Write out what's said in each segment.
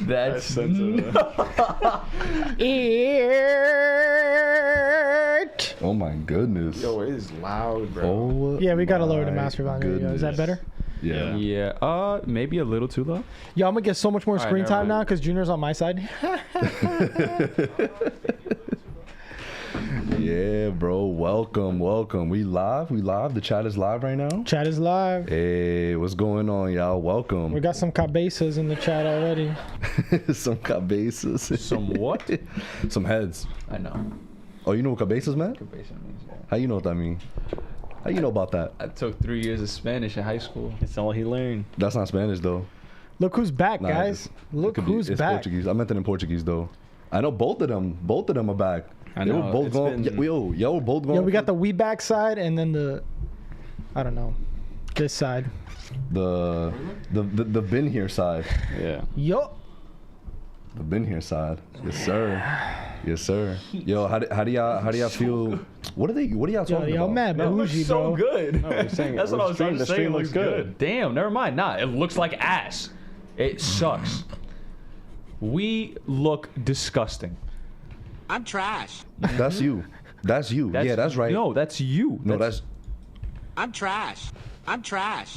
That's sensitive. it. Oh my goodness. Yo, it is loud, bro. Oh, Yeah, we gotta lower the master volume. There you go. Is that goodness. better? Yeah. Yeah. Maybe a little too low. Yo, I'm gonna get so much more All right, screen never time mind. now because Junior's on my side. Yeah, bro. Welcome. We live. The chat is live right now. Chat is live. Hey, what's going on, y'all? We Welcome. got some cabezas in the chat already. Some cabezas. Some what? Some heads. I know. Oh, you know what cabezas, man? Basically means, yeah. How you know what that mean? How you know about that? I took 3 years of Spanish in high school. It's all he learned. That's not Spanish though. Look who's back, Nah, guys. it Look could be- who's it's back. Portuguese. I meant it in Portuguese though. I know both of them. Both of them are back. I They know, were both it's going. been- Y'all were both going. Yeah, we got for the we back side and then I don't know, this side. the been here side. Yeah. Yo, The been here side. Yes, sir. Yes, sir. Yo, how do y'all feel? What are y'all yo, talking yo, about? mad That looks bougie, so bro. good. No, we're saying That's what I was trying to the say. stream It looks looks good. good. Damn, never mind. Nah, it looks like ass. It sucks. We look disgusting. I'm trash. That's you. That's you. Yeah, that's right. No, that's you. No, that's I'm trash. I'm trash.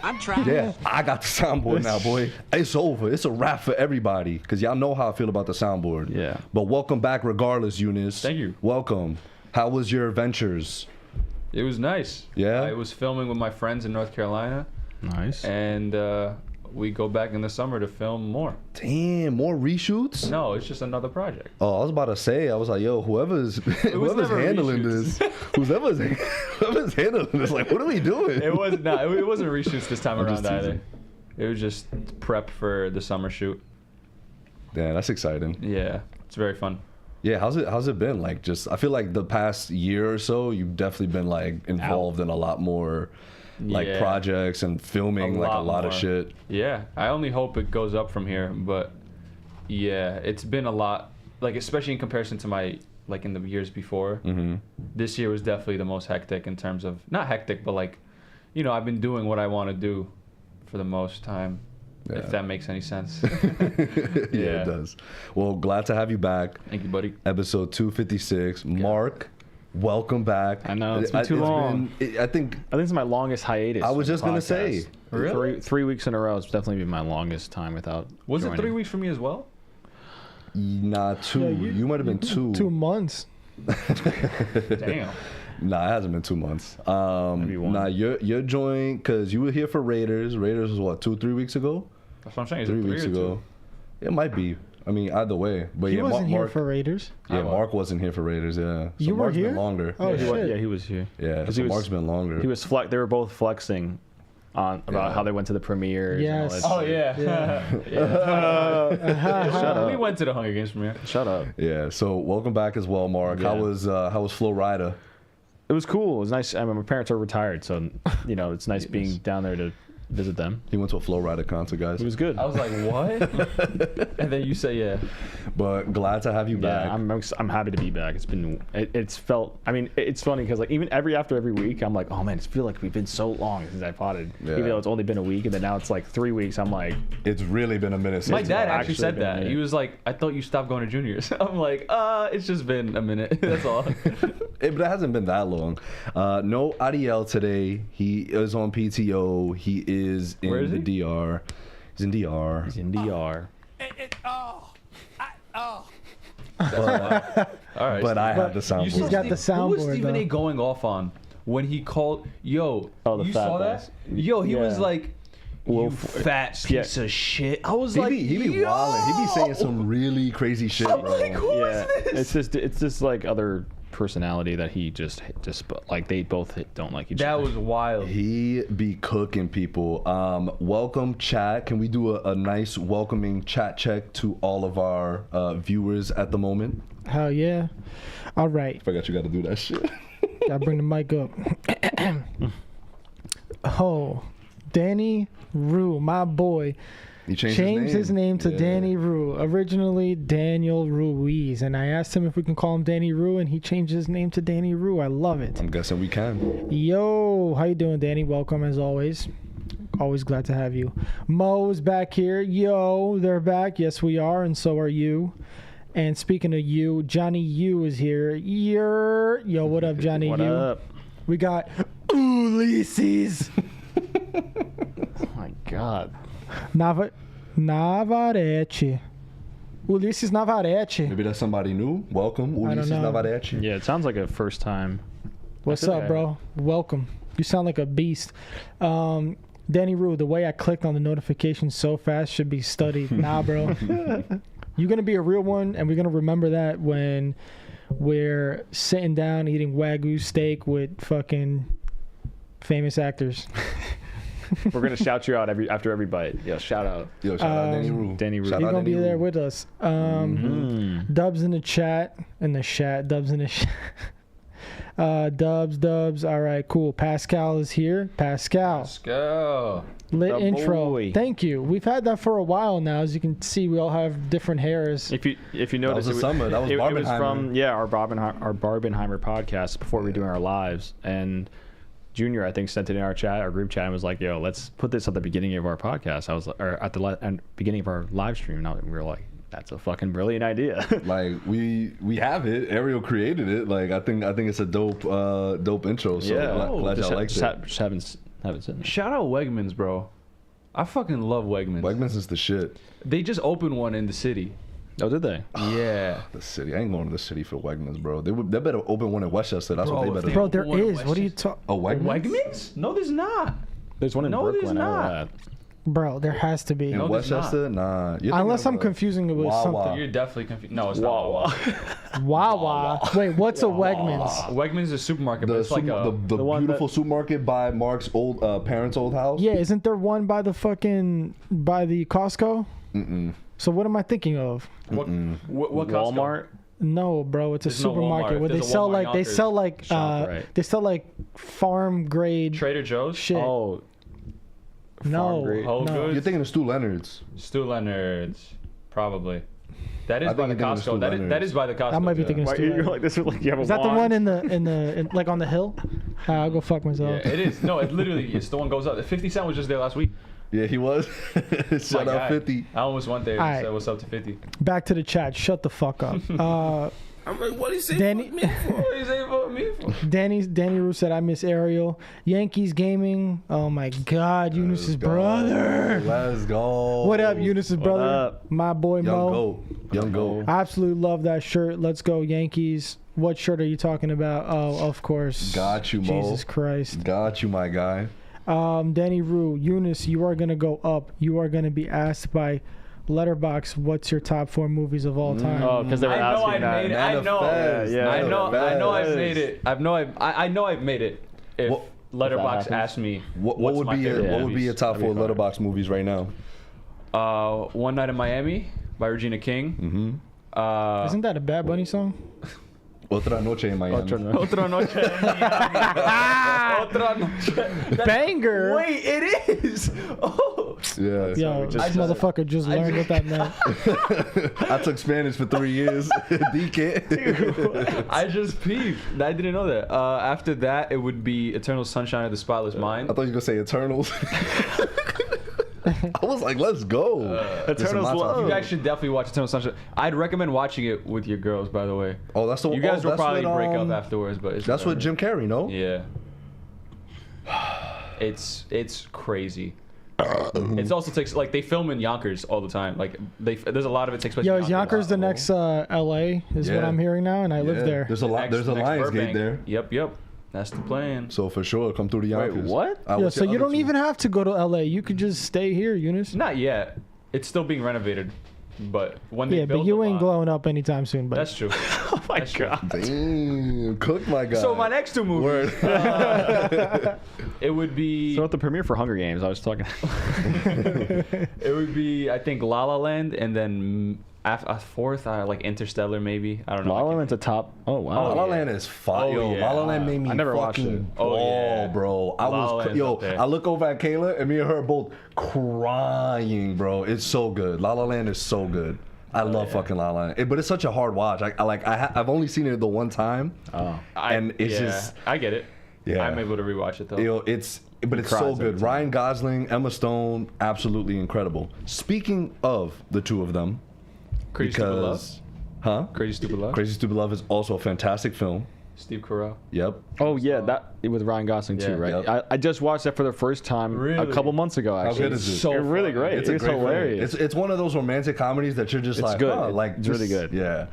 I'm trash. yeah. I got the soundboard now, boy. It's over. It's a wrap for everybody because y'all know how I feel about the soundboard. Yeah. But welcome back, regardless, Eunice. Thank you. Welcome. How was your adventures? It was nice. Yeah? I was filming with my friends in North Carolina, Nice. and we go back in the summer to film more. Damn, more reshoots? No, it's just another project. Oh, I was about to say, I was like, yo, whoever's never handling this, reshoots. whoever's handling this, like, what are we doing? It wasn't reshoots this time I'm around just either. teasing. It was just prep for the summer shoot. Yeah, that's exciting. Yeah, it's very fun. Yeah, how's it been? Like, just I feel like the past year or so, you've definitely been like involved in a lot more like Yeah. projects and filming like a lot of more. shit. Yeah, I only hope it goes up from here, but yeah, it's been a lot. Like especially in comparison to my like in the years before. Mm-hmm. This year was definitely the most hectic in terms of not hectic, but like, you know, I've been doing what I want to do for the most time. Yeah. If that makes any sense. Yeah, Yeah. it does. Well, glad to have you back. Thank you, buddy. Episode 256. Mark, welcome back. I know, it's been too long. I think I think it's my longest hiatus. I was on just the gonna podcast. say. Really? 3 weeks in a row. It's definitely been my longest time without. Was joining. it 3 weeks for me as well? Nah, two. Yeah, you might have been 2. 2 months. Damn. Nah, it hasn't been 2 months. Maybe one. Nah, you're joined because you were here for Raiders. Raiders was what, 3 weeks ago? That's what I'm saying. Is 3 it 3 weeks or ago. It might be. I mean, either way. But He yeah, wasn't here Mark, for Raiders. yeah, I was. Mark wasn't here for Raiders. Yeah, so You were Mark's here? been longer. Oh, Yeah, shit. yeah, he was here. Yeah, 'Cause so he was- Mark's been longer. He was They were both flexing on about Yeah. how they went to the premieres. Yes. And all that Oh shit. yeah. Yeah. Shut up. We went to the Hunger Games premiere. Shut up. Yeah, so welcome back as well, Mark. Yeah. How was Flo Rida? It was cool. It was nice. I mean, my parents are retired, so you know it's nice being down there to visit them. He went to a Flow Rider concert, guys. It was good. I was like, what? And then you say, yeah. But glad to have you back. Yeah, I'm happy to be back. It's felt. I mean, it's funny because like even after every week, I'm like, oh man, it's feel like we've been so long since I potted. Yeah. Even though it's only been a week, and then now it's like 3 weeks. I'm like, It's really been a minute since. My dad actually actually said been that. a He minute. was like, I thought you stopped going to juniors. I'm like, it's just been a minute. That's all. But it hasn't been that long. No Ariel today. He is on PTO. He is in Where is the he? DR. He's in DR. he's in DR. All right. But I have the You soundboard. He's got the Who was soundboard, Stephen though. A. going off on when he called? Yo, Oh, the you fat saw boss. that? Yo, he was Yeah. like, you Wolf- fat yeah. piece of shit. I was He like, be yo! wilding. He be saying some really crazy shit, I'm bro. like, who is this? It's just like other personality that he just like they both don't like each That other. was wild. He be cooking people. Welcome, chat. Can we do a nice welcoming chat check to all of our viewers at the moment? Hell yeah. All right. Forgot you got to do that shit. Gotta bring the mic up. Oh, Danny Rue, my boy, He changed his name to Yeah. Danny Rue. Originally Daniel Ruiz, and I asked him if we can call him Danny Rue, and he changed his name to Danny Rue. I love it. I'm guessing we can. Yo, how you doing, Danny? Welcome as always. Always glad to have you. Mo's back here. Yo, they're back. Yes, we are, and so are you. And speaking of you, Johnny U is here. Yo, what up, Johnny What U? up? We got Ulysses Oh my god. Navarrete. Ulysses Navarrete. Maybe that's somebody new. Welcome, I don't Ulysses know. Navarrete. Yeah, it sounds like a first time. What's feel up, like bro? Welcome. You sound like a beast. Danny Rue, the way I clicked on the notification so fast should be studied. Nah, bro. You're going to be a real one, and we're going to remember that when we're sitting down eating Wagyu steak with fucking famous actors. We're gonna shout you out after every bite. Yeah, shout out. Yo, shout out Danny Rue. Danny Rue. Shout He's out going to be Danny there Rue. with us. Mm-hmm. Dubs in the chat. Dubs in the chat. Dubs. All right, cool. Pascal is here. Pascal. Let's go. Lit The intro. boy. Thank you. We've had that for a while now. As you can see, we all have different hairs. If you notice, was the summer. That was it was Barbenheimer. from our Barbenheimer podcast before we were doing our lives. And Junior, I think, sent it in our group chat, and was like, "Yo, let's put this at the beginning of our podcast." I was like, or at the beginning of our live stream. And we were like, "That's a fucking brilliant idea." Like we have it. Ariel created it. Like I think it's a dope intro. So glad y'all liked it. Just haven't sitting there. Shout out Wegmans, bro. I fucking love Wegmans. Wegmans is the shit. They just opened one in the city. Oh, did they? Yeah. The city. I ain't going to the city for Wegmans, bro. They better open one in Westchester. That's Bro, what if they better they- do. Bro, there One in is. What are you Westchester. talking? Oh, Wegmans? Wegmans? No, there's not. There's one in No, there's Brooklyn. I know not. that. Bro, there has to be. In No, there's Westchester? Nah. You're thinking Unless of I'm confusing it with Wawa. something. You're definitely confused. No, it's not. Wawa. Wawa. Wait, what's a Wegmans? Wegmans is a supermarket, but The, it's like a. the one beautiful that- supermarket by Mark's old parents' old house. Yeah, isn't there one by the Costco? Mm-mm. So what am I thinking of? what Costco? Walmart. No, bro, it's a There's no supermarket Walmart. where they There's a sell Walmart like Yonkers. ShopRite. farm grade Trader Joe's. shit. Oh, no, Farm grade. Whole no. Goods? You're thinking of Stu Leonard's. Stu Leonard's. Probably. That is I by think the you're thinking of Costco. Stu That Leonard's. is by the Costco. I might be yeah. thinking of why, Stu you're Leonard. like this. Like you have Is a that the wand. one in like on the hill? I'll go fuck myself. Yeah, it is. No, it literally is. The one goes up. 50 Cent was just there last week. Yeah, he was. Shout My out guy. 50. I almost went there and Alright. said what's up to 50. Back to the chat. Shut the fuck up. I'm like, what do you say? Danny, What are you saying about me for? Danny Rue said I miss Ariel. Yankees gaming. Oh my God, Eunice's brother. Let's go. What up, Eunice's brother? up? My boy Young Mo. Go. Young Go. I absolutely love that shirt. Let's go Yankees. What shirt are you talking about? Oh, of course. Got you, Mo. Jesus Christ. Got you, my guy. Danny Rue, Eunice, you are gonna go up. You are gonna be asked by Letterboxd, what's your top 4 movies of all time? Oh, because they were I know asking I made it. that. I know. Manifest, Yeah, I know. I know I've manifest. made it. I know I've made it. If What- Letterboxd happens? asked me What what's would my be favorite your, what would be movies. your top 4 That'd be fire. Letterboxd movies right now? One Night in Miami by Regina King. Mm-hmm. Isn't that a Bad Bunny song? Otra noche in Miami. Otra noche. Otra noche. Otra noche. Banger. Wait, it is. Oh. Yeah. Yo, this motherfucker just learned what that meant. I took Spanish for 3 years. DK. I just peeped. I didn't know that. After that, it would be Eternal Sunshine of the Spotless Mind. I thought you were going to say Eternals. I was like, let's go. Eternals love. You guys should definitely watch Eternal Sunshine. I'd recommend watching it with your girls, by the way. Oh, that's the one. You guys will that's probably what, break up afterwards, but it's That's what Jim Carrey, no? Yeah. It's crazy. It also takes like they film in Yonkers all the time. Like there's a lot of it takes place. Yo, in is Yonkers the next LA? Is what Yeah. I'm hearing now, and I live there. There's a lot. There's a Next Lionsgate Burbank. there. Yep. That's the plan. So for sure, come through the Yonkers. what? Yeah, so you don't even have to go to LA. You could just stay here, Eunice. Not yet. It's still being renovated, but when they Yeah, build but you the ain't lot- glowing up anytime soon. But That's true. Oh my god. Damn, cook my guy. So my next two movies, Word. it would be So at the premiere for Hunger Games, I was talking. it would be I think La La Land and then a fourth like Interstellar maybe. I don't know. La La Land's a top. Oh wow. La La yeah. Land is fire. Oh, Yo, yeah. La La Land made me I never watched fucking it. Oh, ball, yeah. bro. I La La was Land's yo. up there. I look over at Kayla and me and her both crying, bro. It's so good. La La Land is so good. I love fucking La La Land, but it's such a hard watch. I've only seen it the one time, and it's just I get it. Yeah. I'm able to rewatch it though. you know, it's so cries every good. time. Ryan Gosling, Emma Stone, absolutely incredible. Speaking of the two of them, Crazy Stupid Love. because huh? Crazy Stupid Love. Crazy Stupid Love is also a fantastic film. Steve Carell. Yep. Oh yeah, that with Ryan Gosling too, Yeah. right? Yep. I just watched that for the first time a Really? couple months ago. Actually, good is it? So It's really fun. great. It's a It's great film. hilarious. It's one of those romantic comedies that you're just It's like, good. oh, like It's really just- good. Yeah.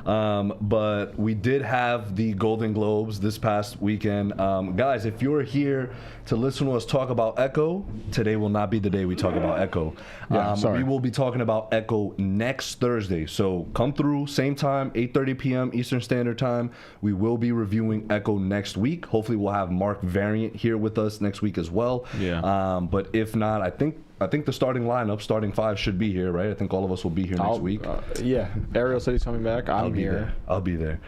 But we did have the Golden Globes this past weekend. Guys, if you're here to listen to us talk about Echo, today will not be the day we talk about Echo. Yeah, sorry. We will be talking about Echo next Thursday. So come through, same time, 8:30 p.m. Eastern Standard Time. We will be reviewing Echo next week. Hopefully we'll have Mark Variant here with us next week as well. Yeah. But if not, I think the starting lineup, starting five, should be here, right? I think all of us will be here next week. Yeah, Ariel said he's coming back. I'm here. I'll be there.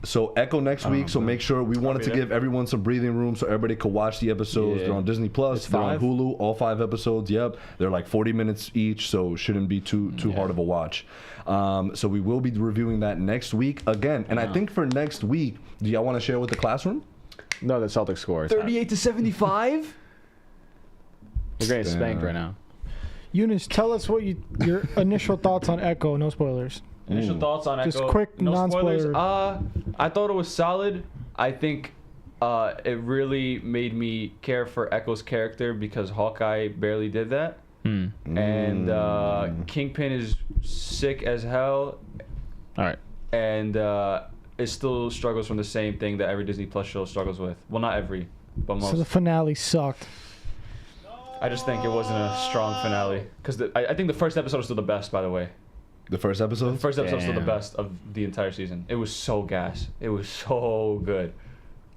So Echo next week. So make sure we wanted to there. give everyone some breathing room so everybody could watch the episodes. Yeah. They're on Disney Plus. It's They're on 5? Hulu. All 5 episodes. Yep. They're like 40 minutes each, so shouldn't be too hard of a watch. So we will be reviewing that next week again. And I think for next week, do y'all want to share with the classroom? No, the Celtics score. 38-75. We're getting spanked Damn. right now. Eunice, tell us what your initial thoughts on Echo. No spoilers. Initial thoughts on Just Echo. quick, no non-spoiler. spoilers. I thought it was solid. I think it really made me care for Echo's character because Hawkeye barely did that. And Kingpin is sick as hell, All right. and it still struggles from the same thing that every Disney Plus show struggles with. Well, not every, but most. So the finale sucked. I just think it wasn't a strong finale because I think the first episode was still the best. By the way, The first episode? the first episode was still the Damn. best of the entire season. It was so gas. It was so good.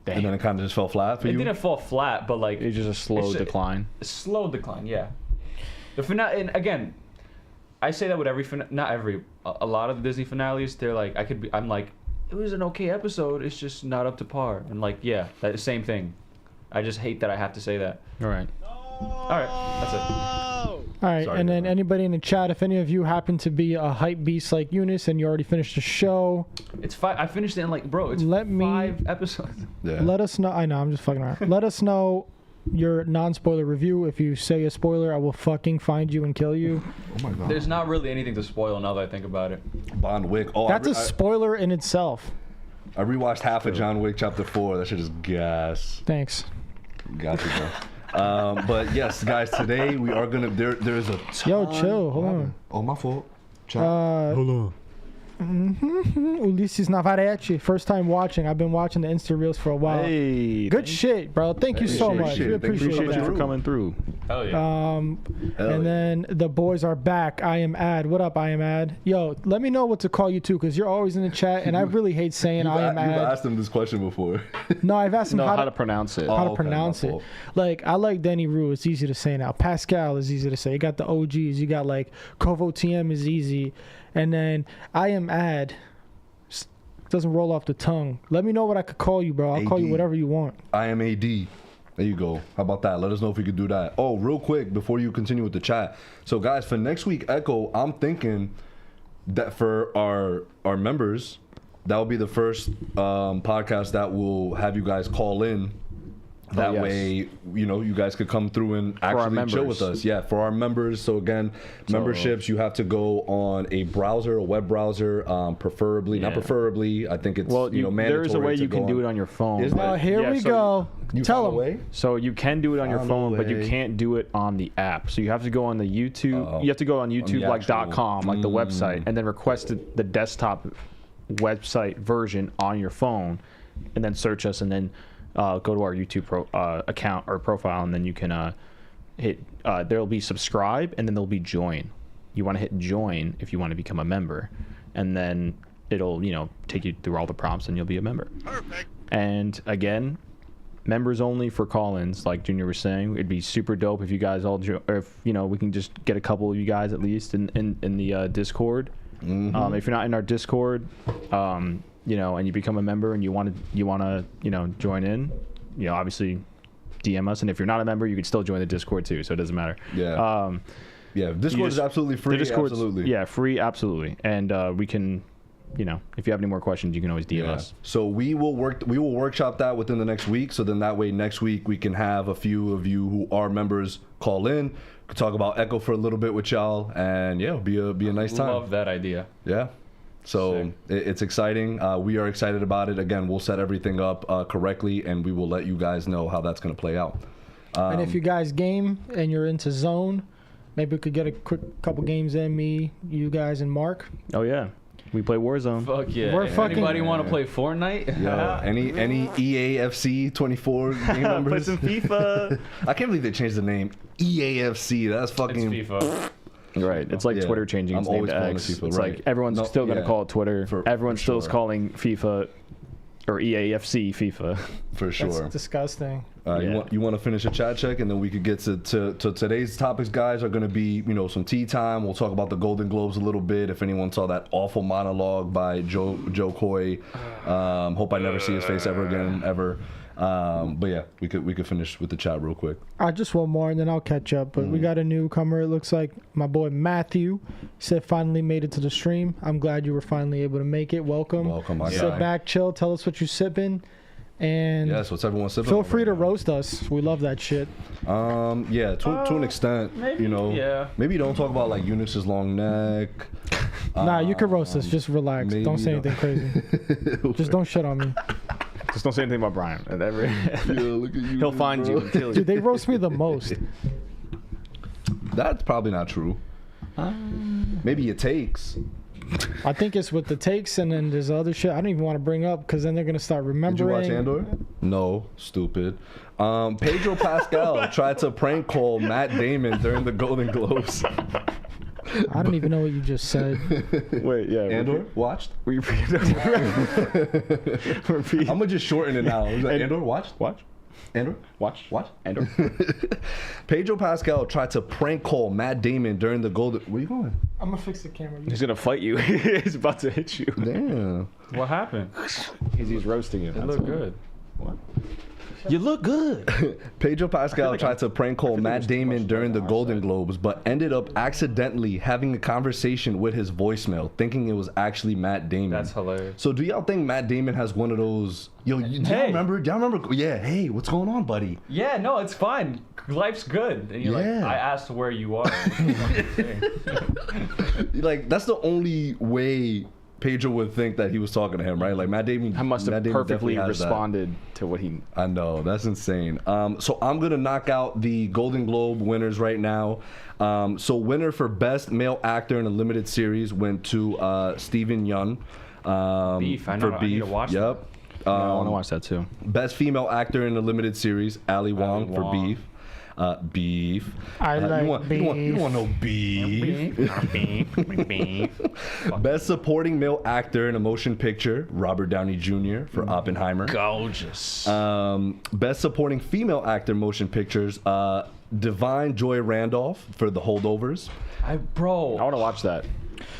And then it kind of just fell flat for It you? didn't fall flat, but like It's just a slow It's- decline. a slow decline. Yeah. The finale, and again, I say that with every not every, a lot of the Disney finales. They're like, I'm like, it was an okay episode. It's just not up to par. And like, yeah, that same thing. I just hate that I have to say that. All right. All right, that's it. All right, Sorry, and then Devin. anybody in the chat, if any of you happen to be a hype beast like Eunice and you already finished the show, It's 5. I finished it in like, bro, it's Let me- 5 episodes. Yeah. let us know. I know, I'm just fucking around. Let us know your non-spoiler review. If you say a spoiler, I will fucking find you and kill you. Oh my God. There's not really anything to spoil now that I think about it. Bond Wick. Oh, That's a spoiler in itself. I rewatched half of John Wick Chapter 4. That shit is gas. Thanks. Got you, bro. But yes, guys, today we are gonna. There's a ton. Yo, chill. Hold on. Oh, my fault. Chat. Hold on. Ulysses Navarrete, first time watching. I've been watching the Insta Reels for a while. Hey. Good shit, bro. Thank you so Appreciate much. it. We Thank you appreciate so Appreciate much you that. for coming through. Hell yeah. Hell And yeah. then the boys are back. I am Ad. What up, I am Ad? Yo, let me know what to call you too, because you're always in the chat, and I really hate saying I am You've Ad. asked him this question before. No, I've asked him No, how how to to pronounce it. Oh, how to okay, my pronounce it. fault. Like, I like Danny Rue. It's easy to say now. Pascal is easy to say. You got the OGs. You got like Cwv TM is easy, and then I am Ad. doesn't roll off the tongue. Let me know what I could call you, bro. I'll call you AD. whatever you want. IMAD. There you go. How about that? Let us know if we could do that. Oh, real quick before you continue with the chat. So, guys, for next week, Echo, I'm thinking that for our members, that will be the first podcast that will have you guys call in. That yes. way, you know, you guys could come through and actually chill with us. Yeah, for our members. So again, memberships, you have to go on a browser, a web browser, preferably. Not preferably. I think it's mandatory. There's a way to you go can do on. it on your phone. Is Now, there? here Yeah, we so go. You Tell found a them. way? So you can do it on your Found a phone, but you way. can't do it on the app. So you have to go on the YouTube. Uh-oh. You have to go on the YouTube like actual- .com, like the website, and then request the desktop website version on your phone, and then search us, and then go to our YouTube account or profile, and then you can hit. There'll be subscribe, and then there'll be join. You want to hit join if you want to become a member, and then it'll take you through all the prompts, and you'll be a member. Perfect. And again, members only for call-ins, like Junior was saying. It'd be super dope if you guys all, or if we can just get a couple of you guys at least in the Discord. If you're not in our Discord, and you become a member and you want to join in, obviously DM us. And if you're not a member, you can still join the Discord too. So it doesn't matter. Yeah. Yeah. Discord is absolutely free. The Discord's, absolutely. Yeah, free, absolutely. And we can. If you have any more questions, you can always DM us. So we will workshop that within the next week. So then that way next week we can have a few of you who are members call in, could talk about Echo for a little bit with y'all, and it'll be a nice time. Love that idea. Yeah. So it's exciting. We are excited about it. Again, we'll set everything up correctly, and we will let you guys know how that's going to play out. And if you guys game and you're into Zone, maybe we could get a quick couple games in, me, you guys, and Mark. Oh yeah. We play Warzone. Fuck yeah. We're fucking- Anybody want to play Fortnite? Yo, any EAFC 24 game members? Play some FIFA. I can't believe they changed the name. EAFC. That's It's fucking. FIFA. Right. It's like Yeah. Twitter changing I'm its name always to calling X. it FIFA, It's right. like everyone's No, still going to yeah. call it Twitter. For Everyone's still sure. calling FIFA or EAFC FIFA. For That's sure. disgusting. Yeah. You want to finish a chat check, and then we could get to today's topics, guys. Are going to be some tea time. We'll talk about the Golden Globes a little bit. If anyone saw that awful monologue by Joe Coy, hope I never see his face ever again, ever. But yeah, we could finish with the chat real quick. I just want more, and then I'll catch up. But we got a newcomer. It looks like my boy Matthew said finally made it to the stream. I'm glad you were finally able to make it. Welcome. Welcome, my Sit guy. back, chill. Tell us what you're sipping, and Yes, what's everyone sipping? feel on free right to now? roast us. We love that shit. Yeah, to an extent, maybe, yeah. Maybe don't talk about like Eunice's long neck. Nah, you can roast us. Just relax. maybe Don't say don't. anything crazy. Just don't shit on me. Just don't say anything about Brian. And Yeah, look at you. he'll find you and kill you. Dude, they roast me the most. That's probably not true. Maybe it takes. I think it's with the takes, and then there's other shit I don't even want to bring up because then they're gonna start Did you remembering. watch Andor? No, stupid. Pedro Pascal tried to prank call Matt Damon during the Golden Globes. I don't even know what you just said. Wait, yeah. Andor? Watched? Repeat. I'm gonna just shorten it now. Is that Andor? Watched? Watch. Andor? Watch. What? Andor. Pedro Pascal tried to prank call Matt Damon during the Golden. Where you going? I'm gonna fix the camera. He's gonna fight you. He's about to hit you. Damn. What happened? He's roasting you. It looked good. What? You look good. Pedro Pascal tried to prank call Matt Damon during the Golden Globes, but ended up accidentally having a conversation with his voicemail, thinking it was actually Matt Damon. That's hilarious. So do y'all think Matt Damon has one of those? Yo, do y'all Hey. remember? Do y'all remember? Yeah. Hey, what's going on, buddy? Yeah, no, it's fine. Life's good. And you're Yeah. like, I asked where you are. Like that's the only way Pedro would think that he was talking to him, right? Like Matt Damon. I must Matt have Damon perfectly definitely has that. responded to what he. I know, that's insane. So I'm gonna knock out the Golden Globe winners right now. So winner for Best Male Actor in a Limited Series went to Stephen Yeun. Beef, I for know, I need to watch that. Yep. I want to watch that too. Best Female Actor in a Limited Series, Ali Wong for Wong. Beef. Beef. I like you want, You don't want no beef. Best Supporting Male Actor in a Motion Picture, Robert Downey Jr. for Oppenheimer. Gorgeous. Best Supporting Female Actor in Motion Pictures, Divine Joy Randolph for The Holdovers. I want to watch that.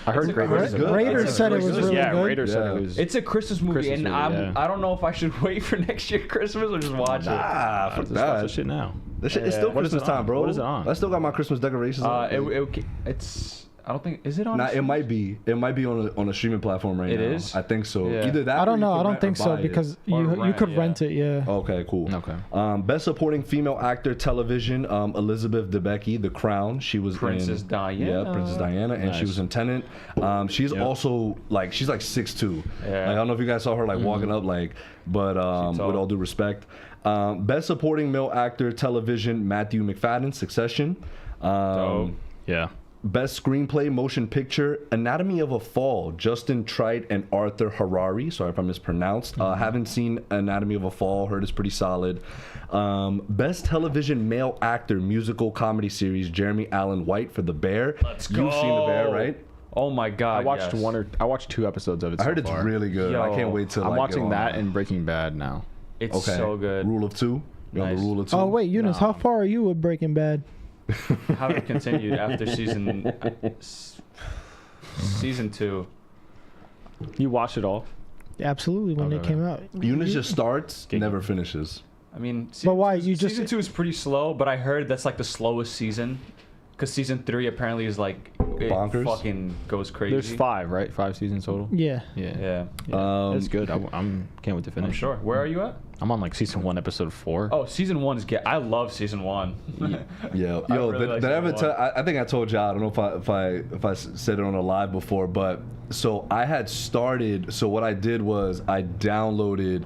I heard It's a great Christmas- reviews. Raiders said it was really Yeah, good. Raiders said Yeah. it was. It's a Christmas movie, Christmas and movie, I yeah. don't know if I should wait for next year Christmas or just watch it. Ah, fuck Just watch the that. shit now. This shit, it's still What is Christmas it on? time, bro. What is it on? I still got my Christmas decorations. on. It's. I don't think. Is it on? Nah, it might be. It might be on a streaming platform right It now. is? I think so. Yeah. Either that. I or don't you know. can I don't rent or think so buy it. because Or you rent, could yeah. rent it. Yeah. Okay, cool. Okay. Best supporting female actor television, Elizabeth Debicki, The Crown. She was Princess in, Diana. Yeah, Princess Diana, and she Nice. was in Tenet. She's also like she's like 6'2". Yeah. Like, I don't know if you guys saw her like walking up like, but She's tall. with all due respect, best supporting male actor television, Matthew McFadden, Succession. Dope. Yeah. Best screenplay motion picture, Anatomy of a Fall, Justin Trite and Arthur Harari. Sorry if I mispronounced. Haven't seen Anatomy of a Fall. Heard it's pretty solid. Best television male actor musical comedy series, Jeremy Allen White for The Bear. Let's You've seen The Bear, go. right? Oh my god! I watched yes. I watched 2 episodes of it. I so heard it's far. really good. I Yo, can't wait to. I'm like, watching get on that and Breaking Bad now. It's Okay. so good. Rule of 2. You're on Nice. the Rule of 2. Oh wait, Eunice, how far are you with Breaking Bad? Haven't continued after season 2. You watched it all? Absolutely, when it Okay. came out. Eunice just starts, never finishes. I mean, But why? season You just- season 2 is pretty slow, but I heard that's like the slowest season, because season 3 apparently is like it Bonkers. fucking goes crazy. There's 5, right? 5 seasons total. Yeah. Yeah. Yeah, It's good. I'm can't wait to finish. I'm sure. Where are you at? I'm on like season 1, episode 4. Oh, season 1 is I love season 1. Yeah, I yo, really like did I ever season tell? one. I think I told y'all. I don't know if I said it on a live before, but so I had started. So what I did was I downloaded,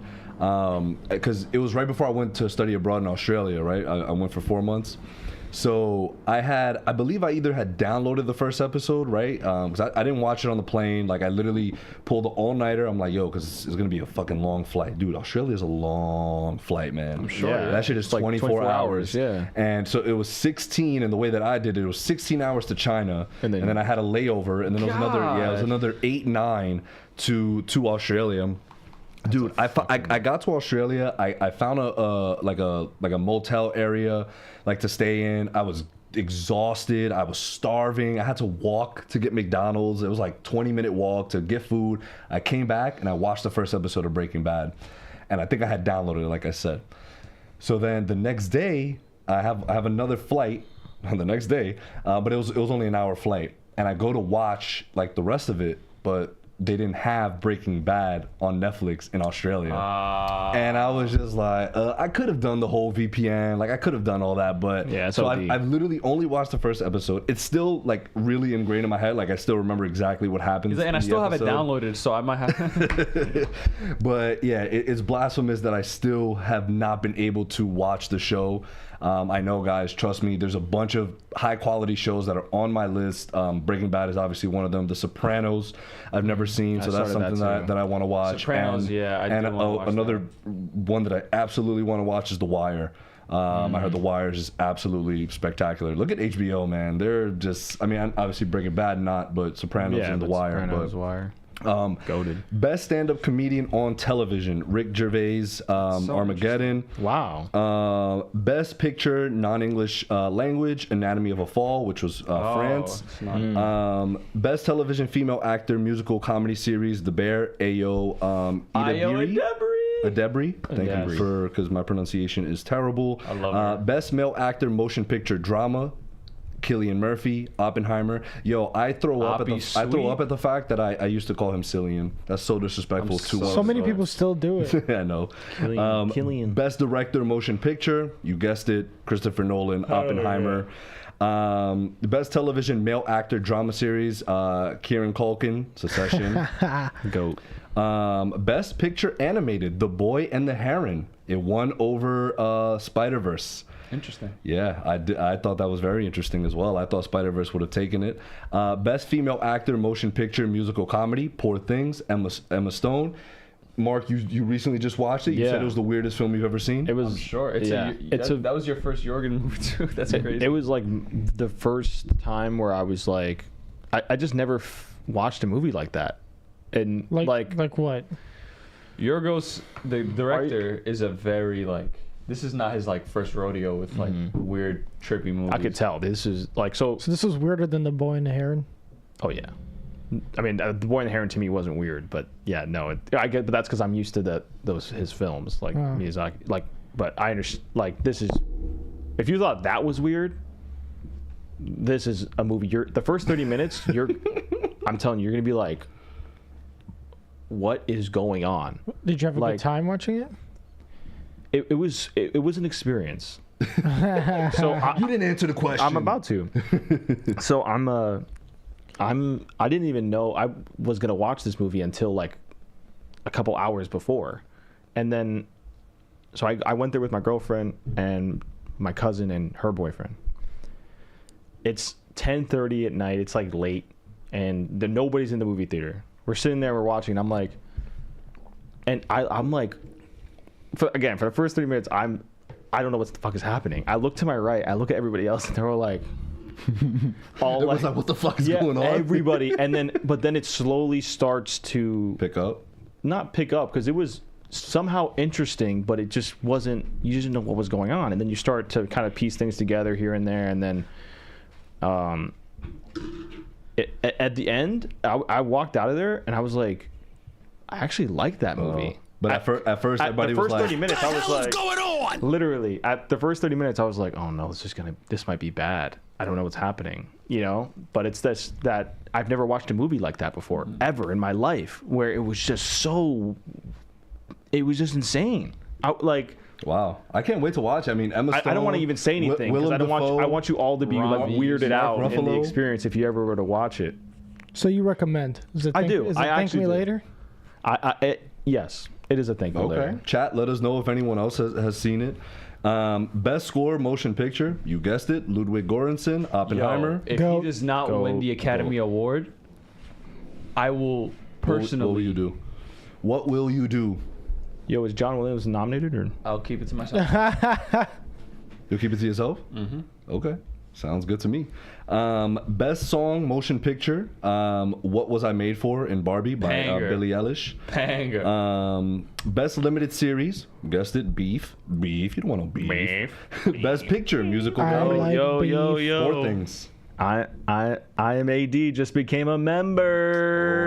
because it was right before I went to study abroad in Australia. Right, I went for 4 months. So I believe I either had downloaded the first episode, right? Because I didn't watch it on the plane. Like I literally pulled the all-nighter. I'm like, yo, because it's gonna be a fucking long flight, dude. Australia's a long flight, man. I'm sure, yeah. That shit is Like 24 hours. yeah. And so it was 16, and the way that I did it, it was 16 hours to China, And and then- then I had a layover, and then it was God. another 8-9 to Australia. Dude, I got to Australia. I found a motel area like to stay in. I was exhausted. I was starving. I had to walk to get McDonald's. It was like 20-minute walk to get food. I came back and I watched the first episode of Breaking Bad, and I think I had downloaded it, like I said. So then the next day, I have another flight on the next day, but it was only an hour flight, and I go to watch like the rest of it, but they didn't have Breaking Bad on Netflix in Australia. And I was just like, I could have done the whole VPN, like I could have done all that, but Yeah, it's so OD. I've literally only watched the first episode. It's still like really ingrained in my head, like I still remember exactly what happens. And I in the still have it episode. downloaded, so I might have. But yeah, it's blasphemous that I still have not been able to watch the show. I know, guys, trust me, there's a bunch of high quality shows that are on my list. Breaking Bad is obviously one of them. The Sopranos, I've never seen, so that's started that something too. that I want to watch. Sopranos, yeah, I and do wanna watch another one that I absolutely want to watch is The Wire. I heard The Wire is just absolutely spectacular. Look at HBO, man. They're just, I mean, obviously Breaking Bad not, but Sopranos and The Wire. Sopranos, But Wire. Goated. best stand-up comedian on television, Rick Gervais, Armageddon. Wow. Best picture, non-English language, Anatomy of a Fall, which was France. It's not- Best television female actor, musical comedy series, The Bear, Ayo Ayo Adebri. Thank Yes. you for, because my pronunciation is terrible. I love her. Best male actor, motion picture drama, Cillian Murphy, Oppenheimer. Yo, I throw up at the fact that I used to call him Cillian. That's so disrespectful to so us. So many people still do it. I know. Cillian. Best director, motion picture. You guessed it, Christopher Nolan, Oppenheimer. The best television male actor drama series, Kieran Culkin, Succession. Goat. Best picture animated, The Boy and the Heron. It won over Spider-Verse. Interesting. Yeah, I thought that was very interesting as well. I thought Spider-Verse would have taken it. Best female actor, motion picture, musical comedy, Poor Things, Emma Stone. Mark, you recently just watched it. You said Yeah. it was the weirdest film you've ever seen. It was. I'm sure. It's yeah. that was your first Jorgen movie too. That's crazy. It was like the first time where I was like, I just never watched a movie like that, and Like what? Yorgos, the director, is a very like. This is not his like first rodeo with like weird trippy movies. I could tell this is like so. So this was weirder than The Boy and the Heron. Oh yeah. I mean, The Boy and the Heron to me wasn't weird, but yeah, no, I get, but that's because I'm used to his films, like Miyazaki, like. But I understand, like, this is. If you thought that was weird, this is a movie. The first 30 minutes, I'm telling you, you're gonna be like, what is going on? Did you have a good time watching it? It was an experience. So You didn't answer the question. I'm about to. So I didn't even know I was gonna watch this movie until like a couple hours before, and then so I went there with my girlfriend and my cousin and her boyfriend. It's 10:30 at night. It's like late, and nobody's in the movie theater. We're sitting there, we're watching. I'm like, for the first 30 minutes, I don't know what the fuck is happening. I look to my right, I look at everybody else, and they're all like, what the fuck is going on? Everybody, but then it slowly starts to not pick up because it was somehow interesting, but it just wasn't. You just didn't know what was going on, and then you start to kind of piece things together here and there, and then, at the end, I walked out of there and I was like, I actually liked that movie. But at first, everybody was like, 30 minutes, I was like, what's going on? Literally, at the first 30 minutes, I was like, oh no, this might be bad. I don't know what's happening, But it's this that I've never watched a movie like that before, ever in my life, where it was just insane. wow, I can't wait to watch. I mean, Emma Stone. I don't want to even say anything because I want you all to be like weirded out in the experience if you ever were to watch it. So you recommend? I do. Is it I Thank Me actually do. Later? Yes, it is a Thank Me Later. Chat, let us know if anyone else has seen it. Best score motion picture, you guessed it, Ludwig Göransson, Oppenheimer. If he does not win the Academy Award, I will personally. What will you do? What will you do? Yo, is John Williams nominated or? I'll keep it to myself. You'll keep it to yourself? Mm-hmm. Okay. Sounds good to me. Best song motion picture, What Was I Made For in Barbie by Billie Eilish. Banger. Best limited series, guessed it, Beef. You don't want no beef. Best picture, musical comedy. like Yo. Four things. I am AD just became a member.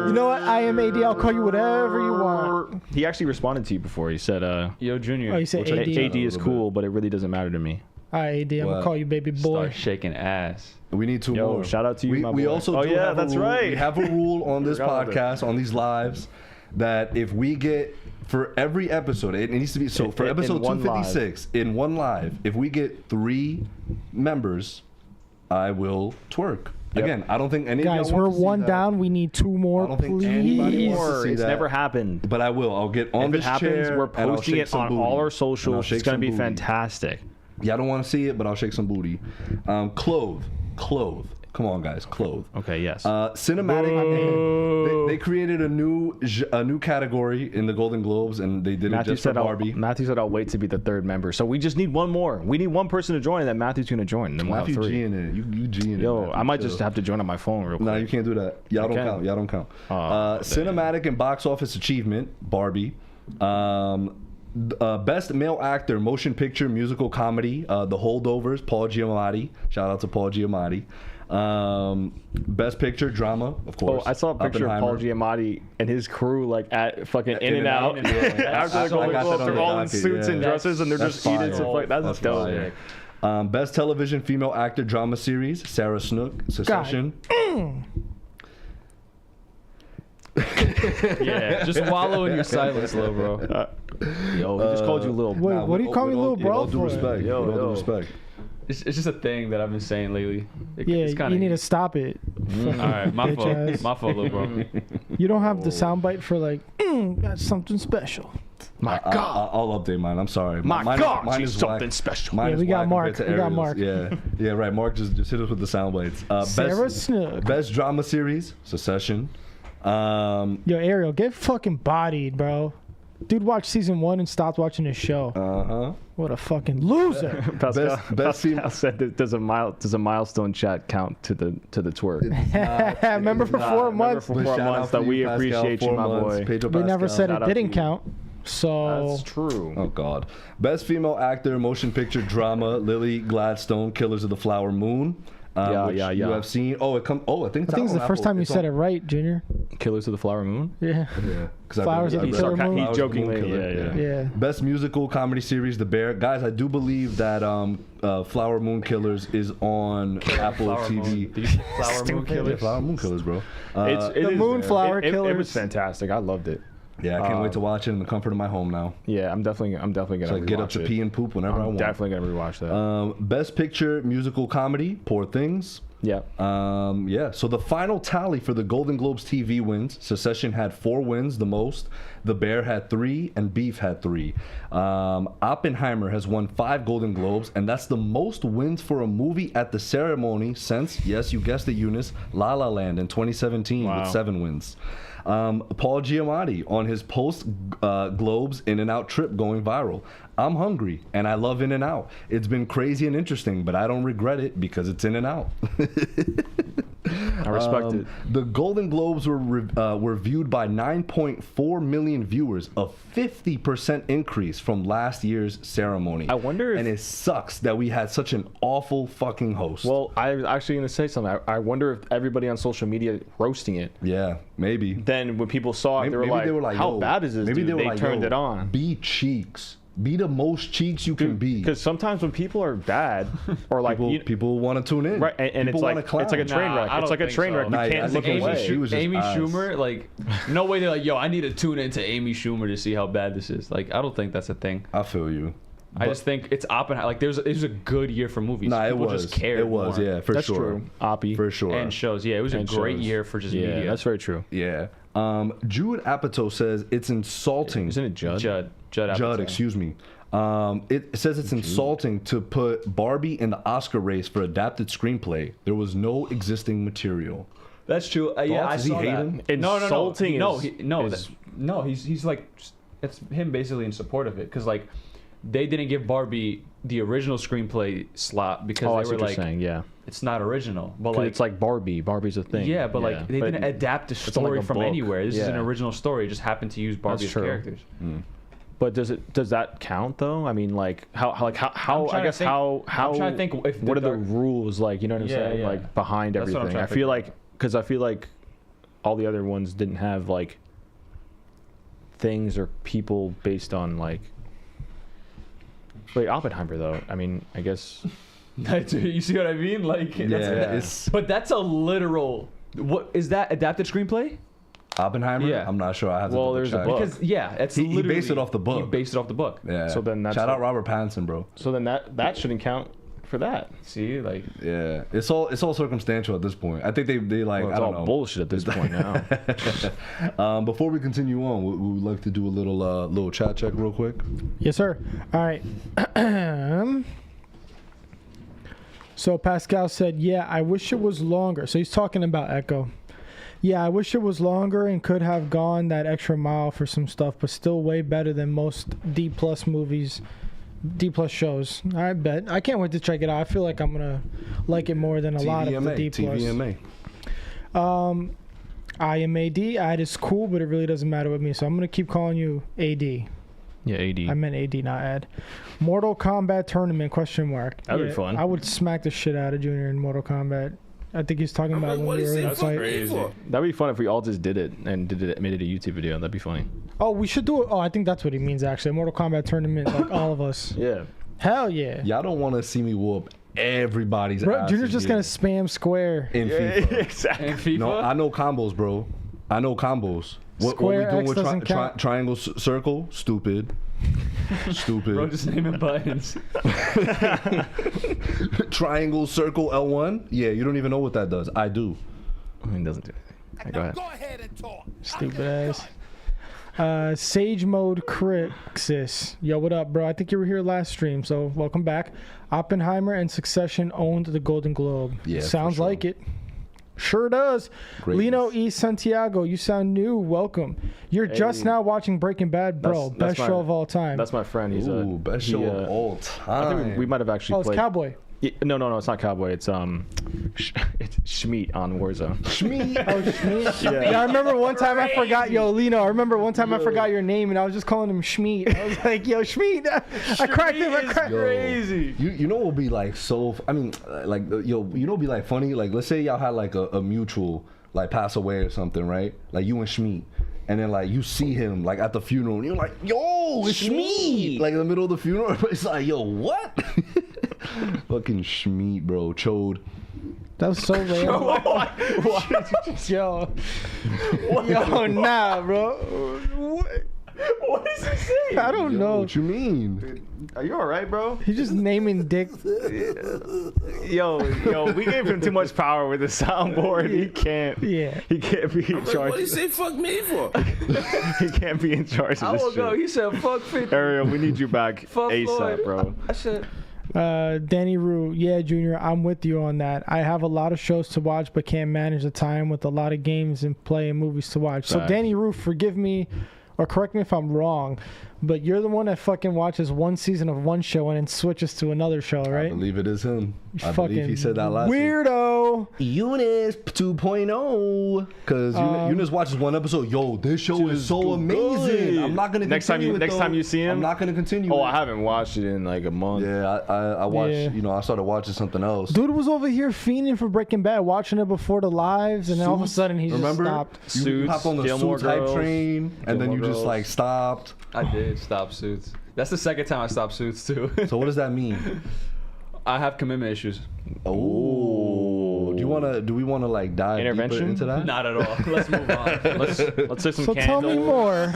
You know what? I am AD. I'll call you whatever you want. He actually responded to you before. He said, Yo, Junior. Oh, you said AD. AD is cool, but it really doesn't matter to me. All right, AD. I'm going to call you baby boy. Start shaking ass. We need two more. Shout out to you, my we boy. also do have that's a rule. right. We have a rule on this Forgot about podcast, on these lives, that if we get, for every episode, it needs to be, so for episode 256, in one live, if we get 3 members, I will twerk. Yep. Again, I don't think any Guys, of y'all we're want to see one that. down. We need 2 more, I don't think anybody please. wants to see It's that. never happened. But I will. I'll get on If this it happens, chair we're and I'll posting shake it some on booty. all our And I'll socials. shake It's going some to be booty. fantastic. Yeah, I don't want to see it, but I'll shake some booty. Clothe. Come on, guys, clothe. Okay, yes. Cinematic. They created a new category in the Golden Globes, and they did it just for Barbie. Matthew said, "I'll wait to be the 3rd member." So we just need one more. We need one person to join, and then Matthew's going to join. Then we'll have Matthew 3. G in it. You G in it. Yo, Matthew, I might chill. just have to join on my phone real quick. No, you can't do that. Y'all don't count. Cinematic and box office achievement, Barbie. Best male actor, motion picture, musical comedy, The Holdovers, Paul Giamatti. Shout out to Paul Giamatti. Best picture, drama, of course. Oh, I saw a picture of Paul Giamatti and his crew like at fucking In-N-Out. After the Golden Globes, they're all in suits and dresses, and they're just eating some fuck. That's dope. Best television female actor drama series, Sarah Snook, Succession. Yeah, just wallow in your silence, little bro. Yo, he just called you little. Wait, what do you call me little bro With all due for? respect. Yo, with all yo. due respect. It's just a thing that I've been saying lately. Yeah, you need to stop it. All right, my Bitch fault. ass. My fault, little bro. You don't have the soundbite for like, that's something special. My God. I'll update mine. I'm sorry. My mine God, mine she's is something whack. special. Mine Yeah, is we got whack Mark. compared to We got Ariel's. Mark. Yeah, right. Mark just hit us with the sound bites. Sarah Snook. Best drama series, Succession. Yo, Ariel, get fucking bodied, bro. Dude watched season 1 and stopped watching his show. What a fucking loser. Pascal Best said, "Does a milestone chat count to the twerk?" Remember for 4 months? For 4 months that we appreciate you, my boy. We never said Shout it out to didn't you. count. So That's true. Oh God. Best female actor, motion picture drama, Lily Gladstone, Killers of the Flower Moon. which yeah. you have seen. Oh, I think I think it's the first time you said it right, Junior. Killers of the Flower Moon. Yeah. Yeah, Flowers of the Killer Moon. He jokingly, Yeah. Best musical comedy series, The Bear. Guys, I do believe that Flower Moon Killers is on Apple Flower TV. Moon. Flower Moon Yeah, Killers. Flower Moon Killers, bro. The Moonflower It Killers. was fantastic. I loved it. Yeah, I can't wait to watch it in the comfort of my home now. Yeah, I'm definitely gonna So I get up rewatch to it. pee and poop whenever I I'm want. definitely gonna rewatch that. Best Picture musical comedy, Poor Things. Yeah. Yeah. So the final tally for the Golden Globes TV wins: Succession had 4 wins, the most. The Bear had 3, and Beef had 3. Oppenheimer has won 5 Golden Globes, and that's the most wins for a movie at the ceremony since, yes, you guessed it, Eunice, La La Land in 2017 Wow. with 7 wins. Paul Giamatti on his post Globes In-N-Out trip going viral. I'm hungry and I love In-N-Out. It's been crazy and interesting, but I don't regret it because it's In-N-Out. I respect it. The Golden Globes were viewed by 9.4 million viewers, a 50% increase from last year's ceremony. I wonder if- and it sucks that we had such an awful fucking host. Well, I was actually going to say something. I wonder if everybody on social media roasting it. yeah, maybe. Then when people saw it, Maybe they were like, "How yo, bad is this?" Maybe dude? they were They like, turned yo, it on. Be cheeks. Be the most cheeks you can be. Because sometimes when people are bad, or like People want to tune in. right, and it's People like wanna clown. it's like a train Nah, wreck. I It's don't like a think train so. wreck. You Nah, I can't think look Amy away. She was just Amy ass. Schumer, like, no way they're like, yo, I need to tune into Amy Schumer to see how bad this is. Like, I don't think that's a thing. I feel you. I just think it's Oppenheimer. Like, it was a good year for movies. Nah, People it was. just cared It was, more. yeah, for That's sure. true. Oppie. For sure. And shows. Yeah, it was a And great shows. year for just Yeah, media. that's very true. Yeah. Jude Apatow says it's insulting. Isn't it Judd? Judd Apatow. Judd, excuse me. It says it's insulting to put Barbie in the Oscar race for adapted screenplay. There was no existing material. That's true. Yeah, I Thoughts? Is he saw that. hating? Insulting No, is- he's like, it's him basically in support of it because like they didn't give Barbie the original screenplay slot because Oh, I they see were what you're like, saying. Yeah. it's not original. But 'Cause like, it's like Barbie. Barbie's a thing. yeah, but like they But didn't adapt the it's not story like a from book. anywhere. This is an Yeah. original story. It just happened to use Barbie as true. characters. But does that count though? I mean, like how I'm I trying guess to think- how I'm trying to think if what are the dark- rules like? You know what I'm Yeah, saying? yeah. Like behind That's what I'm everything. trying I to feel figure like because I feel like all the other ones didn't have like things or people based on like. Wait, Oppenheimer though. I mean, I guess. You see what I mean? Like, it's but that's a literal. What is that adapted screenplay? Oppenheimer. Yeah. I'm not sure. I have to Well, double there's a check. book. Because yeah, it's He literally based it off the book. He based it off the book. Yeah. So then that's shout out like- Robert Pattinson, bro. So then that shouldn't count for that. See, like Yeah, it's all circumstantial at this point. I think they like Well, I it's all don't know. bullshit at this point now. Before we continue on, we would like to do a little chat check real quick. Yes, sir. All right. So Pascal said, yeah, I wish it was longer. So he's talking about Echo. Yeah, I wish it was longer and could have gone that extra mile for some stuff, but still way better than most D+ movies, D+ shows. I bet. I can't wait to check it out. I feel like I'm going to like it more than a lot of the D+. TVMA. IMAD, ad is cool, but it really doesn't matter with me. So I'm going to keep calling you AD. Yeah, AD. I meant AD, not ad. Mortal Kombat tournament, question mark. That'd be fun. I would smack the shit out of Junior in Mortal Kombat. I think he's talking about when we were in the fight. That'd be fun if we all just did it and made it a YouTube video. That'd be funny. Oh, we should do it. Oh, I think that's what he means, actually. Mortal Kombat tournament, like all of us. Yeah. Hell yeah. Y'all don't want to see me whoop everybody's Bro, ass Junior's just again going to spam square. in FIFA. Exactly. in FIFA. No, I know combos, bro. I know combos. What we Square doing X with doesn't count. triangle circle? Stupid. Stupid. Bro, just naming buttons. Triangle circle L1? Yeah, you don't even know what that does. I do. I mean, it doesn't do anything. Go ahead. Go ahead and talk. Stupid ass. Sage Mode Crixus. Yo, what up, bro? I think you were here last stream, so welcome back. Oppenheimer and Succession owned the Golden Globe. Yeah, for Sounds sure. like it. Sure does. Greatness. Lino E. Santiago, you sound new. Welcome. You're just Hey. now watching Breaking Bad, bro. That's Best my- show of all time. That's my friend. He's Ooh, best show of all I time. think we might have actually Oh, it's played. Cowboy. No, it's not Cowboy. It's it's Schmeat on Warzone. Schmeat. Oh, Schmeat. Yeah, I remember one time I forgot. Yo, Lino, I remember one time I forgot your name and I was just calling him Schmeat. I was like, yo, Schmeat. I cracked him. Crazy. You know what would be like so? I mean, like yo, you know what would be like funny? Like let's say y'all had like a mutual like pass away or something, right? Like you and Schmeat. And then like you see him like at the funeral and you're like, yo, it's Schmeat. Like in the middle of the funeral, it's like, yo, what? Fucking Schmeat, bro. Chode. That was so random. Yo. Yo, nah, bro. What is he saying? I don't know. What you mean? Are you all right, bro? He's just naming dick. Yo, we gave him too much power with the soundboard. He can't. Yeah. He can't be in charge. What do you say fuck me for? He can't be in charge I of this will go. shit. He said, "Fuck 50." Ariel, we need you back Fuck ASAP, Floyd. bro. I said, Danny Rue, yeah, Junior, I'm with you on that. I have a lot of shows to watch, but can't manage the time with a lot of games and play and movies to watch. So, Facts. Danny Rue, forgive me or correct me if I'm wrong, but you're the one that fucking watches one season of one show and then switches to another show, right? I believe it is him. I Fucking believe he said that last week. weirdo. Eunice 2.0. Because Eunice watches one episode. Yo, this show is so amazing. good. I'm not gonna Next time continue you- you see him? I'm not gonna continue. Oh, it. I haven't watched it in like a month. Yeah, I watched. Yeah. You know, I started watching something else. Dude was over here fiending for Breaking Bad, watching it before the lives, and then all of a Suits, sudden he remember? just stopped. You Suits, hopped on the Gilmore Suits hype Girls, train, and then Gilmore you just Girls. like stopped. I did stop Suits. That's the second time I stopped Suits too. So what does that mean? I have commitment issues. Oh, do we wanna like dive deeper Intervention? into that? Not at all. Let's move on. Let's say some So tell candles. me more.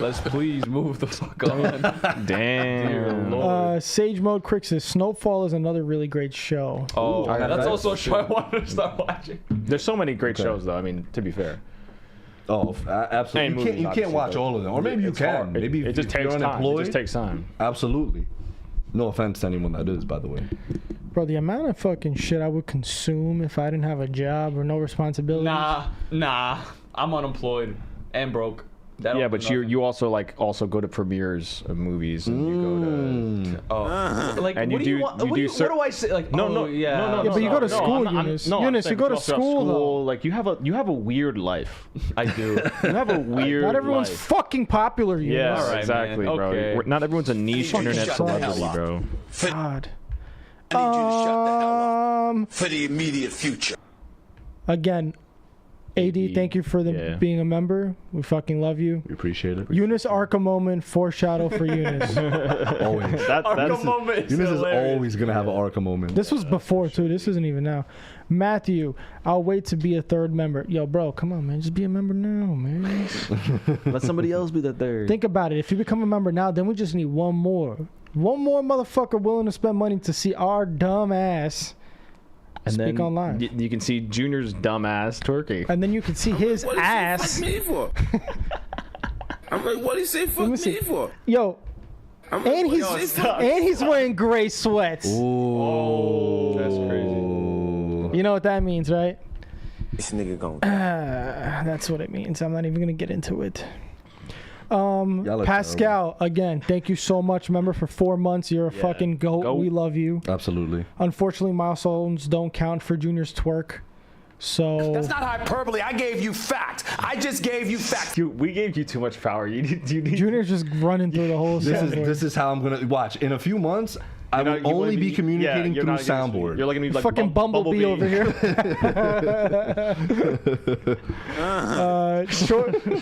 Let's please move the fuck on. Damn. Lord. Sage Mode Crixus, Snowfall is another really great show. Oh, I got that's that. also a show I wanted to start watching. There's so many great shows, though. I mean, to be fair. Oh, absolutely. And You movies, can't obviously, watch but all of them, or maybe you it's can. hard. Maybe it just if you're takes time. It unemployed. just takes time. Absolutely. No offense to anyone that is, by the way. Bro, the amount of fucking shit I would consume if I didn't have a job or no responsibilities. Nah. I'm unemployed and broke. That don't Yeah, do but nothing. you also also go to premieres of movies and you go to. Oh, like And what you do you do- want? you what, do do cer- what do I say? Like, No, oh, no, yeah. no, Yeah, but you go to school, I'm Eunice. I'm Eunice, saying you go to also have school, though. Like you have a weird life. I do. You have a weird. Not everyone's life. fucking popular, you Yes, know? All right, exactly, man. bro. Okay. Not everyone's a niche Fucking internet shut the hell celebrity, up. bro. God. I need you to shut the hell up for the immediate future. Again, AD, thank you for being a member. We fucking love you. We appreciate it. Eunice Arca moment, foreshadow for Eunice. Always. That's moment. Eunice is always gonna have an Arca moment. This was before, too. This isn't even now. Matthew, I'll wait to be a third member. Yo, bro, come on, man. Just be a member now, man. let somebody else be the third. Think about it. If you become a member now, then we just need one more. One more motherfucker willing to spend money to see our dumb ass speak online. You can see Junior's dumbass twerking. And then you can see his What do you say ass. fuck me for? I'm like, what do you say fuck me me see. for? Yo, I'm like, and what do you say fuck me he's for? wearing gray sweats. Oh, That's crazy. You know what that means, right? This nigga going. That's what it means. I'm not even gonna get into it. Y'all are Pascal, again, thank you so much. Remember, for 4 months, you're a fucking goat. Goat. We love you. Absolutely. Unfortunately, milestones don't count for Junior's twerk. So That's not hyperbole. I gave you fact. I just gave you fact. We gave you too much power. You need. Junior's just running through the whole soundboard. This is how I'm gonna watch. In a few months, I You're will not- you only wanna be communicating you're through not gonna- soundboard. You're like gonna be like Fucking Bumblebee over here.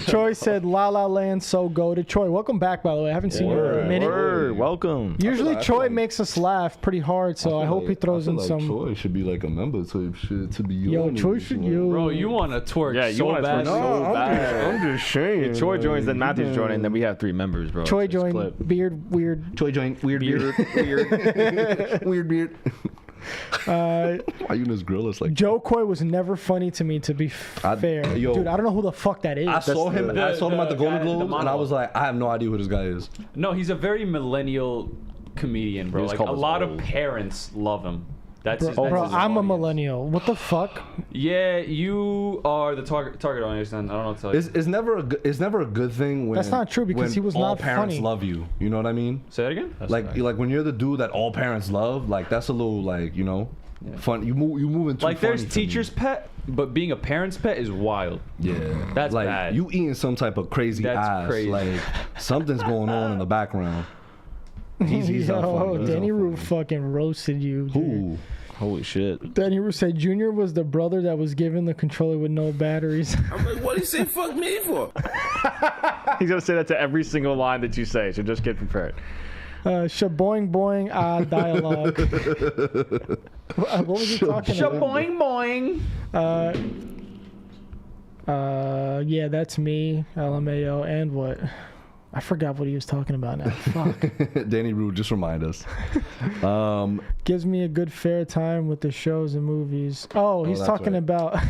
Troy said La La Land so goated. Troy, welcome back, by the way. I haven't seen you in a minute. Word, welcome. Usually I feel Troy like- makes us laugh pretty hard, so I hope he throws in some. Troy should be like a member type shit to be. Yo, Troy should you. Bro, you want to twerk Yeah, you so wanna bad. twerk so bad. I'm just saying. If Troy joins, then Matthew's joining, then we have 3 members, bro. Troy It's joined clip. beard weird. Troy joint weird beard. Weird beard. Why Eunice grill us like? Joe Coy was never funny to me, to be fair. yo. Dude, I don't know who the fuck that is. I saw him at the Golden guy- the Globes, and I monologue. was like, I have no idea who this guy is. No, he's a very millennial comedian, bro. He was Like called a us lot of old. parents love him. That's his, Bro, that's his I'm a audience. millennial. What the fuck? Yeah, you are the target audience. Then I don't know what to tell you. It's never a good thing when That's not true because when he was all not parents funny. love you. You know what I mean? Say that again. Like when you're the dude that all parents love, like that's a little like fun. You move into Like there's teacher's pet, but being a parent's pet is wild. Yeah, That's like bad. you eating some type of crazy That's ass. crazy. Like something's going on in the background. He's not funny. He's Danny not Rue funny. fucking roasted you. Dude. Ooh. Holy shit. Danny Rue said Junior was the brother that was given the controller with no batteries. I'm like, what do you say fuck me for? He's gonna say that to every single line that you say, so just get prepared. Shaboing boing dialogue. What was he talking about? Boing boing. Yeah, that's me, LMAO, and what? I forgot what he was talking about now. Fuck. Danny Rue, just remind us. Gives me a good fair time with the shows and movies. Oh, he's that's talking right. about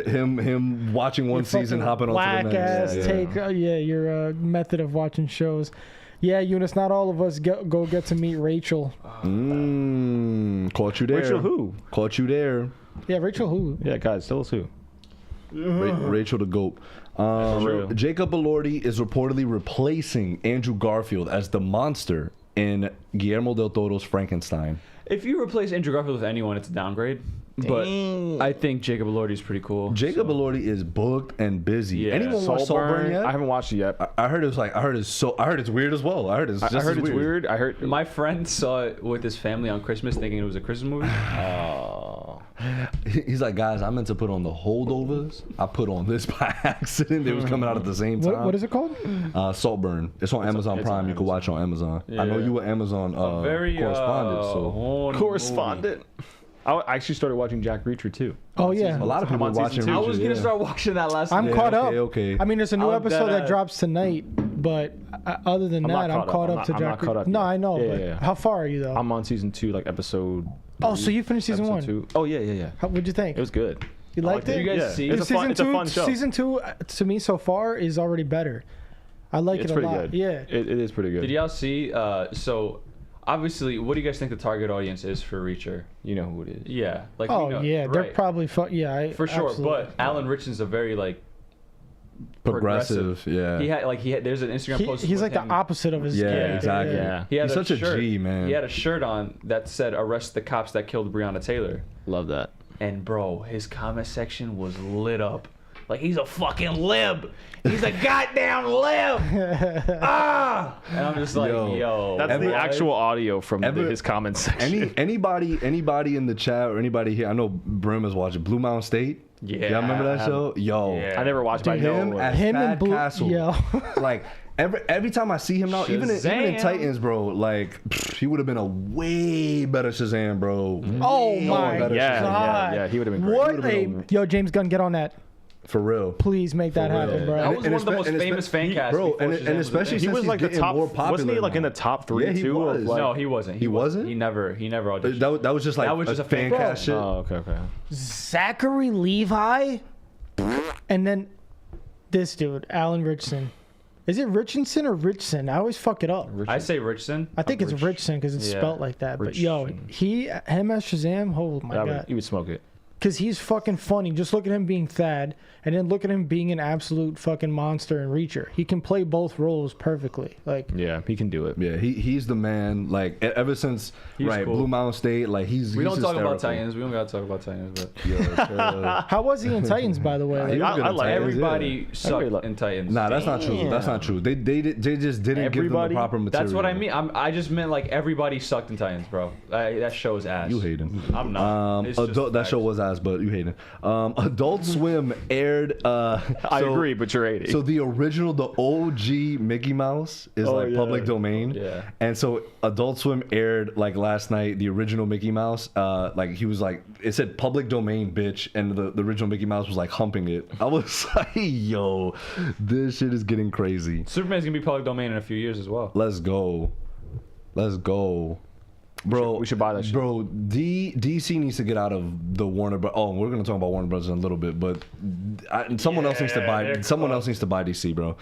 him watching one your season, fucking hopping onto whack the next. ass take. Your method of watching shows. Yeah, Eunice, not all of us go get to meet Rachel. Caught you there. Rachel who? Caught you there. Yeah, Rachel who? Yeah, guys, tell us who. Rachel the GOAT. real. Jacob Elordi is reportedly replacing Andrew Garfield as the monster in Guillermo del Toro's Frankenstein. If you replace Andrew Garfield with anyone, it's a downgrade. But I think Jacob Elordi is pretty cool. Jacob Elordi is booked and busy. Yeah. Anyone watch Saltburn yet? I haven't watched it yet. I heard it's weird as well. I heard it's just I heard as it's weird. I heard My friend saw it with his family on Christmas, thinking it was a Christmas movie. He's like, guys, I meant to put on the holdovers. I put on this by accident. It was coming out at the same time. What is it called? Saltburn. It's on Amazon it's Prime. on You can watch it on Amazon. I know Yeah. you were Amazon Very correspondent. So horny correspondent. I actually started watching Jack Reacher too. Oh yeah, a lot of people I'm are on watching. season movie. I two. was gonna start watching that last I'm night. caught okay, up. okay. I mean, there's a new I'll episode dead that ass. drops tonight, but other than I'm that, not I'm caught up to I'm Jack. not caught up No, yet. I know, Yeah, but yeah, yeah. how far are you though? I'm on season 2, like episode. Oh, so you finished season episode 1? 2. Oh yeah. What'd you think? It was good. You liked it? You guys Yeah. see? It's a fun, it's a fun show. Season 2 to me so far is already better. I like It's it a pretty lot. good. Yeah. It is pretty good. Did y'all see? So, obviously, what do you guys think the target audience is for Reacher? You know who it is. Yeah, like Oh we know, yeah, they're right. probably for sure. absolutely. But Alan Richardson's a very like Progressive, yeah. He had. There's an Instagram post. he's with like him. the opposite of his Yeah, character. exactly. Yeah. He had He's such a shirt, G, man. He had a shirt on that said "Arrest the cops that killed Breonna Taylor," Love that. and bro, his comment section was lit up. Like he's a fucking lib. He's a goddamn lib. And I'm just like, yo. That's the Ever- actual audio from his comments section. Anybody in the chat or anybody here? I know Brim is watching Blue Mountain State. Yeah, Y'all remember that I show? Yo, Yeah. I never watched, but I know him it was. as Him and Thad Blue- Castle. yo. Like every time I see him now, even in Shazam. Titans, bro, like he would have been a way better Shazam, bro. Oh Way my better Yeah, god. yeah, he would have been great. What would've a been yo, James Gunn, get on that. For real. Please make that For real. happen, bro. That was one of the most and famous fan casts. bro, before and Shazam was a especially thing. He since was he's like the getting top. more popular Wasn't he like in now. the top 3 Yeah, he too? was. Of, like, No, he wasn't. He wasn't? He never auditioned. That was just like That was just a fan fan cast shit. Oh, okay. Zachary Levi, and then this dude, Alan Richardson. Is it Richardson or Richson? I always fuck it up. I say Richardson. I think it's Richson because it's Yeah. spelt like that. But yo, Richson. him as Shazam, oh my god. He would smoke it. Because he's fucking funny. Just look at him being Thad, and then look at him being an absolute fucking monster and Reacher. He can play both roles perfectly. Like, Yeah, he can do it. Yeah, he's the man. Like ever since He's cool. Blue Mountain State, like he's. We don't talk about hysterical. Titans. We don't gotta talk about Titans, but Yo, chill. how was he in Titans, by the way? He Like, was good I in like Titans, everybody yeah. sucked in Titans. Nah, that's not true. That's not true. They just didn't give them Everybody? the proper material. That's what I mean. I just meant like everybody sucked in Titans, bro. That show is ass. You hating. I'm not. It's just That show was ass, but you hating. Adult Swim aired. I agree, but you're 80. So the original, the OG Mickey Mouse is like yeah. public domain. Yeah. And so Adult Swim aired like last night the original Mickey Mouse. Like he was like, it said public domain, bitch, and the original Mickey Mouse was like humping it. I was like, yo, this shit is getting crazy. Superman's gonna be public domain in a few years as well. Let's go. Bro, we should buy that shit. Bro, DC needs to get out of the Warner Bros. Oh, we're gonna talk about Warner Bros. In a little bit, but someone else needs to buy. Someone else needs to buy DC, bro.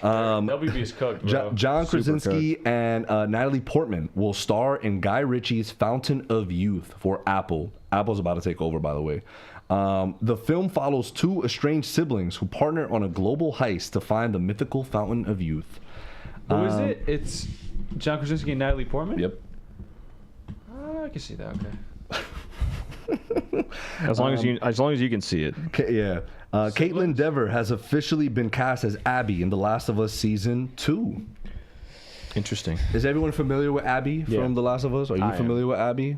WB is cooked, bro. John Super Krasinski and Natalie Portman will star in Guy Ritchie's Fountain of Youth for Apple. Apple's about to take over, by the way. The film follows two estranged siblings who partner on a global heist to find the mythical Fountain of Youth. Who is it? It's John Krasinski and Natalie Portman? Yep. I can see that, okay. As long as you can see it. Yeah. Caitlin Dever has officially been cast as Abby in The Last of Us Season 2. Interesting. Is everyone familiar with Abby from The Last of Us? Are you familiar with Abby?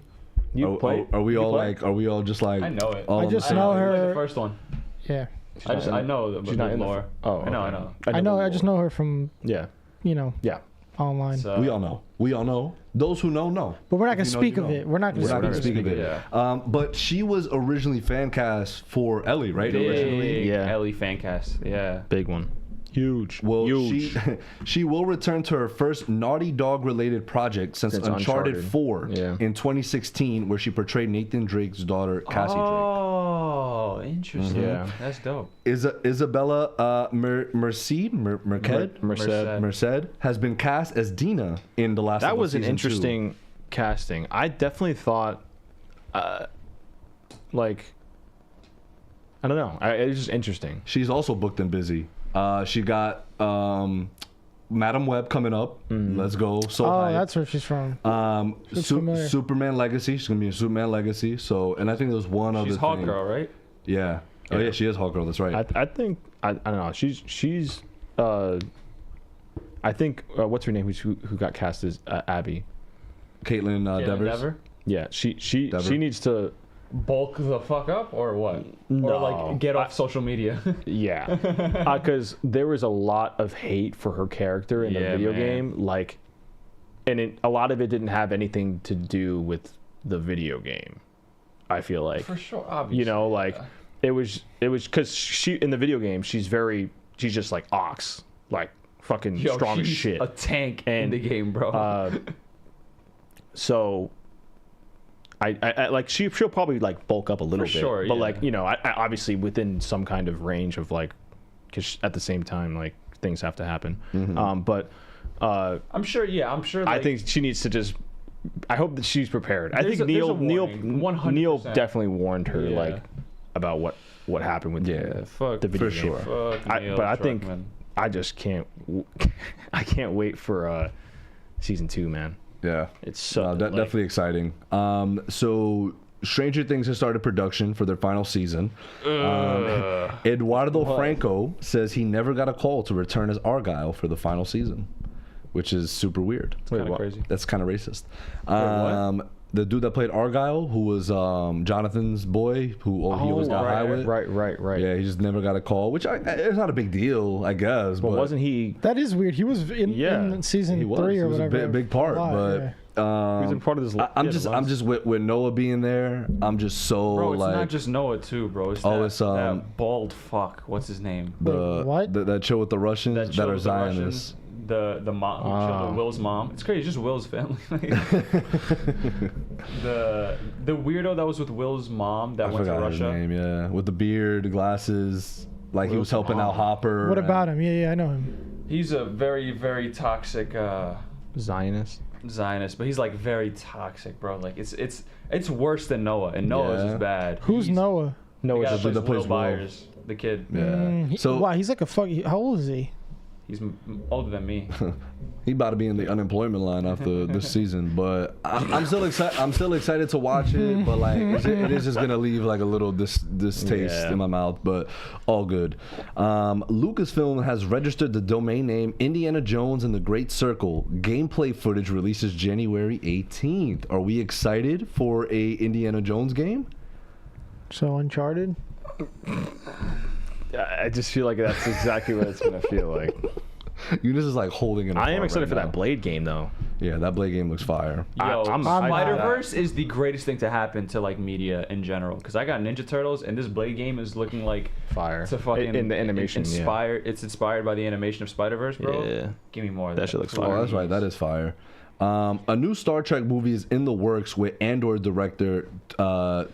Are we all just like... I know it. I just know her... Like the first one. Yeah. I know She's not in lore. Oh, I know. I know. I just know her from, Yeah. yeah, online. So, We all know. Those who know. But we're not going If to you know, speak you of know. it. We're not going We're not going to to speak speak of it. But she was originally fan cast for Ellie, right? Originally. big Yeah. Ellie fan cast. Yeah. Big one. Huge. Well, Huge. she will return to her first Naughty Dog related project since Uncharted 4 in 2016, where she portrayed Nathan Drake's daughter Cassie Drake. Oh, interesting. Yeah. That's dope. Isabella Merced has been cast as Dina in The Last of Us That was an Season 2. interesting casting. I definitely thought, like, I don't know. It was just interesting. She's also booked and busy. She got Madam Web coming up. Let's go. So hyped. that's where she's from. familiar. Superman Legacy. She's gonna be in Superman Legacy. So, and I think there's one other. She's thing. Hawk Girl, right? Yeah. Oh yeah, she is Hawk Girl. That's right. I think I don't know. She's I think what's her name? Who got cast as Abby? Caitlin Devers. Dever? Yeah, she Dever? needs to. Bulk the fuck up or what? No. Or like get off social media. Yeah, because there was a lot of hate for her character in the video game, like, and a lot of it didn't have anything to do with the video game. I feel like, For sure, obviously. you know, like it was because she in the video game she's just like Ox, like fucking strong as she's shit. a tank in the game, bro. So I like she'll probably like bulk up a little For bit, sure, but yeah. like, you know, I obviously within some kind of range of like, because at the same time like things have to happen. But I'm sure. Yeah, I'm sure. Like, I think she needs to just. I hope that she's prepared. I think There's a Neil warning, 100%. definitely warned her Yeah. like about what happened with fuck the video for game. sure. Fuck Neil But I think Druckmann. I just can't. I can't wait for season 2, man. Yeah. It's so like, definitely exciting. So Stranger Things has started production for their final season. Eduardo Franco says he never got a call to return as Argyle for the final season, which is super weird. Kinda crazy. That's kind of racist. what? The dude that played Argyle, who was Jonathan's boy, who he always got high with. Right. Yeah, he just never got a call, which it's not a big deal, I guess. But wasn't he? That is weird. He was in season He was. 3 or He was whatever. a big part, A lot, but. yeah. He was in part of this. I'm just with Noah being there. I'm just so Bro, it's like not just Noah too, bro. It's it's, that bald fuck. What's his name? What? that chill with the Russians that chill are with the Zionists. Russians, the mom, who chilled with Will's mom. It's crazy. It's just Will's family. the weirdo that was with Will's mom that I went to forgot his Russia. name. Yeah, with the beard, glasses. Like he was Will's helping out mom. Hopper. What about him? Yeah, I know him. He's a very, very toxic Zionist. Zionist, but he's like very toxic, bro. Like it's worse than Noah, and Noah's Yeah. is bad. Who's Noah? The Noah's guy just that that plays plays Will Will. Byers, the kid. Yeah. So wow, he's like a fuck. How old is he? He's older than me. he about to be in the unemployment line after this season, but I'm still excited. I'm still excited to watch it, but like it is just gonna leave like a little distaste in my mouth. But all good. Lucasfilm has registered the domain name Indiana Jones and the Great Circle. Gameplay footage releases January 18th. Are we excited for a Indiana Jones game? So Uncharted. I just feel like that's exactly what it's gonna feel like. Eunice is like holding it. I am apart excited right for now. that Blade game though. Yeah, that Blade game looks fire. Yo, I'm Spider-Verse is the greatest thing to happen to like media in general. Because I got Ninja Turtles, and this Blade game is looking like Fire. It's a fucking In the animation, inspired. It's inspired by the animation of Spider-Verse, bro. Yeah. Give me more of That shit looks fire. Oh, that's right. That is fire. A new Star Trek movie is in the works with Andor director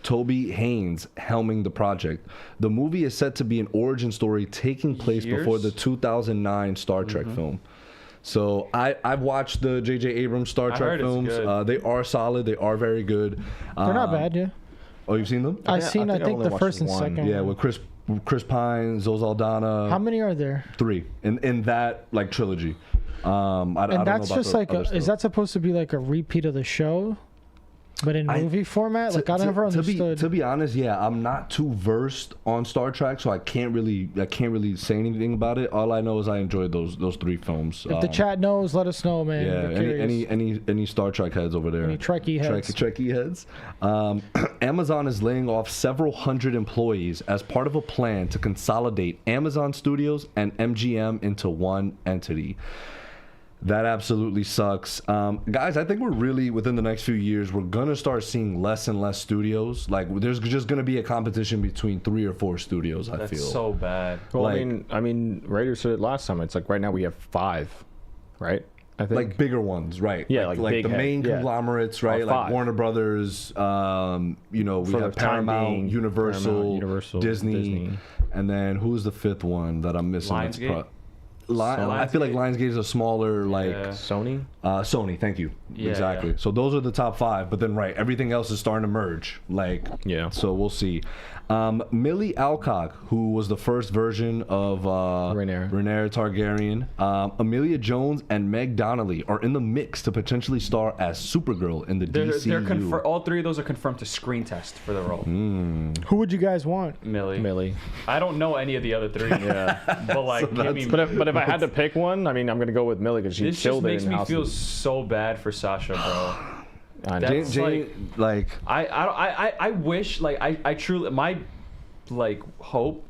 Toby Haynes helming the project. The movie is set to be an origin story taking place before the 2009 Star Trek film. So I've watched the J.J. Abrams Star Trek films. They are solid. They are very good. They're not bad, yeah. Oh, you've seen them? I think the first and second. Yeah, with Chris Pine, Zoe Saldana. How many are there? 3 in that like trilogy. I don't that's know about just like is that supposed to be like a repeat of the show, but in movie format? Like I never understood. To be honest, yeah, I'm not too versed on Star Trek, so I can't really say anything about it. All I know is I enjoyed those 3 films. If the chat knows, let us know, man. Yeah, any Star Trek heads over there? Any Trekkie heads? Trekkie heads. Amazon is laying off several hundred employees as part of a plan to consolidate Amazon Studios and MGM into one entity. That absolutely sucks. Guys, I think we're really, within the next few years, we're going to start seeing less and less studios. Like, there's just going to be a competition between 3 or 4 studios, I feel. That's so bad. Well, I mean, Raiders said it last time. It's like right now we have 5, right? I think. Like bigger ones, right? Yeah, like big the main conglomerates, right? Like 5. Warner Brothers, we have Paramount, Universal, Disney. And then who's the 5th one that I'm missing? Lionsgate? I feel like Lionsgate is a smaller, like Sony. Sony, thank you. Yeah, exactly. yeah. So those are the top 5, but then everything else is starting to merge. Like, yeah. So we'll see. Millie Alcock, who was the first version of Rhaenyra Targaryen, Amelia Jones and Meg Donnelly are in the mix to potentially star as Supergirl in the DCU. All 3 of those are confirmed to screen test for the role. Who would you guys want? Millie. I don't know any of the other 3. Yeah. But like, but if I had to pick one, I mean, I'm gonna go with Millie because she killed it. This just makes me feel so bad for Sasha, bro. I wish, like, I truly, my like hope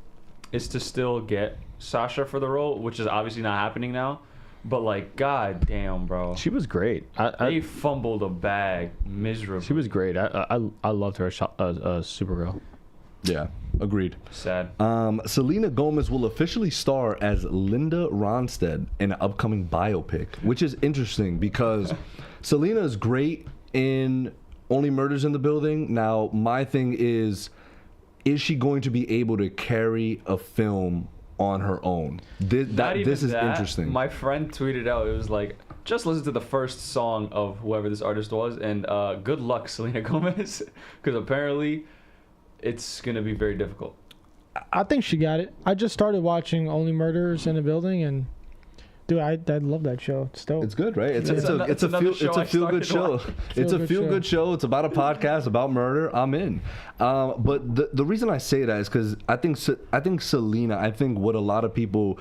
is to still get Sasha for the role, which is obviously not happening now. But like, god damn, bro, she was great. They fumbled a bag miserably. She was great. I loved her as Supergirl. Yeah, agreed. Sad. Selena Gomez will officially star as Linda Ronstadt in an upcoming biopic, which is interesting because Selena is great in Only Murders in the Building. Now, my thing is she going to be able to carry a film on her own? This is interesting. My friend tweeted out, it was like, just listen to the first song of whoever this artist was, and good luck, Selena Gomez, because apparently it's going to be very difficult. I think she got it. I just started watching Only Murders in the Building, and dude, I love that show. It's dope. It's good, right? It's a feel good show. It's a feel good show. It's about a podcast about murder. I'm in. But the reason I say that is because I think Selena. I think what a lot of people,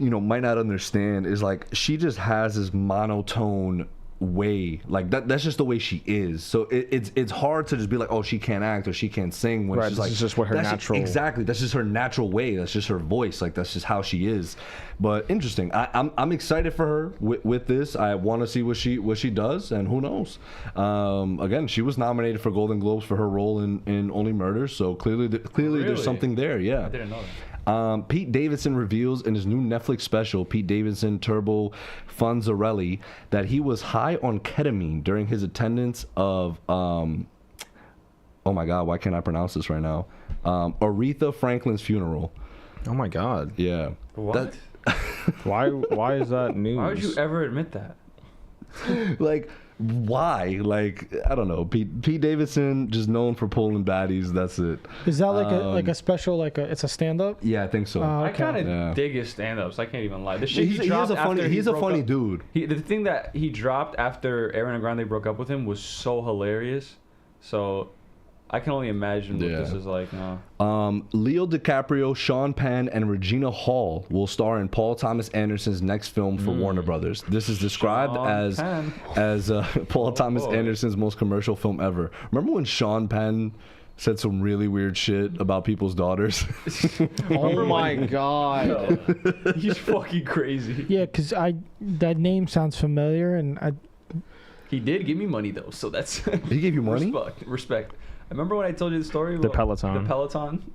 might not understand is like she just has this monotone way, like that's just the way she is. So it's hard to just be like, oh, she can't act or she can't sing when she's like, it's just what her natural exactly, that's just her natural way, that's just her voice, like that's just how she is. But interesting. I'm excited for her with this. I want to see what she does, and who knows. Again, she was nominated for Golden Globes for her role in Only Murders, so clearly there's something there. Yeah, I didn't know that. Pete Davidson reveals in his new Netflix special, Pete Davidson Turbo Funzarelli, that he was high on ketamine during his attendance of, oh my God, why can't I pronounce this right now? Aretha Franklin's funeral. Oh my God. Yeah. What? Why is that news? Why would you ever admit that? Like, why? Like, I don't know. Pete Davidson, just known for pulling baddies. That's it. Is that like a special, it's a stand-up? Yeah, I think so. Okay. I kind of dig his stand-ups. I can't even lie. The shit He's a funny dude. The thing that he dropped after Ariana Grande broke up with him was so hilarious. So I can only imagine what this is like now. Leo DiCaprio, Sean Penn, and Regina Hall will star in Paul Thomas Anderson's next film for Warner Brothers. This is described as Paul Thomas Anderson's most commercial film ever. Remember when Sean Penn said some really weird shit about people's daughters? Oh my God. He's fucking crazy. Yeah, because that name sounds familiar, and He did give me money though, so that's He gave you money? Respect. Remember when I told you the story? The Peloton. The Peloton?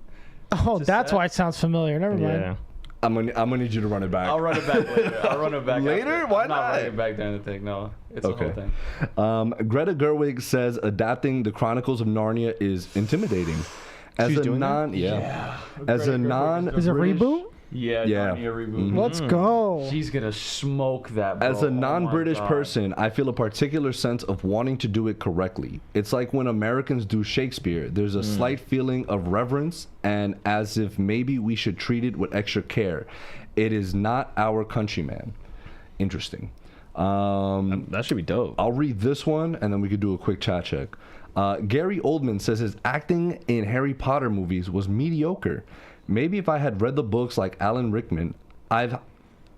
oh, that's why it sounds familiar. Never mind. Yeah. I'm gonna need you to run it back. I'll run it back later. I'll run it back Later? after. Why I'm not? running it back during the thing. No, it's a whole thing. Greta Gerwig says adapting the Chronicles of Narnia is intimidating. As She's a doing non, that? yeah. As a non, Is it a reboot? Yeah, Yeah. Narnia reboot. Let's go. She's gonna smoke that, bro. As a Oh my non-British God. person, I feel a particular sense of wanting to do it correctly. It's like when Americans do Shakespeare. There's a slight feeling of reverence and as if maybe we should treat it with extra care. It is not our countryman. Interesting. That should be dope. I'll read this one and then we could do a quick chat check. Gary Oldman says his acting in Harry Potter movies was mediocre. Maybe if I had read the books like Alan Rickman,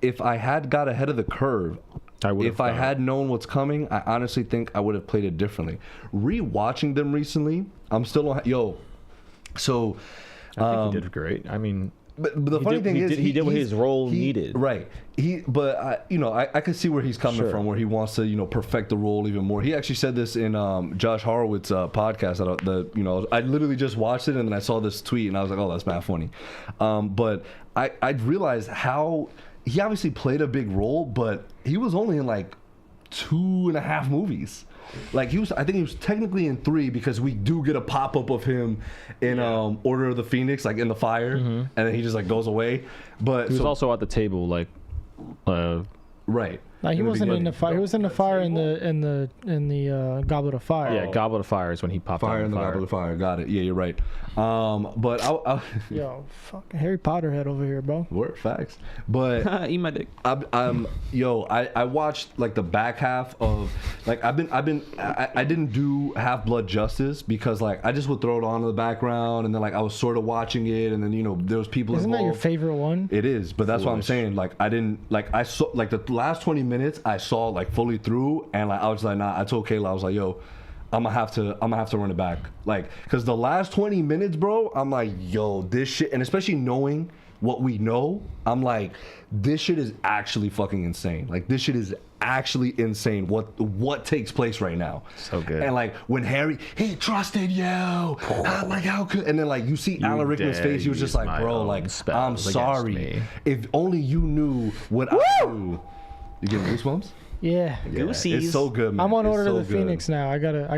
if I had got ahead of the curve, if I had known what's coming, I honestly think I would have played it differently. Rewatching them recently, I'm still on. So I think he did great. I mean, but the funny thing is, he did what his role needed. Right. I could see where he's coming from, where he wants to, perfect the role even more. He actually said this in Josh Horowitz's podcast. I literally just watched it and then I saw this tweet and I was like, oh, that's mad funny. But I realized how he obviously played a big role, but he was only in like 2.5 movies. Like I think he was technically in 3 because we do get a pop up of him in Order of the Phoenix, like in the fire, and then he just like goes away. But he was also at the table, like, right. Like he wasn't in the fire. He was in the fire in the Goblet of Fire. Yeah, Goblet of Fire is when he popped Fire out in the Goblet of Fire. Got it. Yeah, you're right. But Yo, fucking Harry Potter head over here, bro. Word facts. But eat my dick. I watched like the back half of like I didn't do Half Blood justice because like I just would throw it on in the background and then like I was sort of watching it and then there was people Isn't involved. that your favorite one? It is, but that's what I'm saying. Like I didn't like I saw like the last 20 minutes I saw like fully through and like I was like nah. I told Kayla I was like yo. I'm gonna have to run it back, like, cause the last 20 minutes, bro. I'm like, yo, this shit, and especially knowing what we know, I'm like, this shit is actually fucking insane. Like, this shit is actually insane. What takes place right now? So good. And like when Harry, he trusted you. I'm like, how could? And then like you see Alan Rickman's face, he was just like, bro, like, I'm sorry. If only you knew what I knew. You get goosebumps? Yeah. It's so good, man. I'm on It's Order so of the good. Phoenix now. I gotta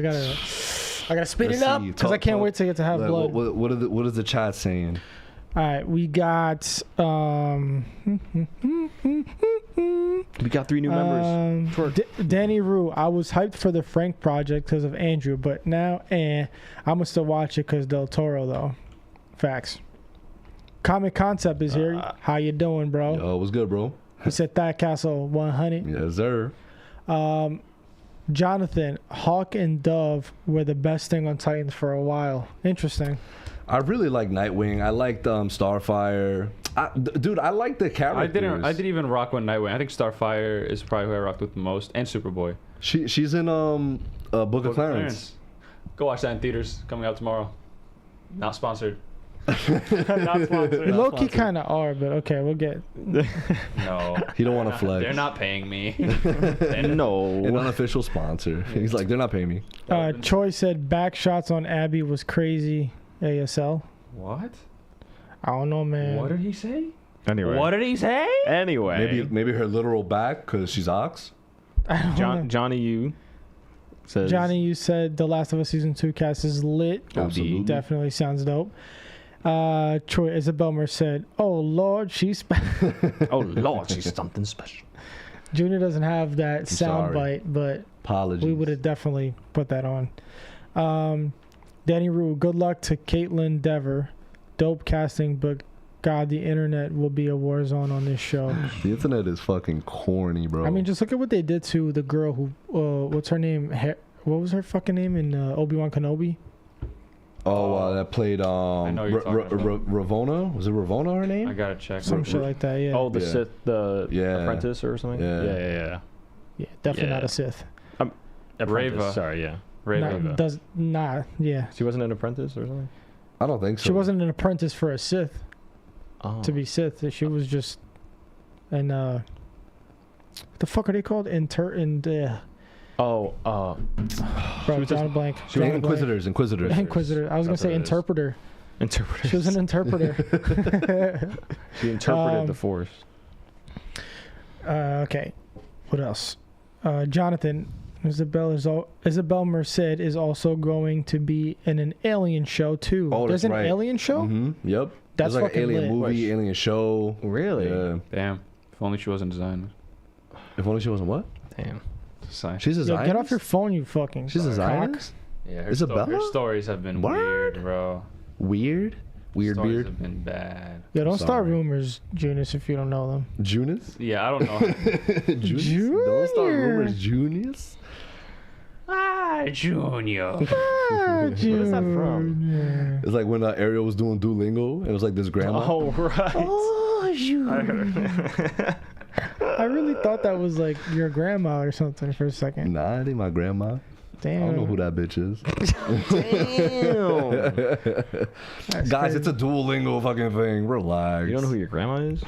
speed Let's it up see. because I can't wait to get to Half Blood. What is the chat saying? All right, we got We got 3 new members. Danny Rue. I was hyped for the Frank project because of Andrew, but now I'm gonna still watch it because Del Toro though. Facts. Comic Concept is here. How you doing, bro? Yo, what's good, bro? He said Thad Castle 100. Yes, sir. Jonathan, Hawk and Dove were the best thing on Titans for a while. Interesting. I really like Nightwing. I liked Starfire. Dude, I like the characters. I didn't even rock with Nightwing. I think Starfire is probably who I rocked with the most, and Superboy. She's in Book of Clarence. Go watch that in theaters. Coming out tomorrow. Not sponsored. Not sponsored. Low key kind of are, but okay, we'll get. No. He don't want to flex. They're not paying me. No. An unofficial sponsor. He's like, they're not paying me. Troy said back shots on Abby was crazy. ASL. What? I don't know, man. What did he say? Anyway. What did he say? Anyway. Maybe her literal back because she's ox. I don't know. Johnny U says. Johnny, you said The Last of Us Season 2 cast is lit. Absolutely. Definitely sounds dope. Troy Isabelmer said, oh, Lord, she's... Oh, Lord, she's something special. Junior doesn't have that sound sorry. bite, but Apologies. we would have definitely put that on. Danny Rue, good luck to Caitlin Dever. Dope casting, but God, the internet will be a war zone on this show. The internet is fucking corny, bro. I mean, just look at what they did to the girl who, what's her name? What was her fucking name in Obi-Wan Kenobi? that played I know you're talking about. Ravonna. Was it Ravonna her name? I gotta check. Some shit like that, yeah. Oh, the Yeah. Sith, the Yeah. apprentice or something? Yeah. Yeah. Yeah, definitely not Yeah. a Sith. Apprentice, Reva. sorry, yeah. Raven. She wasn't an apprentice or something? I don't think so. She wasn't an apprentice for a Sith Oh. to be Sith. She was just an what the fuck are they called? Oh, Bro, was John just- Blank. Inquisitors. Inquisitor. I was gonna say That's what it is. interpreter. Interpreter. She was an interpreter. She interpreted the Force. Okay. What else? Jonathan, Isabel Merced is also going to be in an Alien show too. Oh, There's that's an right. Alien show? Mm-hmm. Yep. That's There's like fucking an alien lit. movie, alien show. Really? Yeah. Damn. If only she wasn't designed. If only she wasn't what? Damn. Sign. She's a Yo, Zionist? get off your phone, you fucking She's a cock. Zionist? Yeah, her, Isabella? her stories have been Word? weird, bro. Weird Stories beard. have been bad. Yo, don't start Sorry. rumors, Junius, if you don't know them. Junius? Yeah, I don't know. Junius? Don't start rumors, Junius. Junior. What is that from? It's like when Ariel was doing Duolingo. It was like this grandma. Oh, right. Oh, you. I really thought that was like your grandma or something for a second. Nah, it ain't my grandma. Damn. I don't know who that bitch is. Damn. Guys, crazy. it's a Duolingo fucking thing. Relax. You don't know who your grandma is?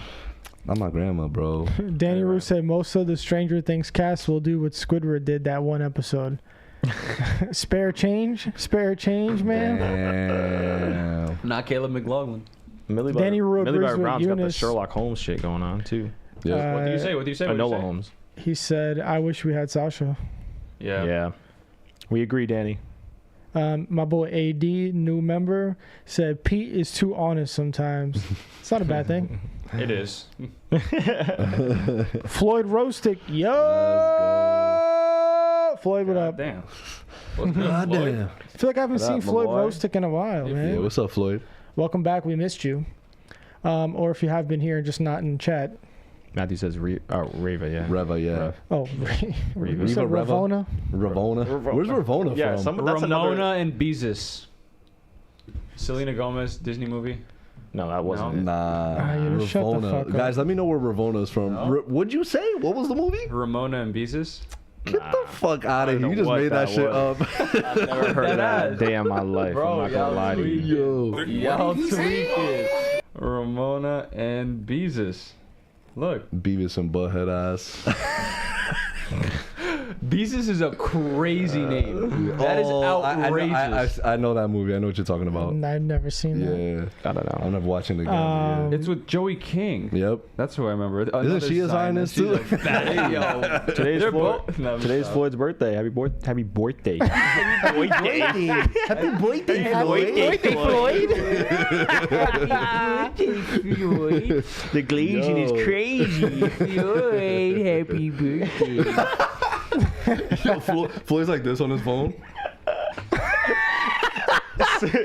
Not my grandma, bro. Danny Rue said most of the Stranger Things cast will do what Squidward did that one episode. Spare change, man. Damn. Not Caleb McLaughlin. Millie Danny Rue Millie agrees Bobby with Brown's got the Eunice. Sherlock Holmes shit going on, too. Yeah. What do you say? What do you say? What do you Enola say? Holmes. He said, "I wish we had Sasha." Yeah. Yeah. We agree, Danny. My boy AD, new member, said Pete is too honest sometimes. It's not a bad thing. It is. Floyd Roastick, yo. Floyd, what up? Damn. What's good, God Floyd? damn. I feel like I haven't What seen up, my Floyd boy? Roastick in a while, man. Yeah, what's up, Floyd? Welcome back. We missed you. Or if you have been here and just not in chat. Matthew says Reva, yeah. Reva, yeah. Rev. Oh, Reva. you said Reva? Ravona? Ravona. Where's Ravona Yeah, from? that's Ramona another... and Beezus. Selena Gomez, Disney movie. No, that wasn't it. Nah. you shut the Ravona. fuck up. Guys, let me know where Ravona's from. No? What'd you say? What was the movie? Ramona and Beezus. Get the fuck out I of don't here. You know just what made that that shit was. up. I've never heard Dead that ass. a day in my life. Bro, I'm not gonna y'all lie to you. Yo. Y'all tweaking. Ramona and Beezus. Look, Beavis and Butthead ass. Beezus is a crazy name. That is outrageous. I know that movie. I know what you're talking about. I've never seen that. Yeah. I don't know. I'm never watching it again. It's with Joey King. Yep. That's who I remember. Isn't she a Zionist She's too? a fat- yo. Today's They're Floyd, both- No, today's stop. Floyd's birthday. Happy birthday. Happy birthday, Floyd. The glazing Yo. is crazy. Floyd, happy birthday. Floyd's like this on his phone.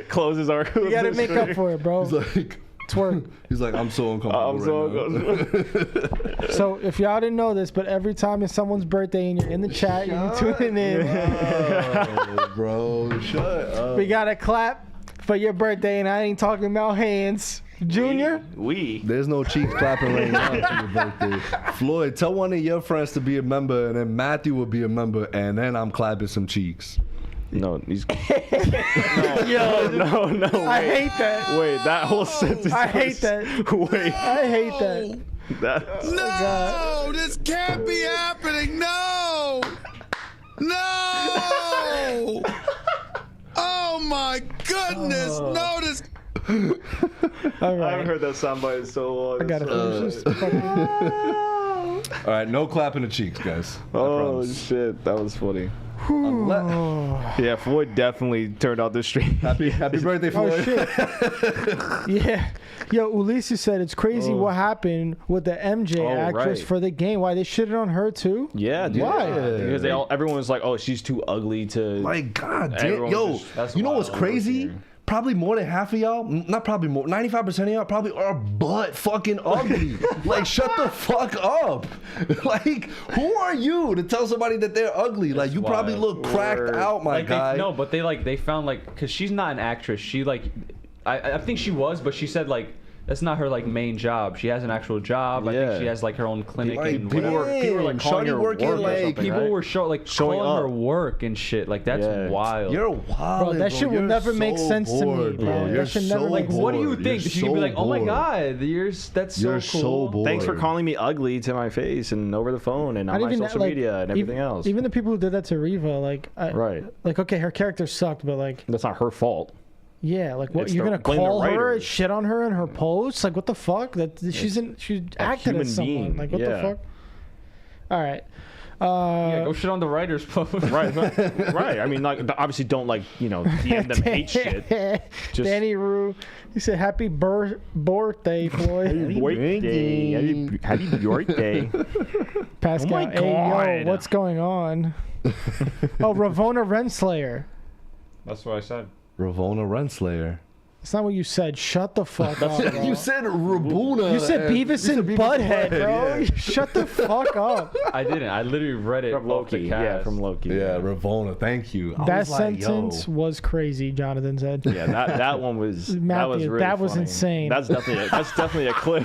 Closes our. You gotta make up for it, bro. He's like, Twerk. he's like, I'm so uncomfortable. I'm so right now. So if y'all didn't know this, but every time it's someone's birthday and you're in the chat, you're tuning in. Oh, bro, shut up. We gotta clap for your birthday, and I ain't talking about hands. Junior, There's no cheeks clapping right now for your birthday. Floyd, tell one of your friends to be a member, and then Matthew will be a member, and then I'm clapping some cheeks. No, he's. yo, No, I wait. hate that. Wait, that whole sentence. I hate that. Wait, I hate that. that. No, this can't be happening. No. No. Oh my goodness. No, this. All I haven't right, heard that soundbite in so long. I gotta finish this. fucking- All right, no clapping the cheeks, guys. I Oh promise. shit, that was funny. Unless- Yeah, Floyd definitely turned out the stream. happy birthday, Oh Floyd. shit! Yeah, yo, Ulysses said it's crazy what happened with the MJ Oh, actress right. for the game. Why they shitted on her too? Yeah, dude. Why? Because everyone was like, "Oh, she's too ugly to." Like, god damn. Everyone Yo, just- that's you know what's wild. crazy? Probably more than half of y'all, not probably more, 95% of y'all probably are butt fucking ugly. Like, shut the fuck up. Like, who are you to tell somebody that they're ugly? Like, you probably wild. look cracked out, my Like guy. no, but they found like, because she's not an actress. She like, I think she was, but she said like that's not her like main job. She has an actual job. I Yeah. think she has like her own clinic Like, and damn, whatever. people were like calling shawty her working work or like something, People right? were Showing calling her up. work and shit. Like that's Yeah. wild. You're wild, Bro, that shit will You're never make so sense to me, bored, bro. bro. That You're should never so make sense. What do you bored. think? You're She could be so like, "Oh my bored. god, that's so You're cool." so bored. Thanks for calling me ugly to my face and over the phone and on Not my even social like, media and everything else. Even the people who did that to Riva, like, Right. Like, okay, her character sucked, but like, That's not her fault. Yeah, like what? It's You're the- gonna blame the call her, writers. shit on her in her posts? Like what the fuck? That she's acted human as someone. being, Like what the yeah. fuck? All right. Yeah, go shit on the writers post. Right, right. I mean, like, obviously, don't DM them hate shit. Just- Danny Rue, he said, "Happy birthday, Floyd." Happy birthday! Happy birthday! Pascal, my hey yo, God. what's going on? Oh, Ravona Renslayer. That's what I said. Ravona Renslayer. That's not what you said. Shut the fuck up, bro. You said Rabuna. You said Beavis and Butthead, bro. Yeah. Shut the fuck up. I didn't. I literally read it From off the Loki, cast. yeah, from Loki. Yeah, Ravona. Thank you. I That was like, sentence yo. was crazy, Jonathan said. Yeah, that one was that was Matthew, really that was funny. insane. That's definitely a clip.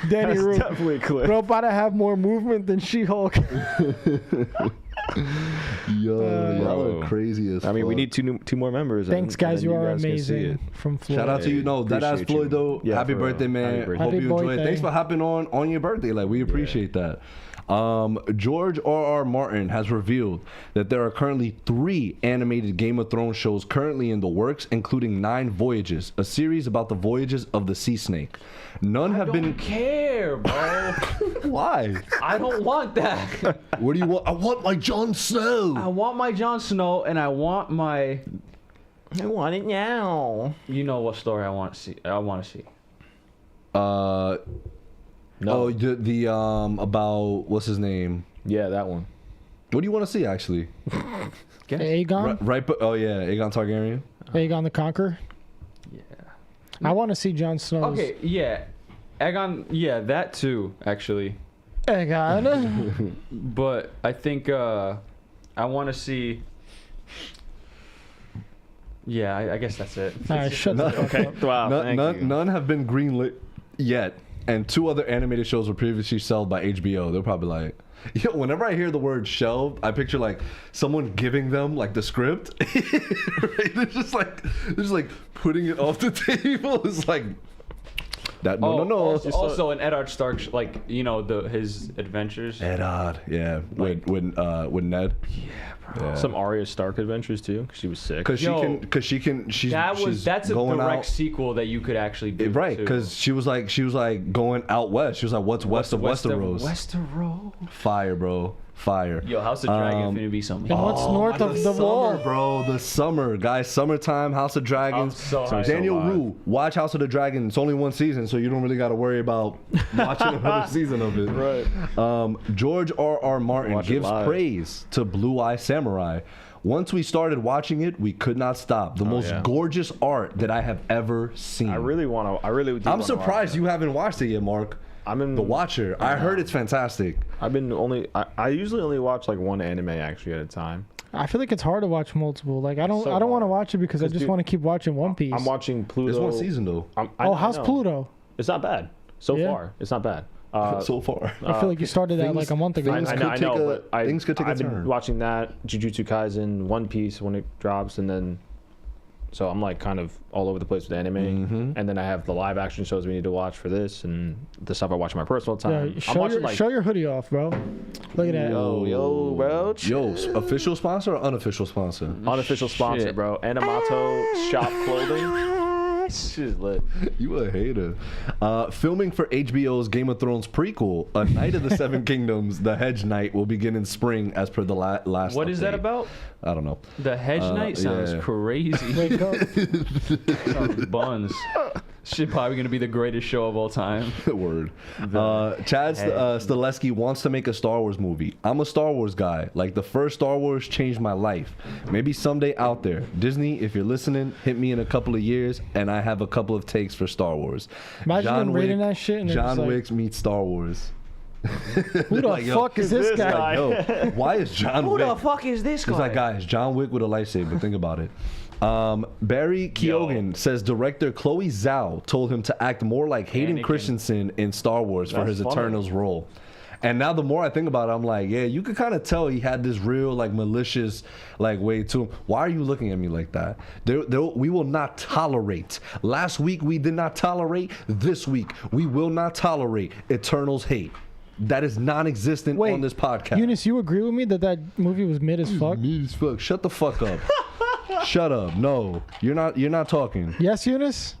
Danny That's Rue, definitely a clip. bro, about to have more movement than She-Hulk. Yo, y'all Bro. are crazy as I mean, we fuck. need two more members. Thanks, and guys. then You are guys can see amazing. it. From Florida. Shout out to you. No, that ass Appreciate Floyd you. though. Yeah, Happy for real. birthday, man. Happy birthday. Hope Happy you enjoy it. birthday. Thanks for hopping on your birthday. Like we appreciate that. George R.R. Martin has revealed that there are currently 3 animated Game of Thrones shows currently in the works, including 9 Voyages, a series about the voyages of the sea snake. None have I been. don't care, bro. Why? I don't want that. What do you want? I want my Jon Snow. I want my Jon Snow, and I want my. I want it now. You know what story I want to see? I want to see. No. Oh, the about what's his name? Yeah, that one. What do you want to see actually? Aegon? Right, but oh yeah, Aegon Targaryen. Aegon the Conqueror? Yeah. I want to see Jon Snow's. Okay. Yeah. Aegon. Yeah, that too. Actually, Aegon. but I think I want to see. Yeah, I guess that's it. All right, shut the fuck Okay. up. Wow. thank you. None have been greenlit yet, and 2 other animated shows were previously shelved by HBO. They're probably like, yo, whenever I hear the word shelved, I picture like someone giving them like the script. Right? They're just like putting it off the table. It's like that. No. Also, an Eddard Stark, his adventures. Eddard, yeah, with Ned. Yeah. Some Arya Stark adventures too, because she was sick. Because That's a going direct out, sequel that you could actually do. right? too. Because she was like going out west. She was like, what's west of Westeros? Westeros. Fire, bro. Fire. Yo, House of Dragon finna be something. And what's north of the wall? Bro, the summer, guys. Summertime, House of Dragons. I'm so hyped. Daniel So Rue, watch House of the Dragon. It's only 1 season, so you don't really got to worry about watching another season of it. Right. George R.R. Martin Watch it gives live. praise to Blue Eye Samurai. Once we started watching it, we could not stop. The most yeah. gorgeous art that I have ever seen. I really want to. I'm surprised you haven't watched it yet, Mark. I'm in The Watcher. I heard it's fantastic. I've been only. I usually only watch like one anime actually at a time. I feel like it's hard to watch multiple. Like I don't So want to hard. watch it because I just dude, want to keep watching One Piece. I'm watching Pluto. There's 1 season though. How's Pluto? It's not bad so Yeah. far. It's not bad. So far. I feel like you started that like a month ago. things I could know, take a- but things could take a I've been turn. watching that, Jujutsu Kaisen, One Piece when it drops, and then so I'm like kind of all over the place with anime. Mm-hmm. And then I have the live action shows we need to watch for this, and the stuff I watch in my personal time. Yeah, I'm watching show your hoodie off, bro. Look at that. yo, bro. Yo, official sponsor or unofficial sponsor? Unofficial sponsor, Shit. bro. Anamato Shop Clothing. She's lit. You a hater. Filming for HBO's Game of Thrones prequel, A Knight of the Seven Kingdoms, The Hedge Knight, will begin in spring as per the last What is that update. about? I don't know. The Hedge Knight sounds yeah. crazy. Wake up. Sounds buns. Shit, probably gonna be the greatest show of all time. Word. Chad Stileski wants to make a Star Wars movie. I'm a Star Wars guy. Like, the first Star Wars changed my life. Maybe someday out there. Disney, if you're listening, hit me in a couple of years, and I have a couple of takes for Star Wars. Imagine them reading that shit and they're John just like, Wick meets Star Wars. Who the Like, yo, fuck is this guy? Yo, why is John Who Wick? the fuck is this guy? He's like, guys, John Wick with a lightsaber. Think about it. Barry Keoghan says director Chloe Zhao told him to act more like Hayden Anakin. Christensen in Star Wars for That's his funny. Eternals role. And now the more I think about it, I'm like, yeah, you could kind of tell he had this real, like, malicious, like, way to him. Why are you looking at me like that? We will not tolerate. Last week we did not tolerate. This week we will not tolerate Eternals hate. That is non-existent on this podcast. Eunice, you agree with me that movie was mid as fuck? Mid as fuck. Shut the fuck up. Shut up. No, you're not talking. Yes, Eunice.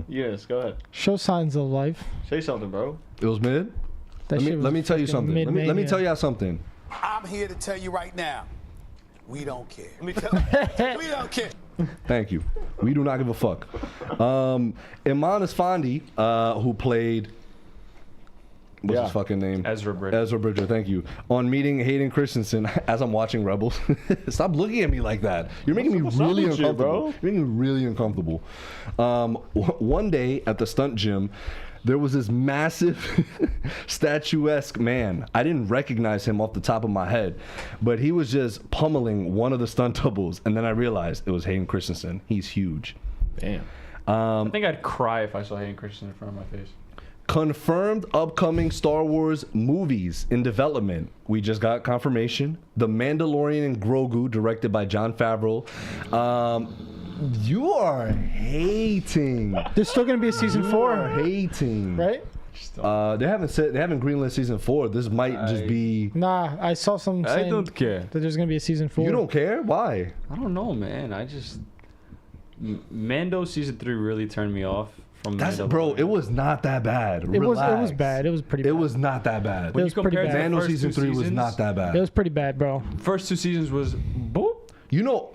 Yes, go ahead. Show signs of life. Say something, bro. It was mid. That shit was Let me tell you fucking something. Let me mid-mania. tell y'all something. I'm here to tell you right now, we don't care. We don't care. Thank you. We do not give a fuck. Iman Esfandi, who played. What's his fucking name? Ezra Bridger. Ezra Bridger, thank you. On meeting Hayden Christensen as I'm watching Rebels. Stop looking at me like that. You're making me really uncomfortable. You're making me really uncomfortable. One day at the stunt gym, there was this massive statuesque man. I didn't recognize him off the top of my head, but he was just pummeling one of the stunt doubles, and then I realized it was Hayden Christensen. He's huge. Damn. I think I'd cry if I saw Hayden Christensen in front of my face. Confirmed upcoming Star Wars movies in development. We just got confirmation. The Mandalorian and Grogu, directed by Jon Favreau. You are hating. There's still gonna be a season 4, Hating. right? They haven't greenlit season 4. This might just be. Nah, I saw some I saying don't care. that there's gonna be a season 4. You don't care? Why? I don't know, man. I just Mando season 3 really turned me off from Bro, it was not that bad. It was bad. It was pretty bad. It was not that bad. When It you was pretty compare it to bad. the Mando first season 2 3 was seasons, not that bad. It was pretty bad, bro. First 2 seasons was boop. You know,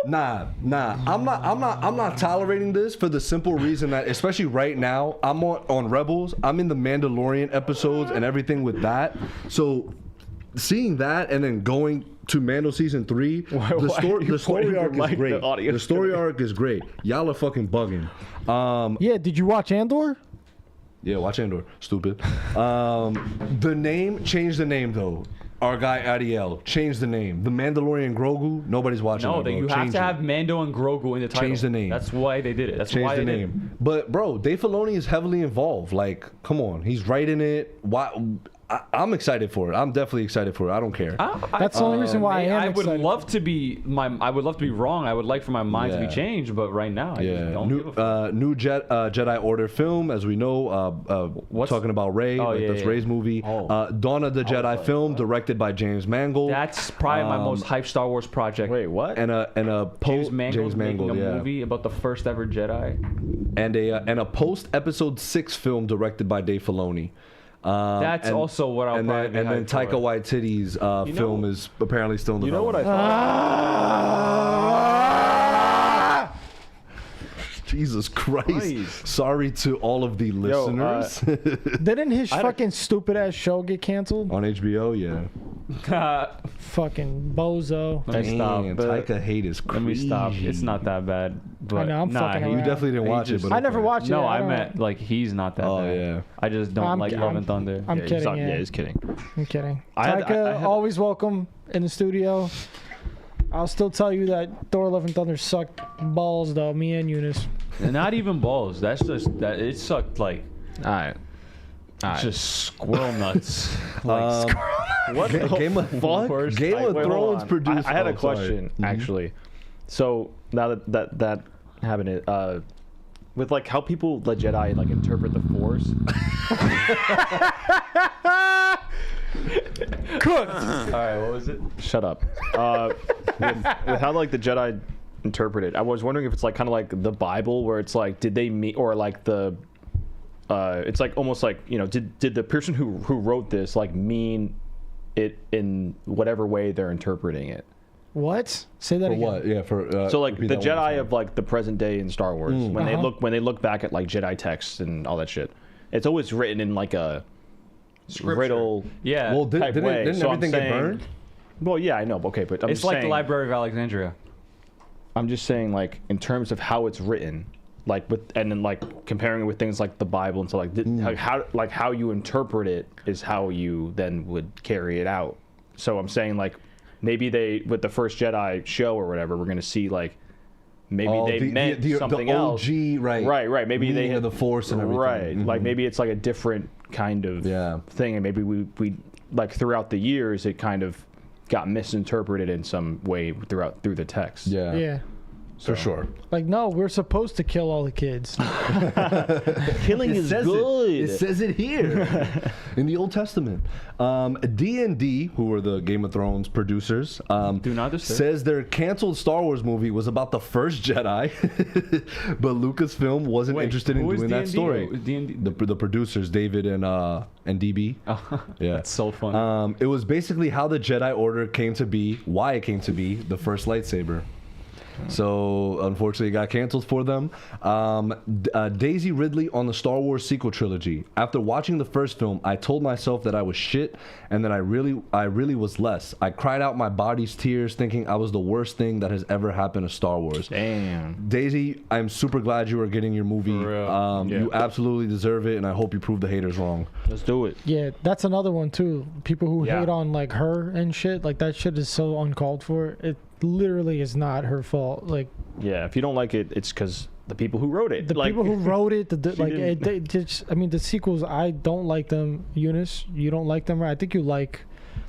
nah. I'm not tolerating this for the simple reason that, especially right now, I'm on Rebels. I'm in the Mandalorian episodes and everything with that. So, seeing that and then going to Mando season 3, the story arc is great. The story arc is great. Y'all are fucking bugging. Yeah, did you watch Andor? Yeah, watch Andor. Stupid. The name, change the name though. Our guy Ariel, change the name. The Mandalorian Grogu, nobody's watching. No, that, bro. you have Change to it. have Mando and Grogu in the title. Change the name. That's why they did it. That's Change why the they name. did it. But bro, Dave Filoni is heavily involved. Like, come on, he's writing it. Why? I'm excited for it. I'm definitely excited for it. I don't care. That's the only reason why I am I would excited. love to be wrong. I would like for my mind to be Yeah. changed, but right now I just don't give a fuck. New Jedi Order film, as we know. Talking about Rey. Oh, yeah, that's yeah. Rey's movie. Dawn of the Jedi film, directed by James Mangold. That's probably my most hyped Star Wars project. Wait, what? and a James Mangold's making a yeah. movie about the first ever Jedi. And a post Episode 6 film directed by Dave Filoni. That's also what I'll and probably then, be and then hyped Taika for. Waititi's film is apparently still in the You know what I development. thought? Jesus Christ. Sorry to all of the listeners. Didn't his fucking stupid ass show get canceled? On HBO, yeah. Fucking bozo. Let me stop. Man, but Taika hate is crazy. Let me stop. It's not that bad. But I know, I'm fucking You around. definitely didn't watch it, just- but I never okay. watched it. No, I don't- meant like he's not that Oh, bad. yeah. I just don't I'm like ki- Love I'm- and Thunder. I'm Yeah, kidding. he's, Yeah, he's kidding. I'm kidding. I had- Taika, I had- always welcome in the studio. I'll still tell you that Thor: Love and Thunder sucked balls, though. Me and Eunice. And not even balls. That's just that. It sucked like All right. just squirrel nuts. Like What the Game of fuck? Game of Wait, hold Thrones on. produced. I had a oh, sorry. question actually. So now that happened, with like how people the Jedi like interpret the Force. Cooked. all right, what was it? Shut up. With how like the Jedi interpret it, I was wondering if it's like kind of like the Bible, where it's like, did they meet, or like the, it's like almost like, you know, did the person who wrote this like mean it in whatever way they're interpreting it? What? Say that For again. what? Yeah, for So like repeat the that one more Jedi time. of like the present day in Star Wars, when they look back at like Jedi texts and all that shit, it's always written in like a riddle. Yeah. Well, type didn't way. So I'm everything get saying- burned? Well, yeah, I know. Okay, but I'm it's just like saying, the Library of Alexandria. I'm just saying, like, in terms of how it's written, like with, and then like comparing it with things like the Bible and so like how you interpret it is how you then would carry it out. So I'm saying like maybe they with the first Jedi show or whatever, we're gonna see like maybe they meant something the else. OG, right? Right. Maybe they meaning of the Force and everything. Right. Mhm. Like maybe it's like a different kind of thing, and maybe we like throughout the years it kind of got misinterpreted in some way through the text. Yeah. Yeah. For sure. Like, no, we're supposed to kill all the kids. Killing is good. It says it here in the Old Testament. D&D, who were the Game of Thrones producers, Do not disturb. says their canceled Star Wars movie was about the first Jedi, but Lucasfilm wasn't interested in who is doing that D&D? story. D&D? The producers, David and DB. Oh, Yeah. that's so funny. It was basically how the Jedi Order came to be, why it came to be, the first lightsaber. So, unfortunately, it got canceled for them. Daisy Ridley on the Star Wars sequel trilogy. After watching the first film, I told myself that I was shit and that I really was less. I cried out my body's tears thinking I was the worst thing that has ever happened to Star Wars. Damn. Daisy, I'm super glad you are getting your movie. For real. You absolutely deserve it, and I hope you prove the haters wrong. Let's do it. Yeah, that's another one too. People who Yeah. hate on like her and shit, like that shit is so uncalled for. It literally is not her fault. Like Yeah, if you don't like it, it's because the people who wrote it. the like, people who wrote it, like didn't- they just, I mean, the sequels, I don't like them. Eunice, you don't like them, right? I think you like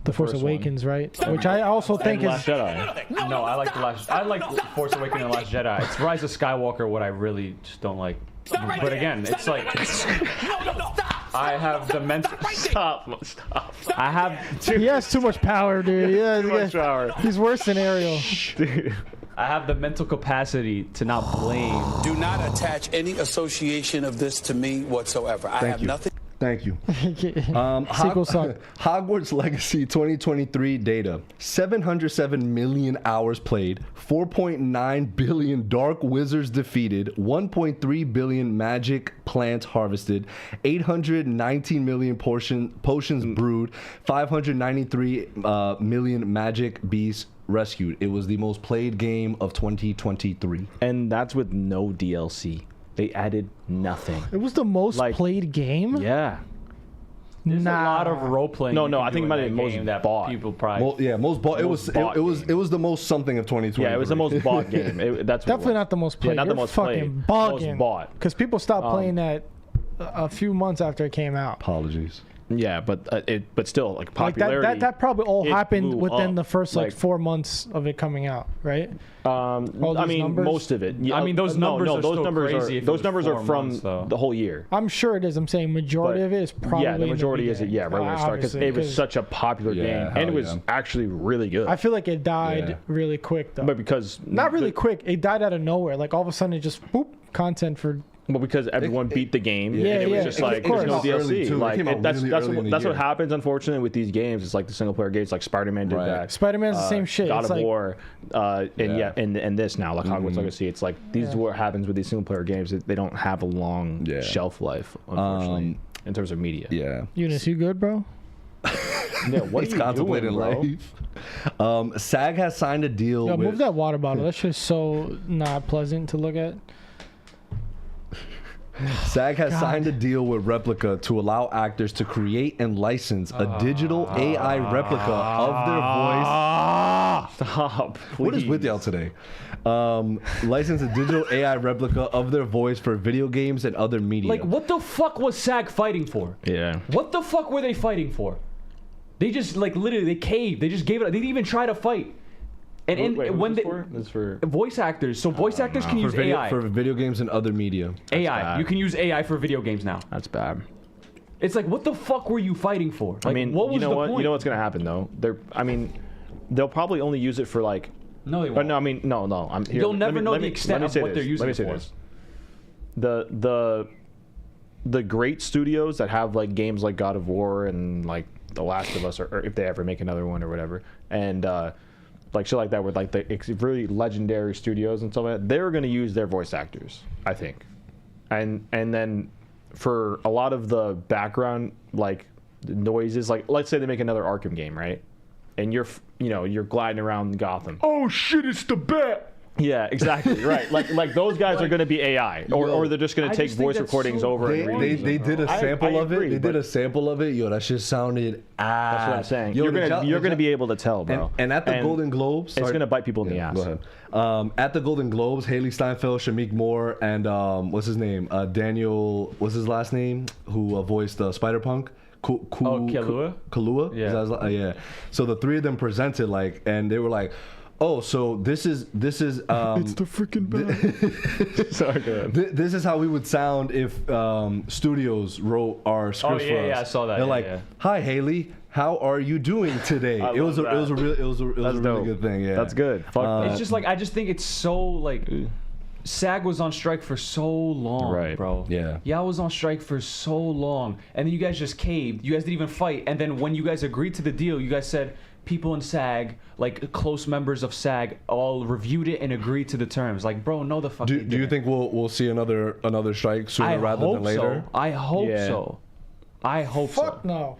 The Force first one. Awakens, right? Which I also think and is Last Jedi. No, I like I like Force Awakens and Last Jedi. It's Rise of Skywalker what I really just don't like. But again, it's like I have the mental. Stop. I have he has too much power, dude. Yeah, Much power. he's worse than Ariel. Dude. I have the mental capacity to not blame. Do not attach any association of this to me whatsoever. I have you. nothing. Thank you. Sequel suck. Hogwarts Legacy 2023 data: 707 million hours played, 4.9 billion dark wizards defeated, 1.3 billion magic plants harvested, 819 million potions brewed, 593 million magic beasts rescued. It was the most played game of 2023. And that's with no DLC. They added nothing. It was the most Like- played game. Yeah. There's a lot of role playing. No, you no, can I do think in it might that have been most game that bought. people probably. Most bought. It was Most bought it was game. it was the most something of 2020. Yeah, it was the most bought game. That's what Definitely not the most played. Yeah, not the You're most fucking played. bugging. Most bought. Because people stopped playing that a few months after it came out. Apologies. Yeah, but still, like, Like popularity. that probably all it happened blew within up. the first like Like- 4 months of it coming out, right? I these mean, numbers? most of it. Yeah, I mean, those no, numbers no, are those still numbers crazy are if it those was numbers 4 are from months, though. the whole year. I'm sure it is. I'm saying majority But- of it is probably Yeah, the in majority is it. beginning. Yeah, right when it started because Obviously, it was 'cause such a popular Yeah, game, hell and it was yeah. actually really good. I feel like it died Yeah. really quick though. but because Not really quick. It died out of nowhere. Like all of a sudden, it just boop content for. But because everyone beat the game, Yeah, and it was yeah, just of like course. there's no It came out early, DLC. too. It Like came out that's really that's early in the what year. happens. Unfortunately, with these games, it's like the single player games. Like Spider-Man did Right. that. Spider-Man's the same shit. God It's of like- War, and this now, like Mm-hmm. Hogwarts Legacy. It's like these is what happens with these single player games. They don't have a long Yeah. shelf life, unfortunately, in terms of media. Yeah. Eunice, you good, bro? Yeah, what He's are you contemplating doing, bro? life. SAG has signed a deal Yo, with. move that water bottle. That shit is so not pleasant to look at. SAG has signed a deal with Replica to allow actors to create and license a digital AI replica of their voice. Stop. What is with please. y'all today? License a digital AI replica of their voice for video games and other media. Like, what the fuck was SAG fighting for? Yeah. What the fuck were they fighting for? They just like literally they caved. They just gave it. They didn't even try to fight. And Wait, when who's they this for? This is for voice actors, so voice actors can use AI. for video games and other media. AI. bad. You can use AI for video games now. that's bad. It's like, what the fuck were you fighting for? Like, I mean, what was you know the what? point? You know what's gonna happen though. They'll probably only use it for like. No, they But won't. no, I mean, no. I'm here. You'll let never me- know let the me- extent let me of say what they're this. using Let me it say for. this. The great studios that have like games like God of War and like The Last of Us, or if they ever make another one or whatever, and like shit like that, with like the really legendary studios and stuff like that, they're gonna use their voice actors, I think, and then for a lot of the background like noises, like let's say they make another Arkham game, right? And you're gliding around Gotham. Oh shit! It's the bat. Yeah, exactly. Right. Like those guys are going to be AI, or they're just going I to take just think voice that's recordings so over. They, and they, reuse they them. did a I sample of agree, it. They did but a sample of it. Yo, that shit sounded ass. That's what I'm saying. Yo, you're gonna be able to tell, bro. And at the Golden Globes, it's gonna bite people in the ass. Go ahead. At the Golden Globes, Haley Steinfeld, Shameik Moore, and what's his name? Daniel. What's his last name? Who voiced Spider-Punk? Kaluuya? Kaluuya. Yeah. Yeah. So the three of them presented and they were like, Oh, so this is It's the freaking bell. Sorry, go ahead. This is how we would sound if studios wrote our scripts for us. Yeah, I saw that. They're Yeah, like, yeah. "Hi, Haley, how are you doing today?" I It was love a that. really dope. good thing. Yeah, That's good. Fuck It's that. just like I just think it's so like SAG was on strike for so long, Right. bro. Yeah. Y'all was on strike for so long, and then you guys just caved. You guys didn't even fight, and then when you guys agreed to the deal, you guys said people in SAG, like close members of SAG, all reviewed it and agreed to the terms. Like, bro, no, the fuck. Do you think we'll see another strike sooner I rather hope than later? so. I hope Yeah. so. I hope Fuck so. no.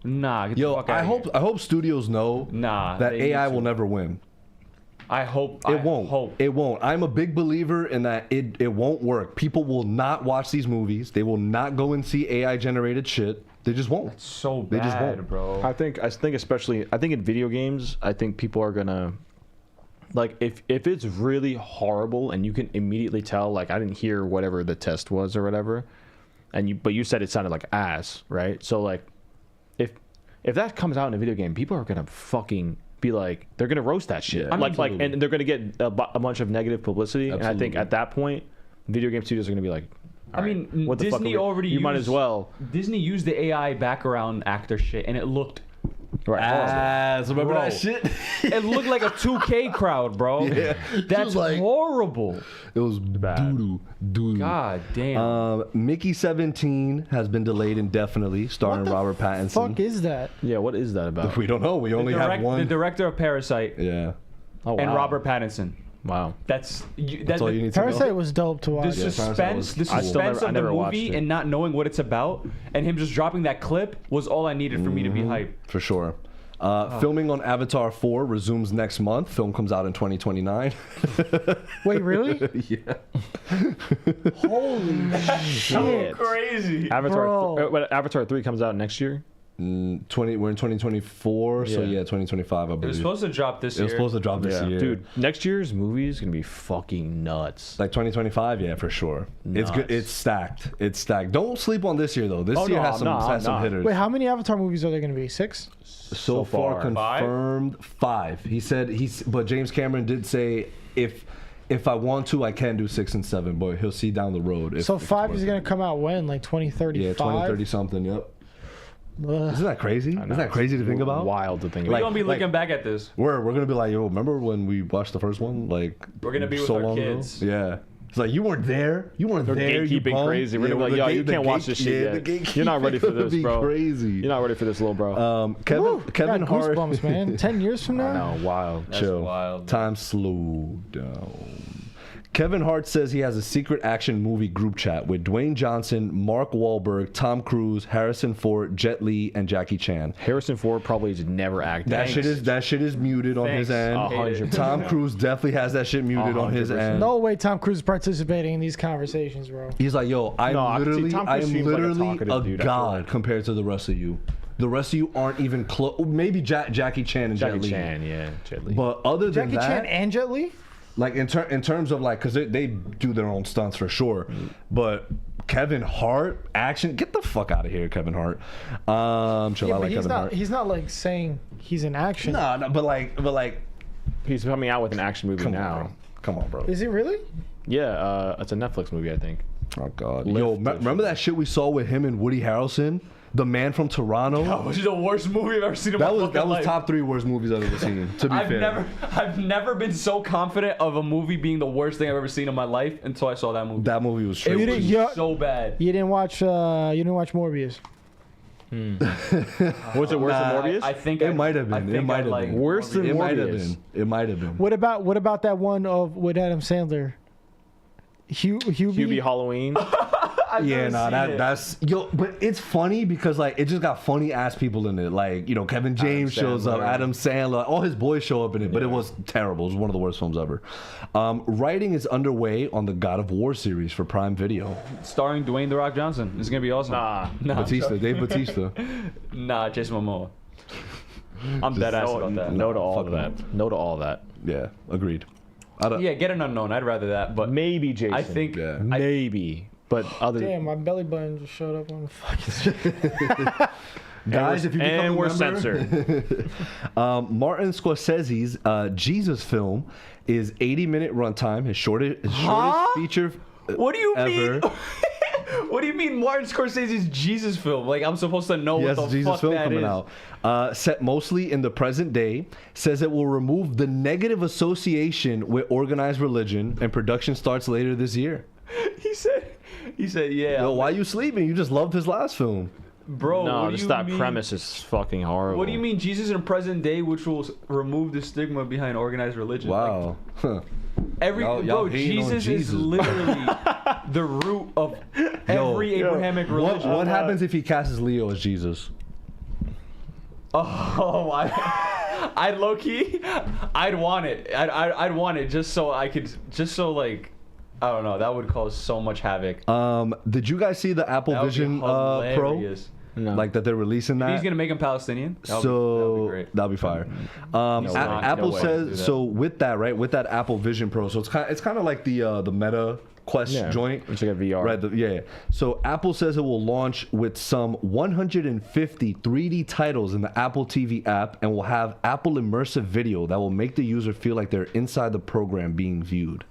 Nah, get Yo, the fuck I outta hope here. I hope studios know Nah, that they AI need will to. never win. I hope. It won't. Hope. It won't. I'm a big believer in that it won't work. People will not watch these movies. They will not go and see AI generated shit. They just won't. So They bad, just won't. bro. I think especially in video games, I think people are gonna like if it's really horrible and you can immediately tell, like I didn't hear whatever the test was or whatever, but you said it sounded like ass, right? So like if that comes out in a video game, people are gonna fucking be like, they're gonna roast that shit. Yeah. like Absolutely. and they're gonna get a bunch of negative publicity. And I think Absolutely. at that point, video game studios are gonna be like, I mean, "Alright, what the fuck are Disney we- already you might used- as well." Disney used the AI background actor shit, and it looked Right. Ass. Remember Bro. that shit? it looked like a 2K crowd, bro. Yeah. That's Just like- horrible. It was doo doo. God damn. Mickey 17 has been delayed indefinitely, starring What the Robert Pattinson. Fuck is that? Yeah, what is that about? We don't know. We only have The one. director of Parasite Yeah. Oh, and wow. Robert Pattinson. Wow. That's That's all you need to know. Parasite was dope to The watch. Parasite suspense, was the cool. suspense I of the never watched movie it. and not knowing what it's about, and him just dropping that clip was all I needed for me to be hyped. For sure. Filming on Avatar 4 resumes next month. Film comes out in 2029. Wait, really? Yeah. Holy shit! Crazy. Bro. Avatar 3 comes out next year. We're in 2024, so Yeah. yeah, 2025, I It was believe. supposed to drop this It was year. supposed to drop this year. Dude, next year's movie is gonna be fucking nuts. Like 2025, yeah, for sure. It's good. Nuts. It's stacked. It's stacked. Don't sleep on this year though. This Oh, year no, has some I'm not. hitters. Wait, how many Avatar movies are there going to be? 6? So far confirmed 5. He said but James Cameron did say if I want to, I can do 6 and 7, but he'll see down the road. So if 5 is it's going worth to come out when? Like 2035? it. Yeah, 2030 something. Yep. Ugh. Isn't that crazy? Isn't that crazy to think about? Wild to think We're about. gonna be looking back at this. We're gonna be like, yo, remember when we watched the first one? Like We're gonna be with so our long ago? kids. Yeah. It's like you weren't there. You weren't They're there. You gatekeeping bum. crazy. We're gonna be like, yo, you can't watch this shit yet. You're not ready for Gonna this, be bro. Crazy. You're not ready for this, little bro. Kevin Woo, Kevin got Hart. goosebumps, man. 10 years from now? No, wild. That's Chill. wild. Time slow down. Kevin Hart says he has a secret action movie group chat with Dwayne Johnson, Mark Wahlberg, Tom Cruise, Harrison Ford, Jet Li, and Jackie Chan. Harrison Ford probably has never acted. That shit is muted on his end. 100%. Tom Cruise definitely has that shit muted on his 100%. end. No way Tom Cruise is participating in these conversations, bro. He's like, yo, No, I can see Tom I Cruise am seems like a literally talkative a dude, I feel god like. compared to the rest of you. The rest of you aren't even close. Maybe Jackie Chan and Jet Jackie Li. Chan, yeah, Jet Li. But other than Jackie that, Chan and Jet Li? like in terms of like, because they do their own stunts for sure. But Kevin Hart, action, get the fuck out of here, Kevin Hart. Chill, Yeah, I but like he's Kevin not. Hart. He's not like saying he's in action. No, but like, He's coming out with an action movie come now. on, bro. Come on, bro. Is he really? Yeah, it's a Netflix movie, I think. Oh God, Lift yo, or remember that shit we saw with him and Woody Harrelson, the man from Toronto? That was the worst movie I've ever seen in my That was fucking life. top 3 worst movies I've ever seen. To be fair, I've never been so confident of a movie being the worst thing I've ever seen in my life until I saw that movie. that movie was It straight. was Yeah. so bad. You didn't watch. You didn't watch Morbius. Was it worse than Morbius? I think It might have been. It might have been. Worse than It might have Morbius. been. It might have been. What about that one of with Adam Sandler? Hubie Halloween. Yeah, nah, that's yo. But it's funny because like it just got funny ass people in it. Like Kevin James shows up, Sandler. Adam Sandler, all his boys show up in it. But it was terrible. It was one of the worst films ever. Writing is underway on the God of War series for Prime Video. Starring Dwayne The Rock Johnson. It's gonna be awesome. Nah, Batista, Dave Batista. Nah, Jason Momoa. I'm dead ass about that. No to all fuck of that. No to all that. Yeah, agreed. I don't, Yeah, get an unknown. I'd rather that, but Maybe Jason. I think Yeah. maybe, but other. Damn, my belly button just showed up on the fucking. Guys, if you become and a we're member, censored. Martin Scorsese's Jesus film is 80-minute runtime. His shortest feature What do you ever. mean? What do you mean Martin Scorsese's Jesus film? Like, I'm supposed to know Yes, what the Jesus fuck film that coming is. out. Set mostly in the present day, says it will remove the negative association with organized religion, and production starts later this year. He said, yeah. Yo, why you sleeping? You just loved his last film. Bro, No, what do just you that mean? premise is fucking horrible. What do you mean Jesus in present day, which will remove the stigma behind organized religion? Wow. Huh. Like, Y'all hating on Jesus is Jesus. literally the root of every Abrahamic religion. What happens if he casts Leo as Jesus? Oh, I'd low key, I'd want it. I'd want it just so I could, like, I don't know. That would cause so much havoc. Did you guys see the Apple That would be Vision Pro? hilarious. No. Like that they're releasing that? If he's gonna make him Palestinian. That'll be great. that'll be fire. not. Apple No way. says Do that. so with that, right? With that Apple Vision Pro, so it's kind of like the Meta Quest joint. It's like a VR. Right, yeah. So Apple says it will launch with some 150 3D titles in the Apple TV app and will have Apple immersive video that will make the user feel like they're inside the program being viewed.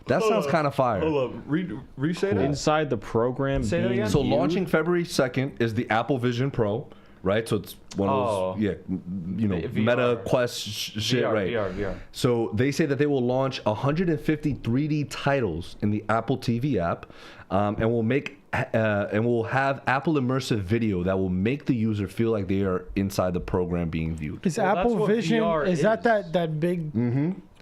That sounds kind of fire. Hold up. Re-say that. Inside the program. Say that being again? So viewed? launching February 2nd is the Apple Vision Pro, right? So it's one of those, VR. Meta Quest shit, VR, right? VR. So they say that they will launch 150 3D titles in the Apple TV app, and will have Apple immersive video that will make the user feel like they are inside the program being viewed. Is Well, that's Apple what Vision? VR Is that is. that big?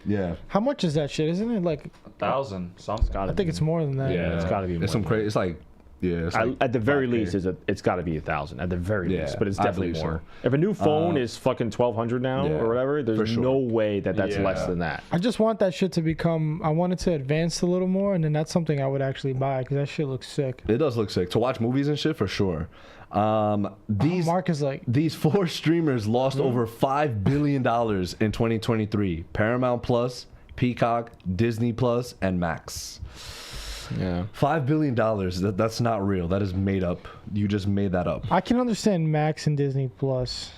Yeah. How much is that shit? Isn't it like? 1,000 something. I think it's more than that. Yeah, it's got to be. It's some crazy. It's like, yeah. It's like At the very 5K. least, it's got to be 1,000 at the very Yeah, least, but it's I definitely believe more. so. If a new phone is fucking 1,200 now Yeah, or whatever, for there's sure. no way that's Yeah. less than that. I just want that shit to become. I want it to advance a little more, and then that's something I would actually buy because that shit looks sick. It does look sick to watch movies and shit for sure. Mark is like, These four streamers lost over $5 billion in 2023. Paramount Plus, Peacock, Disney Plus, and Max. Yeah. $5 billion. That's not real. That is made up. You just made that up. I can understand Max and Disney Plus.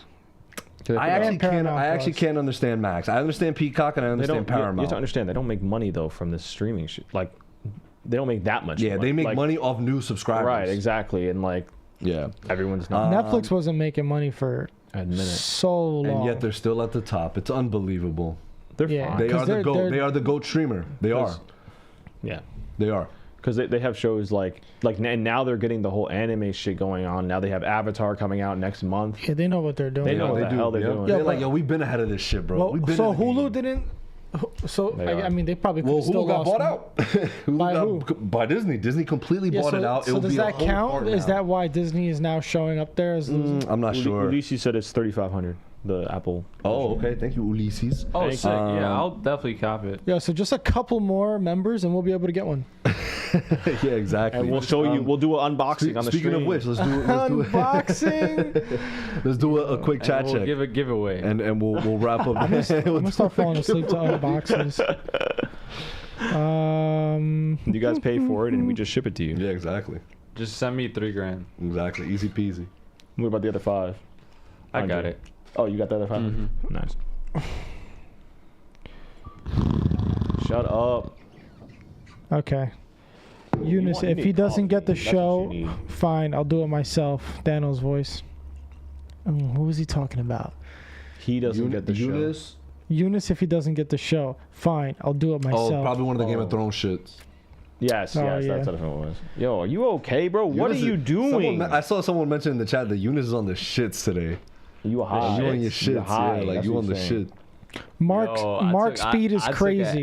I actually Paramount Plus. can't understand Max. I understand Peacock and I They don't. understand You have Paramount. to understand they don't make money though from this streaming shit. Like, they don't make that much. Yeah, they make Like, money off new subscribers. Right, exactly, and like Yeah. everyone's not Netflix wasn't making money for a minute. so long. And yet they're still at the top. It's unbelievable. They're Yeah. fine. They 'Cause are the they're- GOAT. they're- They are the GOAT streamer. They are. Yeah. They are. Because they have shows like and now they're getting the whole anime shit going on. Now they have Avatar coming out next month. Yeah, they know what they're doing. They know what the hell they're yeah. doing. They're Yeah, like, but- yo, we've been ahead of this shit, bro. Well, We've been so in the Hulu game. didn't. So They are. I mean, they probably could Well, still Hulu got lost bought out. Hulu By got who? By Disney. Disney completely Yeah, bought so, it out. so It'll does be a that whole count? part Is now. that why Disney is now showing up there as? I'm not sure. Ulysses said it's 3,500. The Apple. Oh, okay. Thank you, Ulysses. Oh, Thank sick. Yeah, I'll definitely cop it. Yeah, so just a couple more members and we'll be able to get one. Yeah, exactly. And we'll show you. We'll do an unboxing on the Speaking stream. of which, let's do Unboxing. let's do a quick chat We'll check, give a giveaway. and we'll wrap up. I'm gonna start falling asleep to unboxings. You guys pay for it, and we just ship it to you. Yeah, exactly, Just send me $3,000. exactly. Easy peasy. What about the other 5? I got 100. it. Oh, you got the other 5? Nice. Shut up. Okay. Eunice, you if need he doesn't get the coffee. That's what show, you need. fine, I'll do it myself. Daniel's voice. Who was he talking about? He doesn't get the show. Eunice? Eunice, if he doesn't get the show, fine, I'll do it myself. Oh, probably one of the Game of Thrones shits. Yes, Oh, yes, yeah. that's what it was. Yo, are you okay, bro? What are Eunice you is- doing? I saw someone mention in the chat that Eunice is on the shits today. You high? You on your You're shits, high, yeah, like that's you what on the he's shit. saying. Mark speed is crazy.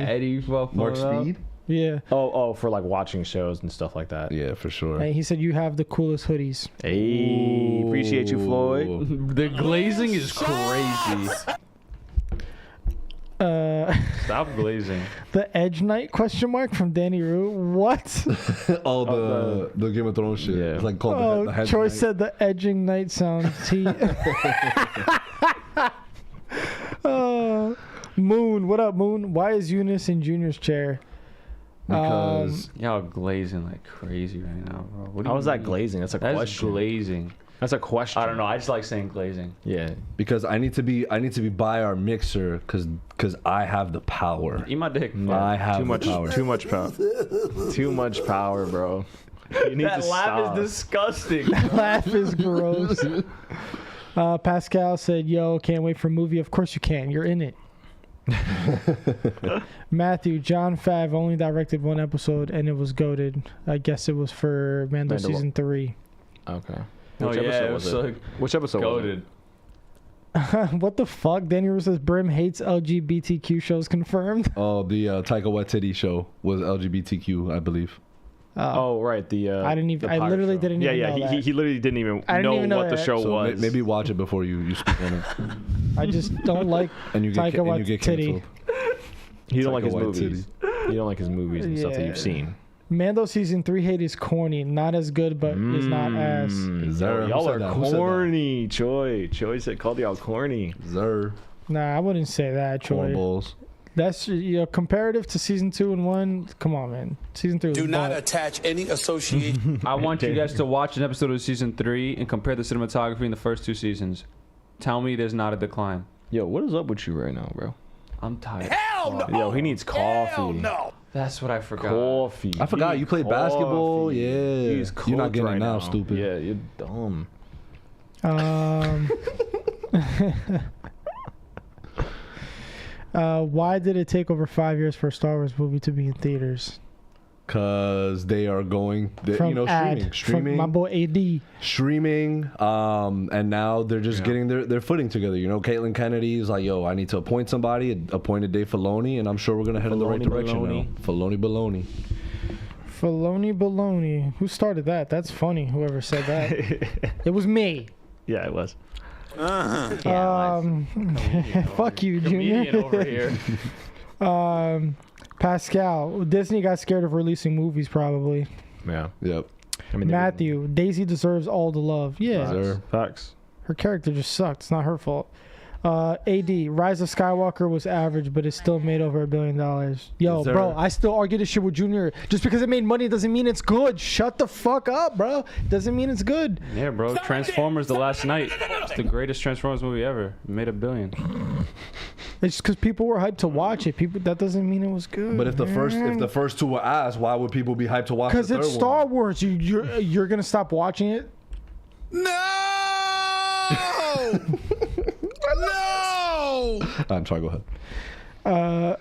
Mark Speed? Yeah. Oh, for like watching shows and stuff like that. Yeah, for sure. And he said you have the coolest hoodies. Hey, appreciate you, Floyd. The glazing is crazy. Stop glazing. The Edge Knight question mark from Danny Rue. What? Oh, the Game of Thrones shit. Yeah. It's like called Oh, the head Troy knight. said the edging night sounds. Moon, what up, Moon? Why is Eunice in Junior's chair? Because Y'all glazing like crazy right now, bro. What do How you is that mean? glazing? That's a That's question. glazing. That's a question. I don't know. I just like saying glazing. Yeah. Because I need to be by our mixer because I have the power. Eat my dick. I have Too much the power. Too much power. Too much power, bro. You need That to laugh stop. is disgusting. Laugh is gross. Pascal said, "Yo, can't wait for a movie." Of course you can. You're in it. Matthew, John Fav only directed one episode and it was goated. I guess it was for Mando season 3. Okay. Oh, Which yeah, episode it was was it? like Which episode was it? goated. What the fuck? Danny Rue says Brim hates LGBTQ shows confirmed. Oh, the Taika Waititi show was LGBTQ, I believe. Oh, right. The I didn't even. the I pirate literally show. didn't even know Yeah, that. he literally didn't even I didn't know even know what the that. show So was. maybe watch it before you speak on it, I just don't like and you get Taika and you get Waititi. canceled. You don't like Taika his Waititi. movies. You don't like his movies and stuff that Yeah. you've seen. Mando season 3 hate is corny, not as good, but is not as. Is there- who Y'all said are that? Who said that? corny, Choi. Choi said called y'all corny. Zer, Nah, I wouldn't say that, Troy. cornballs. That's comparative to season 2 and 1. Come on, man. Season 3 was Do not butt. attach any association. I want you guys to watch an episode of season 3 and compare the cinematography in the first 2 seasons. Tell me there's not a decline. Yo, what is up with you right now, bro? I'm tired. Hell no. Yo, he needs coffee. Hell no. That's what I forgot. Coffee. I forgot you played basketball. Yeah, He's you're not cooked getting right it now, now, stupid. Yeah, you're dumb. Why did it take over 5 years for a Star Wars movie to be in theaters? Cause they are going, From you know, ad, from my boy AD. streaming, and now they're just getting their footing together. You know, Caitlin Kennedy is like, yo, I need to appoint somebody, appointed Dave Filoni, and I'm sure we're gonna head in the right Filoni direction baloney. now. Filoni baloney. Filoni baloney. Who started that? That's funny. Whoever said that. It was me. Yeah, it was. Fuck you, Comedian Junior. over here. Pascal. Disney got scared of releasing movies, probably. Yeah. Yep. I mean, Matthew. Daisy deserves all the love. Yeah. Sir. Facts. Her character just sucked. It's not her fault. AD, Rise of Skywalker was average, but it still made over $1 billion. Yo, Is there- bro, I still argue this shit with Junior. Just because it made money doesn't mean it's good. Shut the fuck up, bro. Doesn't mean it's good. Yeah, bro. Transformers: The Last Night. It's the greatest Transformers movie ever. It made $1 billion. It's because people were hyped to watch it. People, that doesn't mean it was good. But if the first two were ass, why would people be hyped to watch the because third it's Star one? Wars, you're gonna stop watching it. No! No! I'm sorry. Go ahead.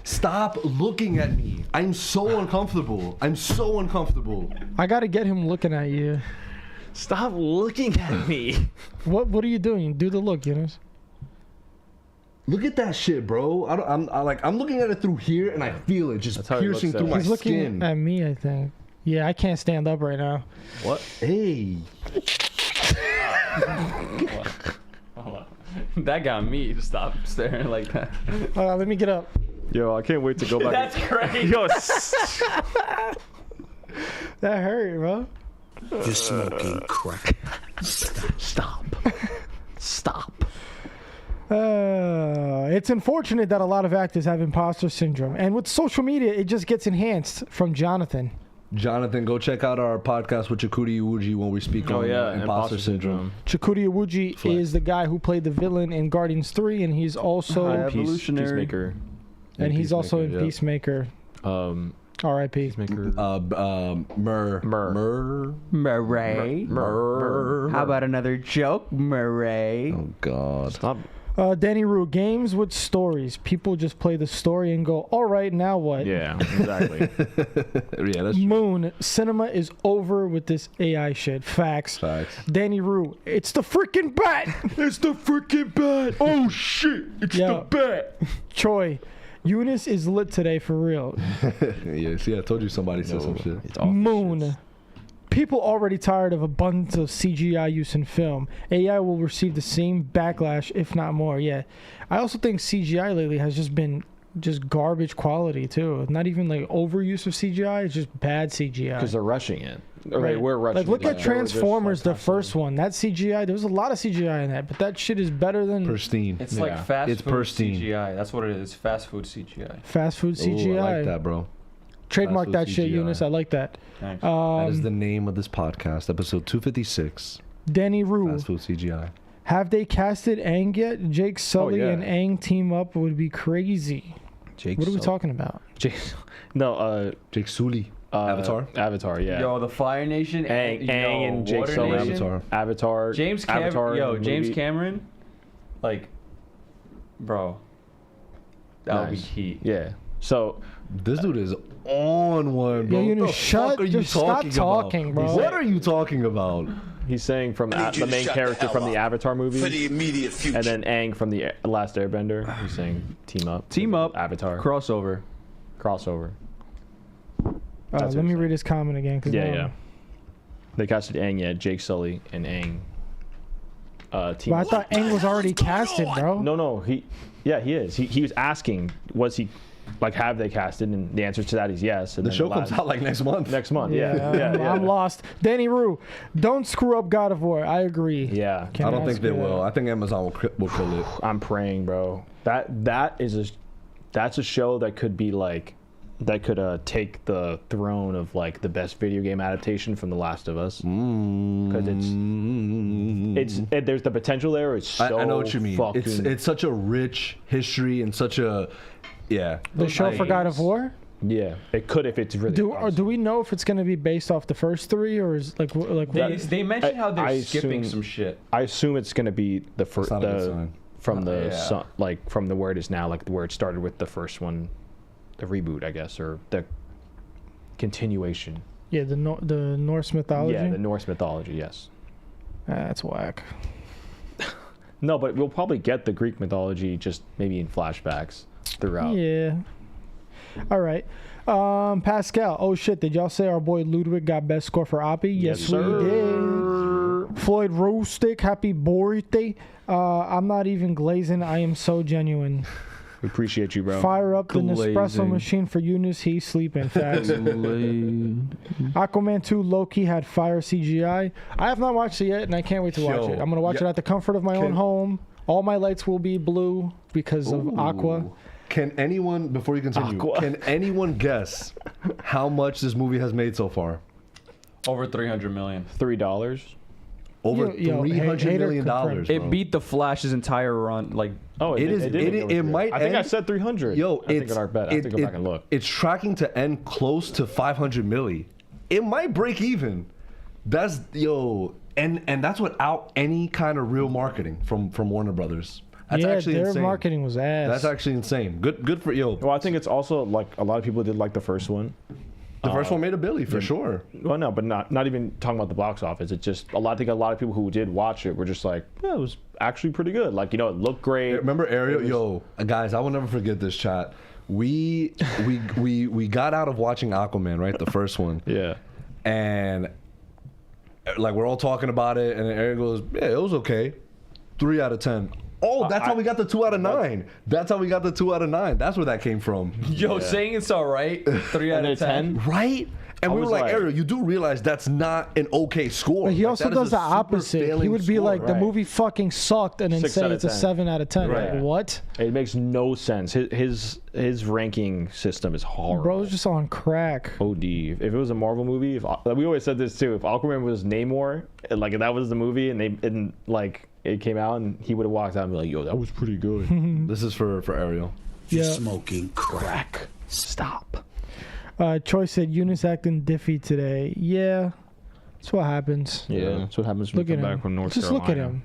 Stop looking at me. I'm so uncomfortable. I'm so uncomfortable. I gotta get him looking at you. Stop looking at me. What are you doing? Do the look, Eunice. Look at that shit, bro. I'm looking at it through here, and I feel it just That's how he piercing looks through at my He's looking skin. at me, I think. Yeah, I can't stand up right now. What? Hey, That got me to stop staring like that. Hold on, let me get up. Yo, I can't wait to go back. That's crazy. Yo, That hurt, bro. You're smoking crack. stop. Stop. It's unfortunate that a lot of actors have imposter syndrome, and with social media, it just gets enhanced. From Jonathan. Jonathan, go check out our podcast with Chakudi Iwuji when we speak on imposter syndrome. Chakudi Iwuji Flex. is the guy who played the villain in Guardians 3, and he's also Peacemaker. and he's also in Peacemaker, Peacemaker. R.I.P. Peacemaker. Murray. How about another joke, Murray? Oh God. Stop. Danny Rue, games with stories. People just play the story and go, all right, now what? Yeah, exactly. Yeah, that's true. Moon, cinema is over with this AI shit. Facts. Danny Rue, it's the freaking bat. It's the freaking bat. Oh shit! It's Yeah. the bat. Troy, Eunice is lit today for real. Yeah, see, I told you somebody said some shit. It's awful Moon. shit. People already tired of abundance of CGI use in film. AI will receive the same backlash, if not more. Yeah. I also think CGI lately has just been just garbage quality too. Not even like overuse of CGI, it's just bad CGI. Because they're rushing it. Or Right. they were rushing Like look it. at Transformers, the first one. That CGI, there was a lot of CGI in that, but that shit is better than Pristine. It's Yeah. like fast It's food pristine. CGI. That's what it is. Fast food CGI. fast food Ooh, CGI. I like that, bro. Trademark Fast that food shit, CGI. Eunice. I like that. Thanks. That is the name of this podcast, episode 256. Danny Rue. Fast food CGI. Have they casted Aang yet? Jake Sully yeah. and Aang team up would be crazy. Jake What are we Sully. talking about? Jake Sully. Avatar. Avatar, yeah. Yo, the Fire Nation, Aang and Jake Water Sully. Nation. Avatar. James Avatar Cameron. James movie. Cameron. Like, bro, that would be Nice. heat. Yeah. So This dude is on one, bro. Yo, What the shut- fuck are you just stop talking talking, about? bro. What are you talking about? he's saying from I need the you to main shut the character hell from the up. Avatar movie, For the immediate future. and then Aang from the Last Airbender. He's saying team up. Team up. Avatar. Crossover. Crossover. That's Let what me I'm read his comment again. 'Cause Yeah, now- yeah. They casted Aang, yeah. Jake Sully and Aang. Team But I up. thought Aang was already casted, bro. No, he is. He was asking, was he, like, have they casted? And the answer to that is yes. And The then show comes out like next month. next month. Yeah, Yeah, I'm lost. Danny Rue, don't screw up God of War. I agree. Yeah, I don't think they screw will. up. I think Amazon will kill it. I'm praying, bro. That's a show that could be like, that could take the throne of like the best video game adaptation from The Last of Us. Because there's the potential there. It's so I know what you mean. fucking. It's such a rich history and such a The show for God of War. yeah, it could if it's really. Do we know if it's going to be based off the first three or is like They mentioned how they're I skipping assume- some shit. I assume it's gonna be the first, not a good sign. from the Yeah. sun, like from the where it is now, like where it started with the first one, the reboot, I guess, or the continuation. the Norse mythology? Yeah, the Norse mythology. Yes. That's whack. No, but we'll probably get the Greek mythology just maybe in flashbacks throughout. Yeah. All right. Pascal. Oh shit! Did y'all say our boy Ludwig got best score for Oppie? Yes, we did. Floyd Rostick, happy birthday. I'm not even glazing. I am so genuine. We appreciate you, bro. Fire up the Nespresso Glazing. machine for Eunice. He's sleeping fast. Aquaman 2 Loki had fire CGI. I have not watched it yet, and I can't wait to watch Yo, it. I'm gonna watch it at the comfort of my own home. All my lights will be blue because of Aqua. Can anyone, before you continue, Aqua. can anyone guess how much this movie has made so far? Over 300 million. $3. Over Yo, $300 hater million. confirmed. It beat the Flash's entire run. Like, Oh, It is- it might I think I end- said 300. Yo, I think in our bet. I have to go back and look. It's tracking to end close to 500 milli. It might break even. That's and that's without any kind of real marketing from Warner Brothers. That's actually their insane. marketing was ass. That's actually insane. Good for Well, I think it's also like a lot of people did like the first one. The first one made a billy for sure. Well, no, but not even talking about the box office. It's just I think a lot of people who did watch it were just like, yeah, it was actually pretty good. Like, it looked great. Remember Ariel? It was- Guys, I will never forget this chat. We got out of watching Aquaman, right? The first one. Yeah. And like we're all talking about it, and then Ariel goes, "Yeah, it was okay, 3 out of 10." Oh, that's how we got the 2 out of 9. That's how we got the 2 out of 9. That's where that came from, yo, saying it's all right. 3 out of 10. right? And we were was like, like- Ariel, you do realize that's not an okay score. But he Like, also that is does a the super opposite. He failing would be score. like, the right. movie fucking sucked, and then 6 say out of it's a 10. 7 out of 10. Right. Like, what? It makes no sense. His ranking system is horrible. Bro's just on crack. OD. If it was a Marvel movie, we always said this too. If Aquaman was Namor, like if that was the movie, and like it came out, and he would have walked out and be like, "Yo, that was pretty good." This is for Ariel. You're Yeah. smoking crack. Stop. Troy said Eunice acting diffy today. Yeah, that's what happens. Yeah, that's what happens when Look you at come him. back from North Just Carolina. look at him.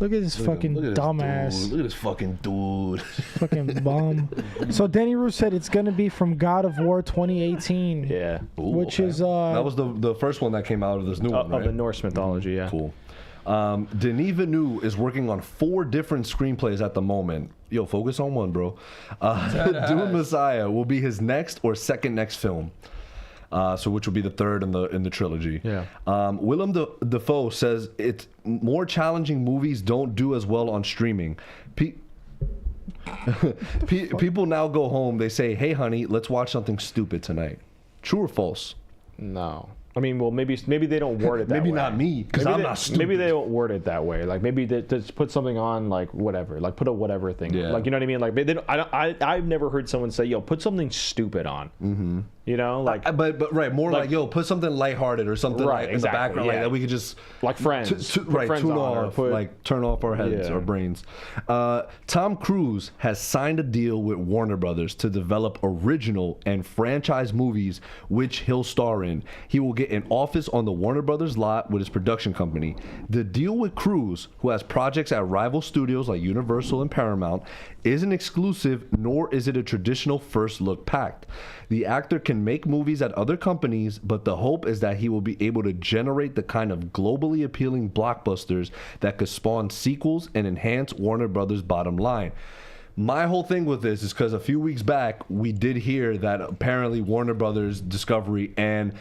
Look at this fucking Look at this dumbass. dude. Look at this fucking dude. Fucking bum. So Danny Rue said it's gonna be from God of War 2018. Yeah. Which is that was the first one that came out of this new one, Of right? the Norse mythology, yeah. Cool. Denis Villeneuve is working on 4 different screenplays at the moment. Yo, focus on one, bro. Dune Messiah will be his next or second next film. So which will be the third in the trilogy. Yeah. Willem Dafoe says it's more challenging movies don't do as well on streaming. People now go home. They say, "Hey, honey, let's watch something stupid tonight." True or false? No. I mean, well, maybe they don't word it that Maybe way. not me, 'cause Maybe I'm they- not stupid. Maybe they don't word it that way. Like maybe they just put something on, like whatever, like put a whatever thing. Yeah. Like, you know what I mean? Like they don't, I've never heard someone say, "Yo, put something stupid on." Mm-hmm. You You know, like but right, more like yo, put something lighthearted or something Right, like in the background, yeah. like that we could just like Friends. Put right, Friends tune on or off, put- like turn off our heads Yeah. or brains. Tom Cruise has signed a deal with Warner Brothers to develop original and franchise movies, which he'll star in. He will get an office on the Warner Brothers lot with his production company. The deal with Cruise, who has projects at rival studios like Universal and Paramount, isn't exclusive, nor is it a traditional first look pact. The actor can make movies at other companies, but the hope is that he will be able to generate the kind of globally appealing blockbusters that could spawn sequels and enhance Warner Brothers' bottom line. My whole thing with this is because a few weeks back, we did hear that apparently Warner Brothers, Discovery, and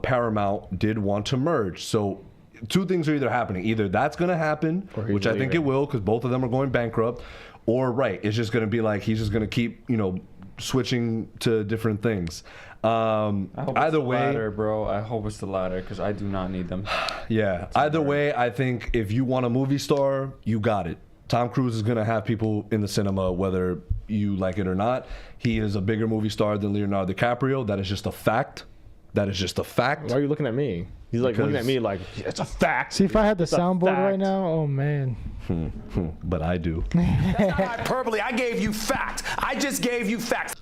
Paramount did want to merge. So two things are either happening. Either that's going to happen, Or he's which I think it leaving. will because both of them are going bankrupt, or right, it's just going to be like he's just going to keep, switching to different things. I hope it's Either the way, latter, bro. I hope it's the latter because I do not need them. yeah. Either way, I think if you want a movie star, you got it. Tom Cruise is going to have people in the cinema whether you like it or not. He is a bigger movie star than Leonardo DiCaprio. That is just a fact. That is just a fact. Why are you looking at me? He's like looking at me like it's a fact. See, if I had the It's a soundboard right fact. now, oh man. But I do. That's not hyperbole. I gave you fact. I just gave you facts.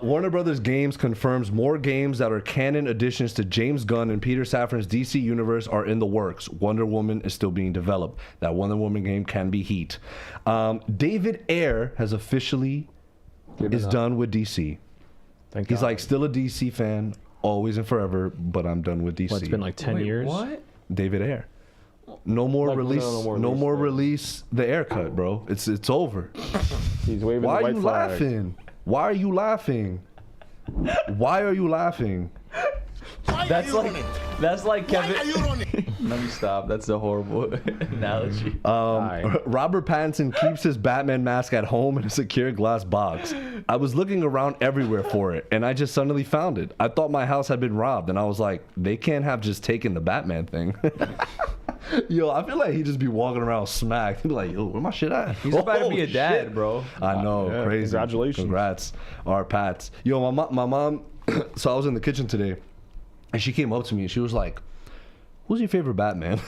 Warner Brothers Games confirms more games that are canon additions to James Gunn and Peter Safran's DC universe are in the works. Wonder Woman is still being developed. That Wonder Woman game can be heat. David Ayer has officially is done with DC. Thank He's God. like still a DC fan, always and forever, but I'm done with DC. What, it's been like 10 Wait, years. What? David Ayer. No more Like, release. no more release the Ayer cut, bro. It's over. He's waving Why the are white you flag. laughing? Why are you laughing? Why are you laughing? That's like Kevin. Why are you on it? Let me stop. That's a horrible analogy. Aye. Robert Pattinson keeps his Batman mask at home in a secure glass box. I was looking around everywhere for it, and I just suddenly found it. I thought my house had been robbed, and I was like, they can't have just taken the Batman thing. Yo, I feel like he'd just be walking around smacked. He'd be like, yo, where my shit at? He's about to be a shit. dad, bro. I know, Yeah, crazy. congratulations. Congrats, our Pats. Yo, my mom. So I was in the kitchen today, and she came up to me and she was like, "Who's your favorite Batman?"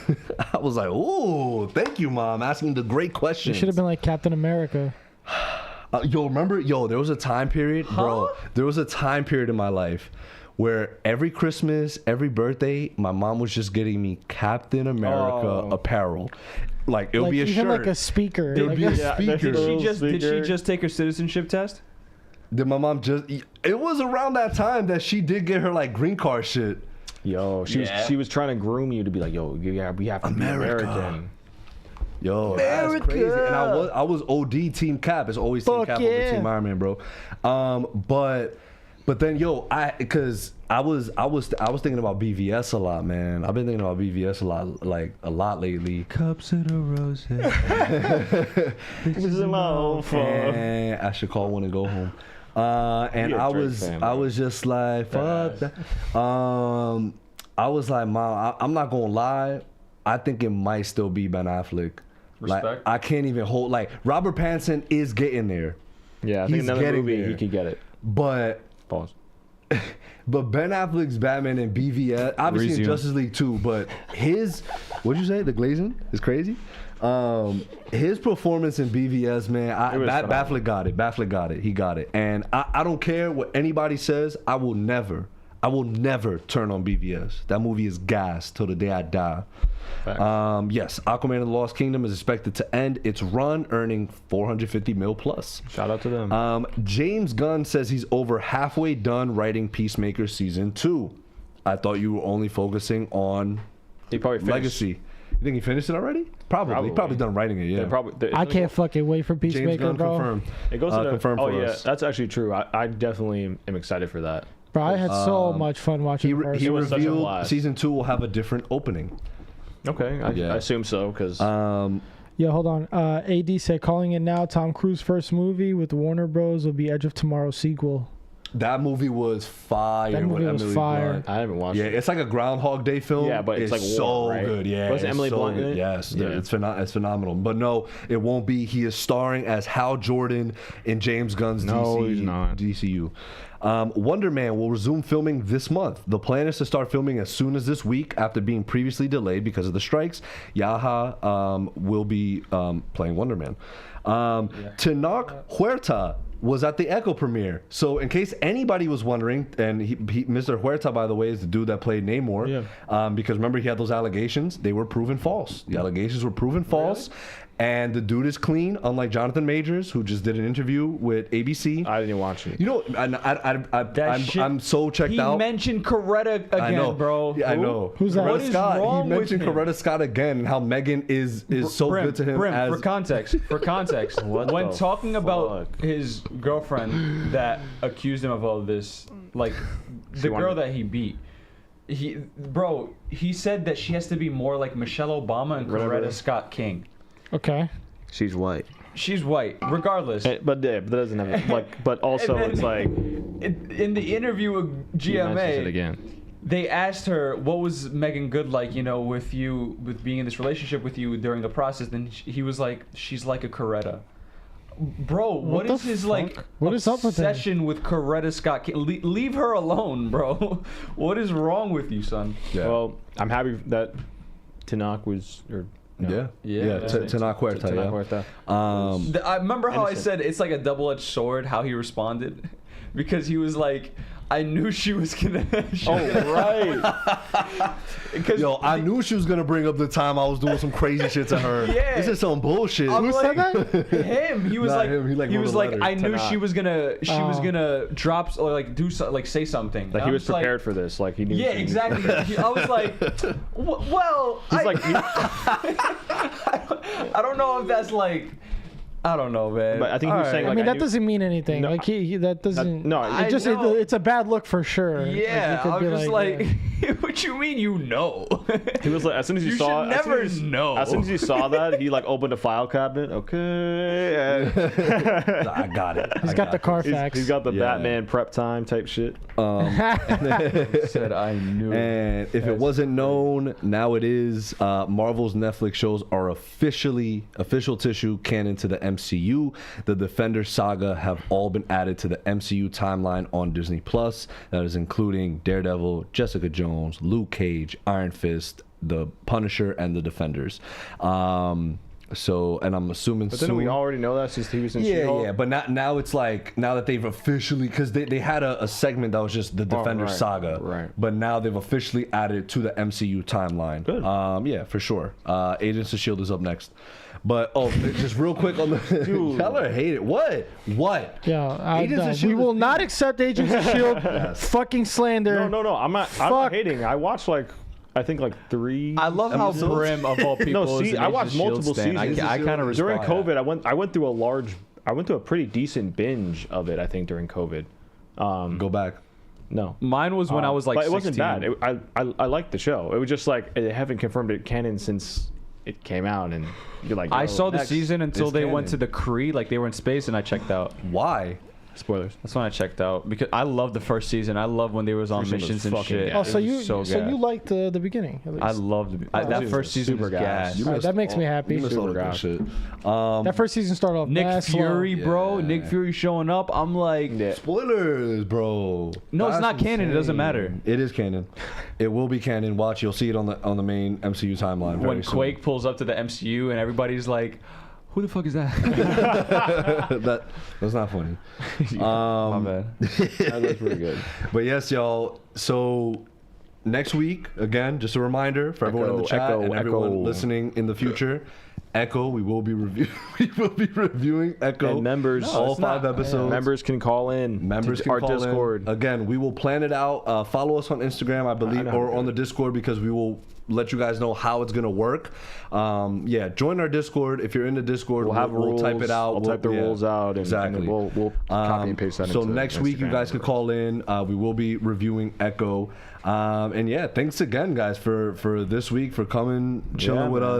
I was like, "Ooh, thank you, Mom, asking the great You questions." should have been like Captain America. Yo, remember? Yo, there was a time period, bro. There was a time period in my life where every Christmas, every birthday, my mom was just getting me Captain America apparel. Like it'll Like be a even shirt. like a speaker. It would Like be a Yeah, speaker. Did she Speaker. just take her citizenship test? Did my mom just? It was around that time that she did get her like green card shit. Yo, she was trying to groom you to be like, yo, yeah, we have to America. be American. Yo, that's crazy. And I was OD Team Cap. It's always Team Fuck Cap yeah. over Team Iron Man, bro. But then yo, I was thinking about BVS a lot, man. I've been thinking about BVS a lot lately. Cups of the roses. This is my own fault. And I should call one and go home. And You're a I Drake was fan, I bro. was just like, fuck that. I was like, Mom, I'm not gonna lie. I think it might still be Ben Affleck. Like Respect. I can't even hold like Robert Pattinson is getting there, Yeah, I think He's another getting movie there. he could get it. but Pause. But Ben Affleck's Batman and BVS, obviously in Resume. Justice League too, but his, what'd you say? The glazing is crazy. His performance in BVS, man, It was phenomenal. Affleck got it. Affleck got it. He got it. And I don't care what anybody says. I will never turn on BVS. That movie is gas till the day I die. Facts. Yes, Aquaman and the Lost Kingdom is expected to end its run, earning $450 million plus. Shout out to them. James Gunn says he's over halfway done writing Peacemaker Season 2. I thought you were only focusing on He probably finished. Legacy. You think he finished it already? Probably. He probably done writing it, yeah. I can't fucking wait for James Peacemaker, Gunn bro. confirmed. It goes to the, confirmed oh for yeah, us. that's actually true. I definitely am excited for that. Bro, I had so much fun watching the first He It was such a revealed blast. Season 2 will have a different opening. Okay, I assume so because Yeah, hold on. AD said, calling it now, Tom Cruise first movie with Warner Bros. Will be Edge of Tomorrow sequel. That movie was fire. That movie with was Emily fire. Blunt. I haven't watched Yeah, it. it's like a Groundhog Day film. Yeah, but it's like so warm, right? good. Yeah, Wasn't it's Emily so Blunt in good. it? Yes, Yeah. it's phenomenal. But no, it won't be. He is starring as Hal Jordan in James Gunn's He's not. DCU. Wonder Man will resume filming this month. The plan is to start filming as soon as this week after being previously delayed because of the strikes. Yaha will be playing Wonder Man. Tenoch Huerta was at the Echo premiere. So in case anybody was wondering, and Mr. Huerta, by the way, is the dude that played Namor. Yeah. Because remember, he had those allegations. They were proven false. The allegations were proven false. And the dude is clean, unlike Jonathan Majors, who just did an interview with ABC. I didn't watch it. You know, I'm so checked out. He mentioned Coretta again, I know, bro. Yeah, I know. Who's that? What is Scott. wrong He mentioned with him? Coretta Scott again, and how Megan is so Brim, good to him. Brim, as for context, What when the talking about fuck? his girlfriend that accused him of all this, like the girl that he beat, he said that she has to be more like Michelle Obama and Coretta Scott King. Okay. She's white. She's white, regardless. But that doesn't have like. But also, And then- it's like In the interview with he mentions it GMA, again. they asked her what was Megan Good like, with being in this relationship with you during the process. Then he was like, she's like a Coretta. Bro, what the is his fuck? like What is up with him? obsession with Coretta Scott King? Leave her alone, bro. What is wrong with you, son? Yeah. Well, I'm happy that Tenoch was Yeah. Yeah. Tenoch Huerta. Tenoch Yeah. Huerta. I remember how I Innocent. said it's like a double-edged sword. How he responded, because he was like, "I knew she was gonna." Right. Because Yo, I knew she was gonna bring up the time I was doing some crazy shit to her. Yeah. This is some bullshit. I'm Who like, said that? him. He was Not like, him. He was wrote a like, letter. I knew Tenoch. she was gonna drop or like do so, like say something. Like And he I'm was just like, prepared for this. Like he knew. Yeah, she knew. exactly. I was like, well, He's like, I don't know if that's like, I don't know, man. But I think he was saying, I like, mean, that knew- doesn't mean anything. No, Like he that doesn't. no, I it just know. it's a bad look for sure. Like, yeah, you could I'm be just like, what you mean you know? He was like, as soon as You you saw, should never know. As soon as you saw that, he like opened a file cabinet. Okay. I got it. He's got the Carfax. He's got the Yeah. Batman prep time type shit. Said I knew. And if it wasn't known, now it is. Marvel's Netflix shows are official tissue canon to the MCU. The Defender saga have all been added to the MCU timeline on Disney Plus. That is including Daredevil, Jessica Jones, Luke Cage, Iron Fist, the Punisher, and the Defenders. So, and I'm assuming But soon. then we already know that since he was in Yeah, She-Hulk. yeah, but now it's like, now that they've officially, because they had a segment that was just the Defender right, saga, right. but now they've officially added it to the MCU timeline. Good. Yeah, for sure. Agents of S.H.I.E.L.D. is up next. But, just real quick on the... Dude. Y'all are hate it. What? Yeah, Agents of we S.H.I.E.L.D. will is- not accept Agents of Shield. Fucking slander. No. I'm not Fuck. hating. I watched I think 3. I love how episodes? Brim of all people. No, is see, an I Agents watched of S.H.I.E.L.D. multiple stan. seasons. I kind of during respect that. COVID. I went through a pretty decent binge of it. I think during COVID. Go back. No. Mine was when I was like but it 16. wasn't bad. I liked the show. It was just like they haven't confirmed it canon since it came out, and you're like, I yo, saw the next. season until It's they went canon. to the Kree, like they were in space, and I checked out. Why? spoilers. That's when I checked out because I love the first season. I love when they was on First season missions was and fucking shit. gas. Oh, It so was you gas. liked the beginning? At least. I loved it. Oh, That it first was season super was gas. gas. Alright, that makes me happy. You missed all of that gas. shit. That first season started off Nick mad slow. Fury, bro. Yeah. Nick Fury showing up. I'm like, Yeah. Spoilers, bro. no, it's That's not canon. It doesn't insane. matter. It is canon. It will be canon. Watch, you'll see it on the main MCU timeline. When very soon. Quake pulls up to the MCU and everybody's like, who the fuck is that? that's not funny. My bad. That's pretty good. But yes, y'all. So next week, again, just a reminder for everyone in the chat and everyone listening in the future. Echo, we will be reviewing Echo. And members, all 5 episodes. members can call in. Members to can our call Discord. in. Again, we will plan it out. Follow us on Instagram, I believe, know how to or do on the it. Discord, because we will let you guys know how it's gonna work. Yeah, join our Discord. If you're in the Discord, We'll have rules. type it out. I'll type the rules out, and, exactly. and then we'll copy and paste that. So into next week, you Instagram guys or can whatever. call in. We will be reviewing Echo. And yeah, thanks again, guys, for this week, for coming, chilling Yeah, with man.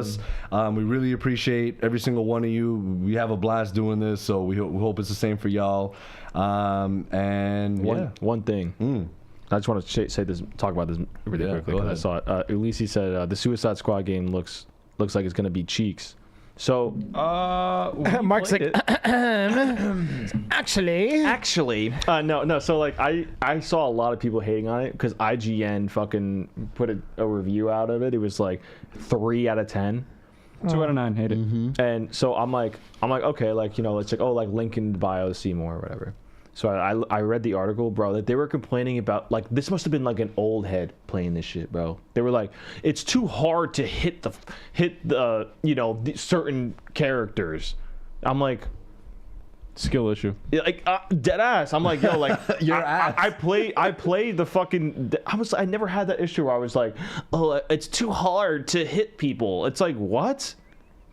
us. We really appreciate appreciate every single one of you. We have a blast doing this, so we hope it's the same for y'all. And One thing. I just want to talk about this really quickly because I saw it. Ulysses said the Suicide Squad game looks like it's gonna be cheeks. So Mark's like, actually, no. So like I saw a lot of people hating on it because IGN fucking put a review out of it. It was like 3 out of 10. 2 out of 9 hate it. And so I'm like okay, like, you know, it's like, oh, like link in the bio to see more or whatever. So I read the article, bro, that they were complaining about, like, this must have been like an old head playing this shit, bro. They were like, it's too hard to hit the you know, certain characters. I'm like, Skill issue. like dead ass. I'm like, yo, like Your ass. I play the fucking. I never had that issue where I was like, oh, it's too hard to hit people. It's like, what?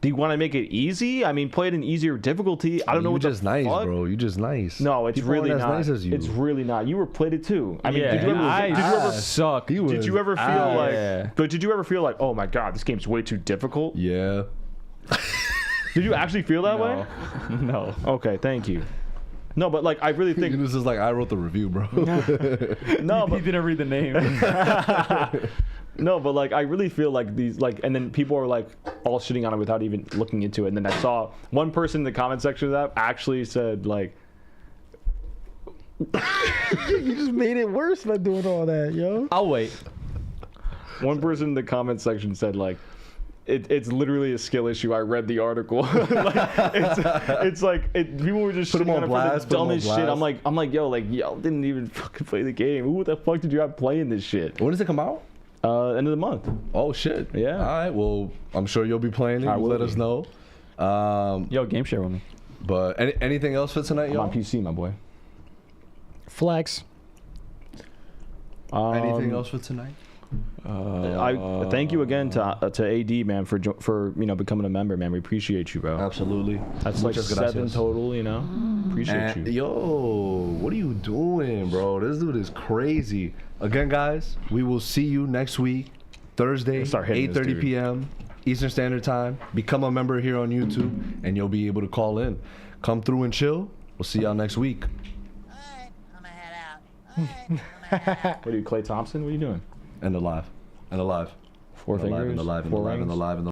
Do you want to make it easy? I mean, play it in easier difficulty. I don't know what You're just nice, fuck. bro. You just nice. No, it's People really aren't not. as nice as you. It's really not. You were played it too. I mean, Yeah, did you ever suck. did you ever feel like? yeah. But did you ever feel like, oh my god, this game's way too difficult? Yeah. Did you actually feel that way? No. Okay, thank you. No, but like I really think This is like I wrote the review, bro. no, He but didn't read the name. no, but like I really feel like these like, and then people are like all shitting on it without even looking into it. And then I saw one person in the comment section of that actually said like, you just made it worse by doing all that, yo. I'll wait. one person in the comment section said like, it's literally a skill issue. I read the article. Like, it's like people were just Put 'em shitting on on it blast, for put the 'em on dumbest shit. blast. I'm like, yo, like y'all didn't even fucking play the game. Who the fuck did you have playing this shit? When does it come out? End of the month. Oh shit. Yeah. All right. Well, I'm sure you'll be playing it. I You will let be. us know. Yo, game share with me. But anything else for tonight, I'm y'all? on PC, my boy. Flex. Anything else for tonight? I thank you again to AD, man, for you know, becoming a member, man. We appreciate you, bro. Absolutely. That's like Muchas 7 gracias. total, you know. Appreciate And, you. yo, what are you doing, bro? This dude is crazy. Again, guys, we will see you next week, Thursday, Start hitting this 8:30 dude. p.m. Eastern Standard Time. Become a member here on YouTube, and you'll be able to call in. Come through and chill. We'll see y'all next week. Alright, I'm gonna head out. Alright, I'm gonna head out. What are you, Klay Thompson? What are you doing? And the live. And the live. Four And the live. fingers. And the live. And the Four live. And the rings? live. And the